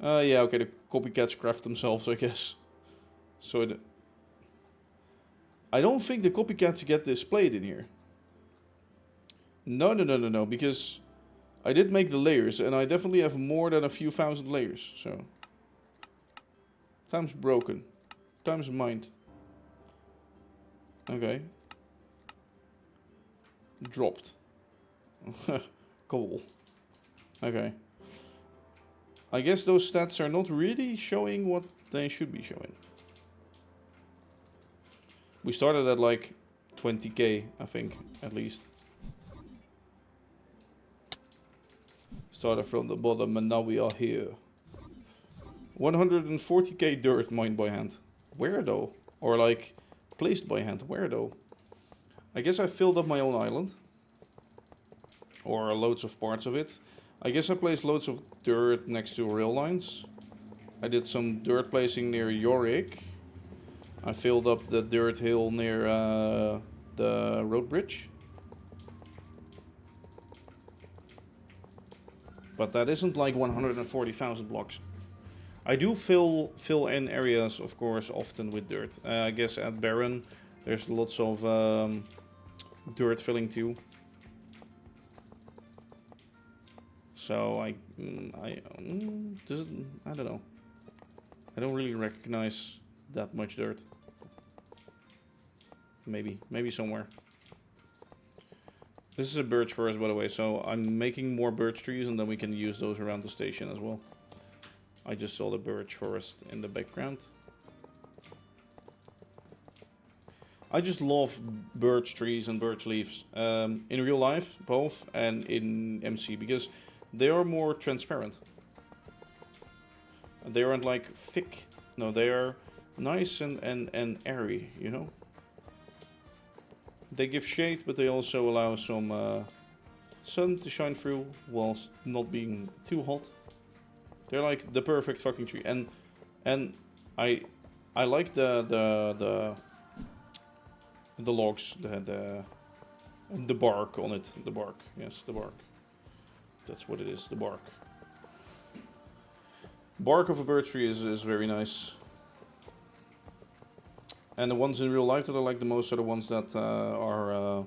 Yeah, okay, the copycats craft themselves, I guess. So I don't think the copycats get displayed in here. No, because I did make the layers, and I definitely have more than a few thousand layers, so. Times broken. Times mined. Okay. Dropped. Cool. Okay. I guess those stats are not really showing what they should be showing. We started at like 20k, I think, at least. Started from the bottom and now we are here. 140k dirt mined by hand. Where though? Or like placed by hand. Where though? I guess I filled up my own island. Or loads of parts of it. I guess I placed loads of dirt next to rail lines. I did some dirt placing near Yorick. I filled up the dirt hill near the road bridge. But that isn't like 140,000 blocks. I do fill in areas, of course, often with dirt. I guess at Barren, there's lots of dirt filling too. So I don't know. I don't really recognize that much dirt. Maybe somewhere. This is a birch forest, by the way, so I'm making more birch trees and then we can use those around the station as well. I just saw the birch forest in the background. I just love birch trees and birch leaves. In real life, both, and in MC, because they are more transparent. They aren't like thick. No, they are nice and airy, you know? They give shade, but they also allow some sun to shine through whilst not being too hot. They're like the perfect fucking tree, and I like the logs, the bark on it. The bark, yes, the bark. That's what it is, the bark. Bark of a birch tree is very nice. And the ones in real life that I like the most are the ones that are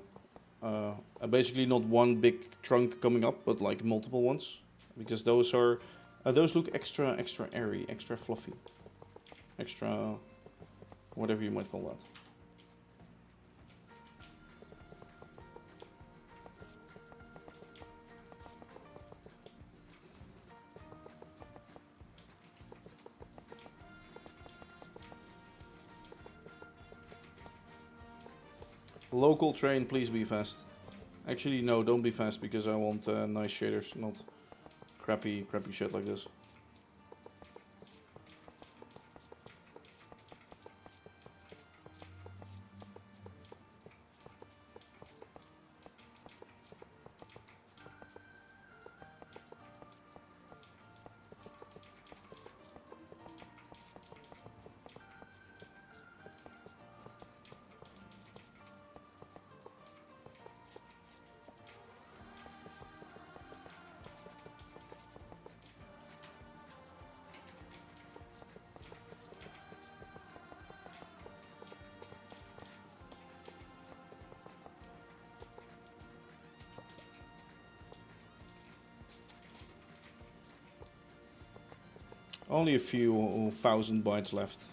basically not one big trunk coming up, but like multiple ones, because those are those look extra airy, extra fluffy, extra whatever you might call that. Local train, please be fast. Actually, no, don't be fast, because I want nice shaders, not crappy shit like this. Only a few thousand bytes left.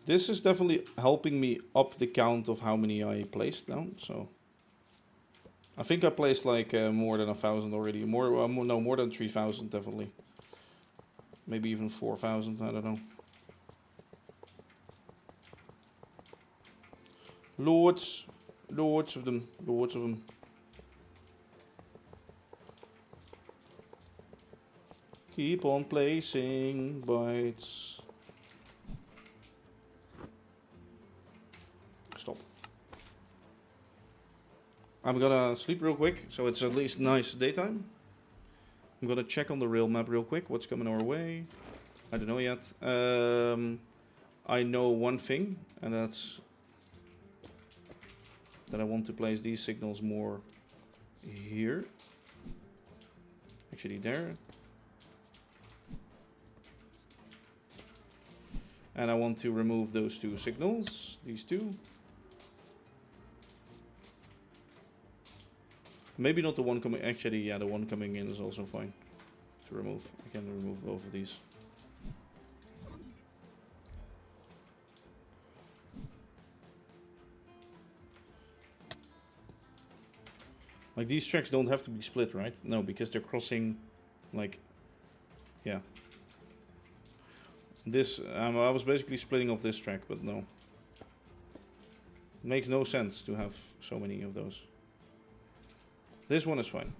This is definitely helping me up the count of how many I placed down, so I think I placed like more than 1,000 already. More than 3,000 definitely. Maybe even 4,000, I don't know. Loads of them. Keep on placing bytes. Stop. I'm gonna sleep real quick, so it's at least nice daytime. I'm gonna check on the rail map real quick, what's coming our way. I don't know yet. I know one thing, and that's that I want to place these signals more here. Actually there. And I want to remove those two signals, these two. Maybe not the one coming, actually, yeah, the one coming in is also fine to remove. I can remove both of these. Like, these tracks don't have to be split, right? No, because they're crossing, like, yeah. This, I was basically splitting off this track, but no. It makes no sense to have so many of those. This one is fine.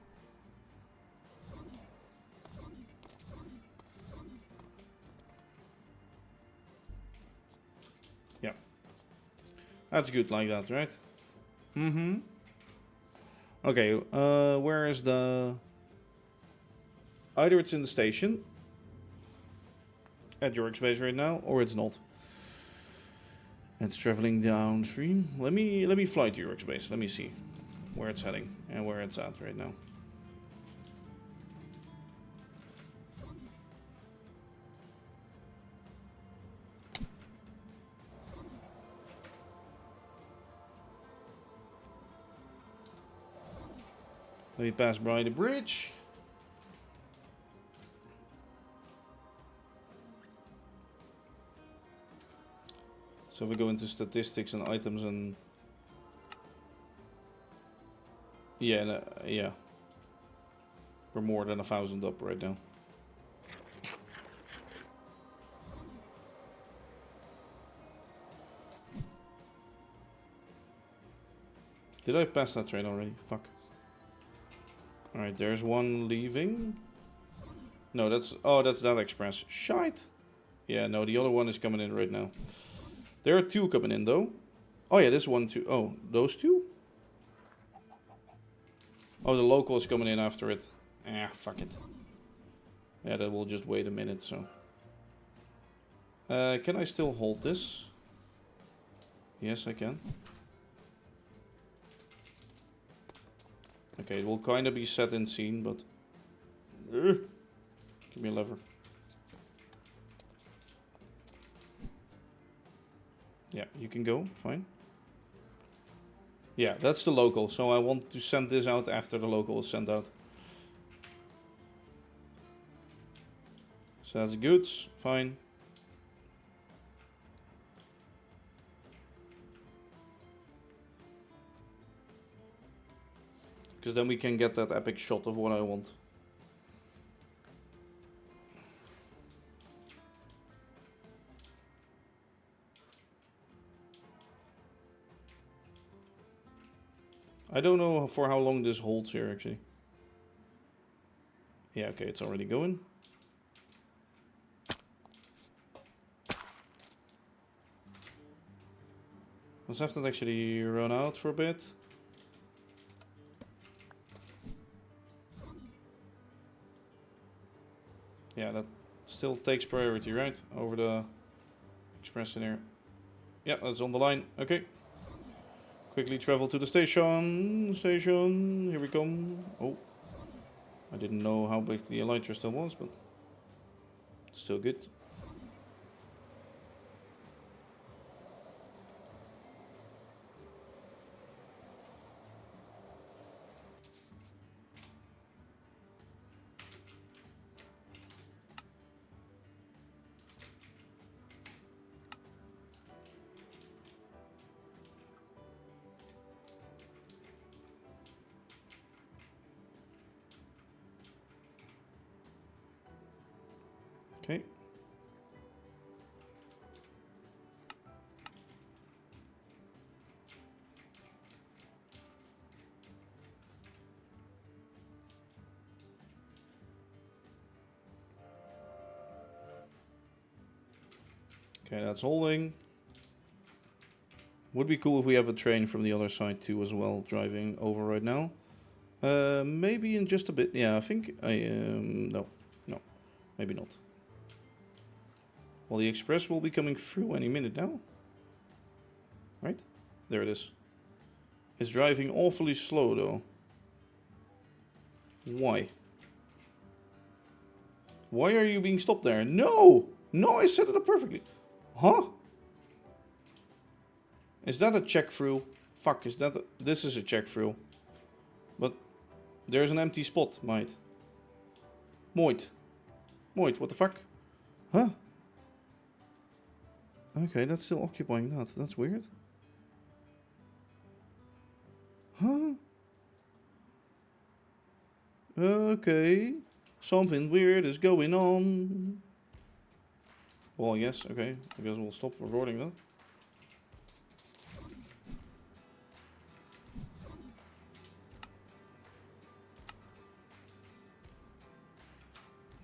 Yeah. That's good like that, right? Mm-hmm. Okay, where is the... Either it's in the station, at your workspace right now, or it's not. It's traveling downstream. Let me fly to your workspace. Let me see where it's heading and where it's at right now. Let me pass by the bridge. So if we go into statistics and items and... Yeah, yeah. We're more than 1,000 up right now. Did I pass that train already? Fuck. Alright, there's one leaving. No, that's... Oh, that's that express. Shite! Yeah, no, the other one is coming in right now. There are two coming in, though. Oh, yeah, this one, too. Oh, those two? Oh, the local is coming in after it. Ah, fuck it. Yeah, that will just wait a minute, so... can I still hold this? Yes, I can. Okay, it will kind of be set in scene, but... Give me a lever. Yeah, you can go, fine. Yeah, that's the local, so I want to send this out after the local is sent out. So that's goods, fine. Because then we can get that epic shot of what I want. I don't know for how long this holds here, actually. Yeah, okay, it's already going. Let's have that actually run out for a bit. Yeah, that still takes priority, right? Over the express in here. Yeah, that's on the line. Okay. Quickly travel to the station. Station. Here we come. Oh. I didn't know how big the elytra still was, but still good. Okay. Okay, that's holding. Would be cool if we have a train from the other side too as well, driving over right now. Maybe in just a bit. Yeah, I think no, maybe not. Well, the express will be coming through any minute now. Right? There it is. It's driving awfully slow though. Why? Why are you being stopped there? No! No, I set it up perfectly. Huh? Is that a check through? Fuck, is that this is a check through. But there's an empty spot, mate. Moit, what the fuck? Huh? Okay, that's still occupying that. That's weird. Huh? Okay. Something weird is going on. Well, yes, okay. I guess we'll stop recording that.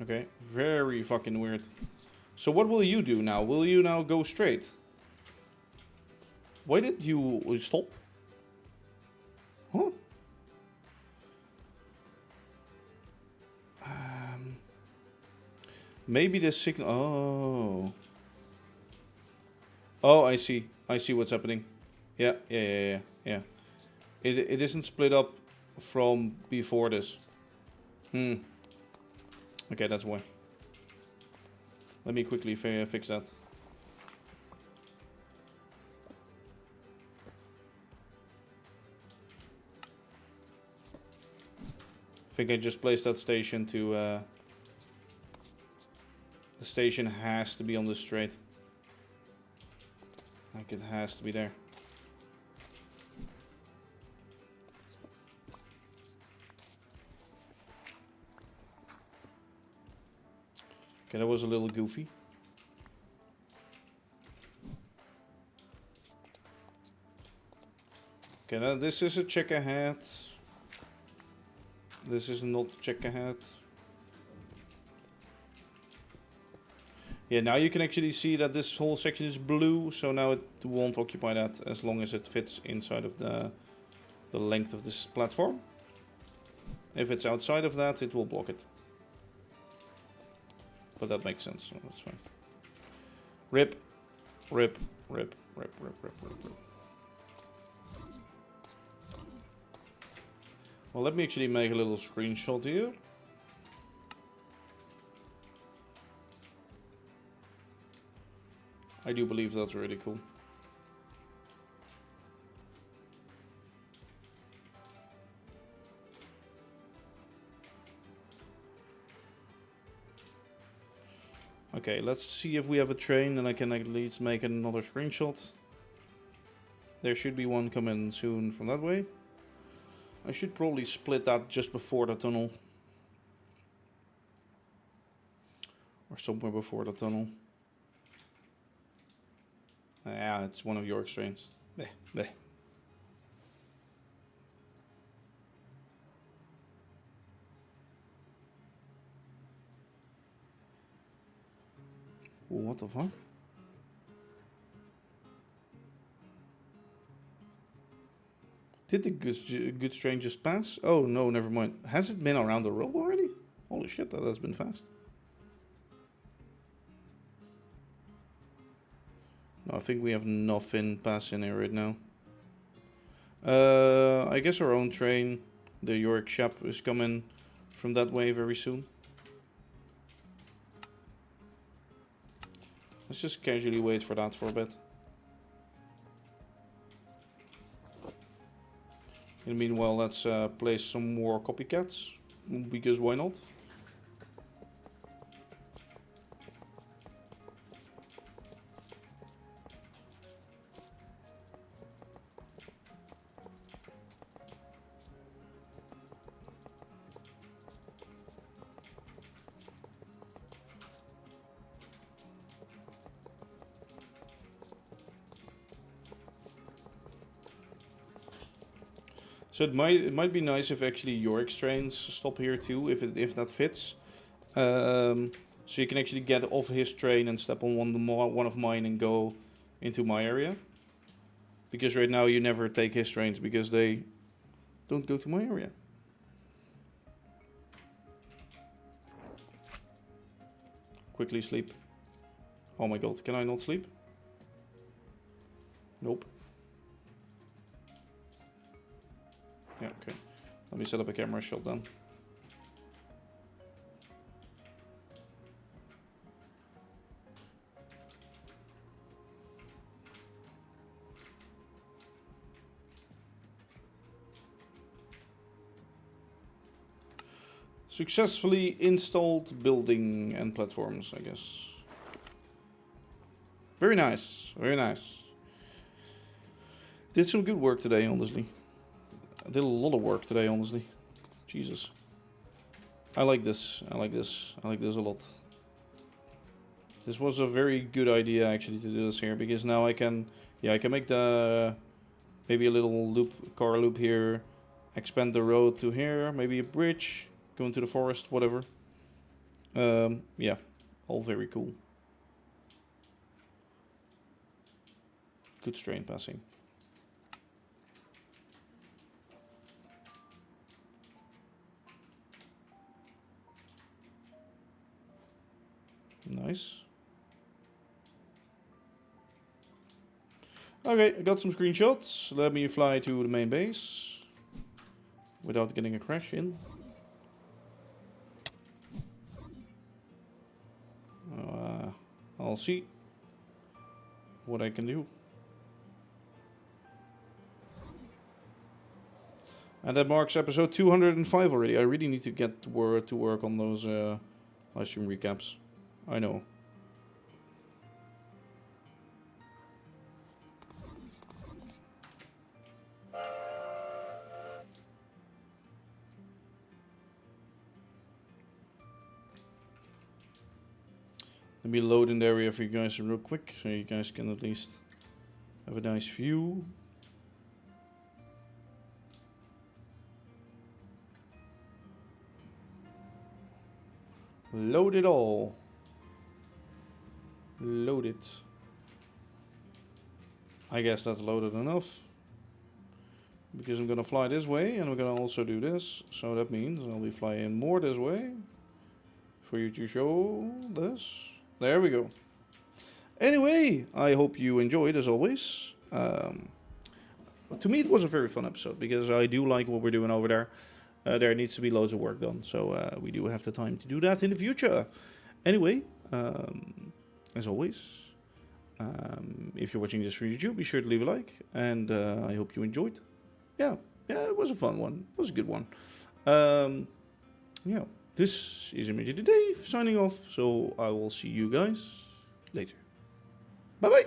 Okay, very fucking weird. So what will you do now? Will you now go straight? Why did you stop? Huh? Maybe the signal... Oh. Oh, I see. I see what's happening. Yeah. It isn't split up from before this. Okay, that's why. Let me quickly fix that. I think I just placed that station to... the station has to be on this straight. Like, it has to be there. Okay, that was a little goofy. Okay, now this is a check ahead. This is not check ahead. Yeah, now you can actually see that this whole section is blue, so now it won't occupy that as long as it fits inside of the length of this platform. If it's outside of that, it will block it. But that makes sense, so that's fine. Rip. Rip. Rip. Rip. Rip. Rip. Rip. Rip. Well, let me actually make a little screenshot here. I do believe that's really cool. Okay, let's see if we have a train and I can at least make another screenshot. There should be one coming soon from that way. I should probably split that just before the tunnel. Or somewhere before the tunnel. Yeah, it's one of York's trains. Bleh, bleh. What the fuck? Did the goods train just pass? Oh no, never mind. Has it been around the world already? Holy shit, that has been fast. No, I think we have nothing passing here right now. I guess our own train, the York Shep, is coming from that way very soon. Let's just casually wait for that for a bit. In the meanwhile, let's place some more copycats, because why not? So it might be nice if actually York's trains stop here too, if that fits. So you can actually get off his train and step on one of mine and go into my area. Because right now you never take his trains because they don't go to my area. Quickly sleep. Oh my god, can I not sleep? Nope. Yeah, okay. Let me set up a camera shot then. Successfully installed building and platforms, I guess. Very nice, very nice. Did some good work today, honestly. I did a lot of work today, honestly. Jesus. I like this. I like this. I like this a lot. This was a very good idea, actually, to do this here. Because now I can... Yeah, I can make the... Maybe a little loop, car loop here. Expand the road to here. Maybe a bridge. Go into the forest, whatever. Yeah. All very cool. Good train passing. Nice. Okay, I got some screenshots. Let me fly to the main base without getting a crash in. I'll see what I can do. And that marks episode 205 already. I really need to get to work on those live stream recaps. I know. Let me load in the area for you guys real quick, so you guys can at least have a nice view. Load it all. Load it. I guess that's loaded enough. Because I'm gonna fly this way, and we're gonna also do this. So that means I'll be flying more this way. For you to show this. There we go. Anyway, I hope you enjoyed as always. To me, it was a very fun episode because I do like what we're doing over there. There needs to be loads of work done, so we do have the time to do that in the future. Anyway, as always, if you're watching this from YouTube, be sure to leave a like, and I hope you enjoyed. Yeah, it was a fun one. It was a good one. Yeah. This is ImagineerDave signing off, so I will see you guys later. Bye-bye!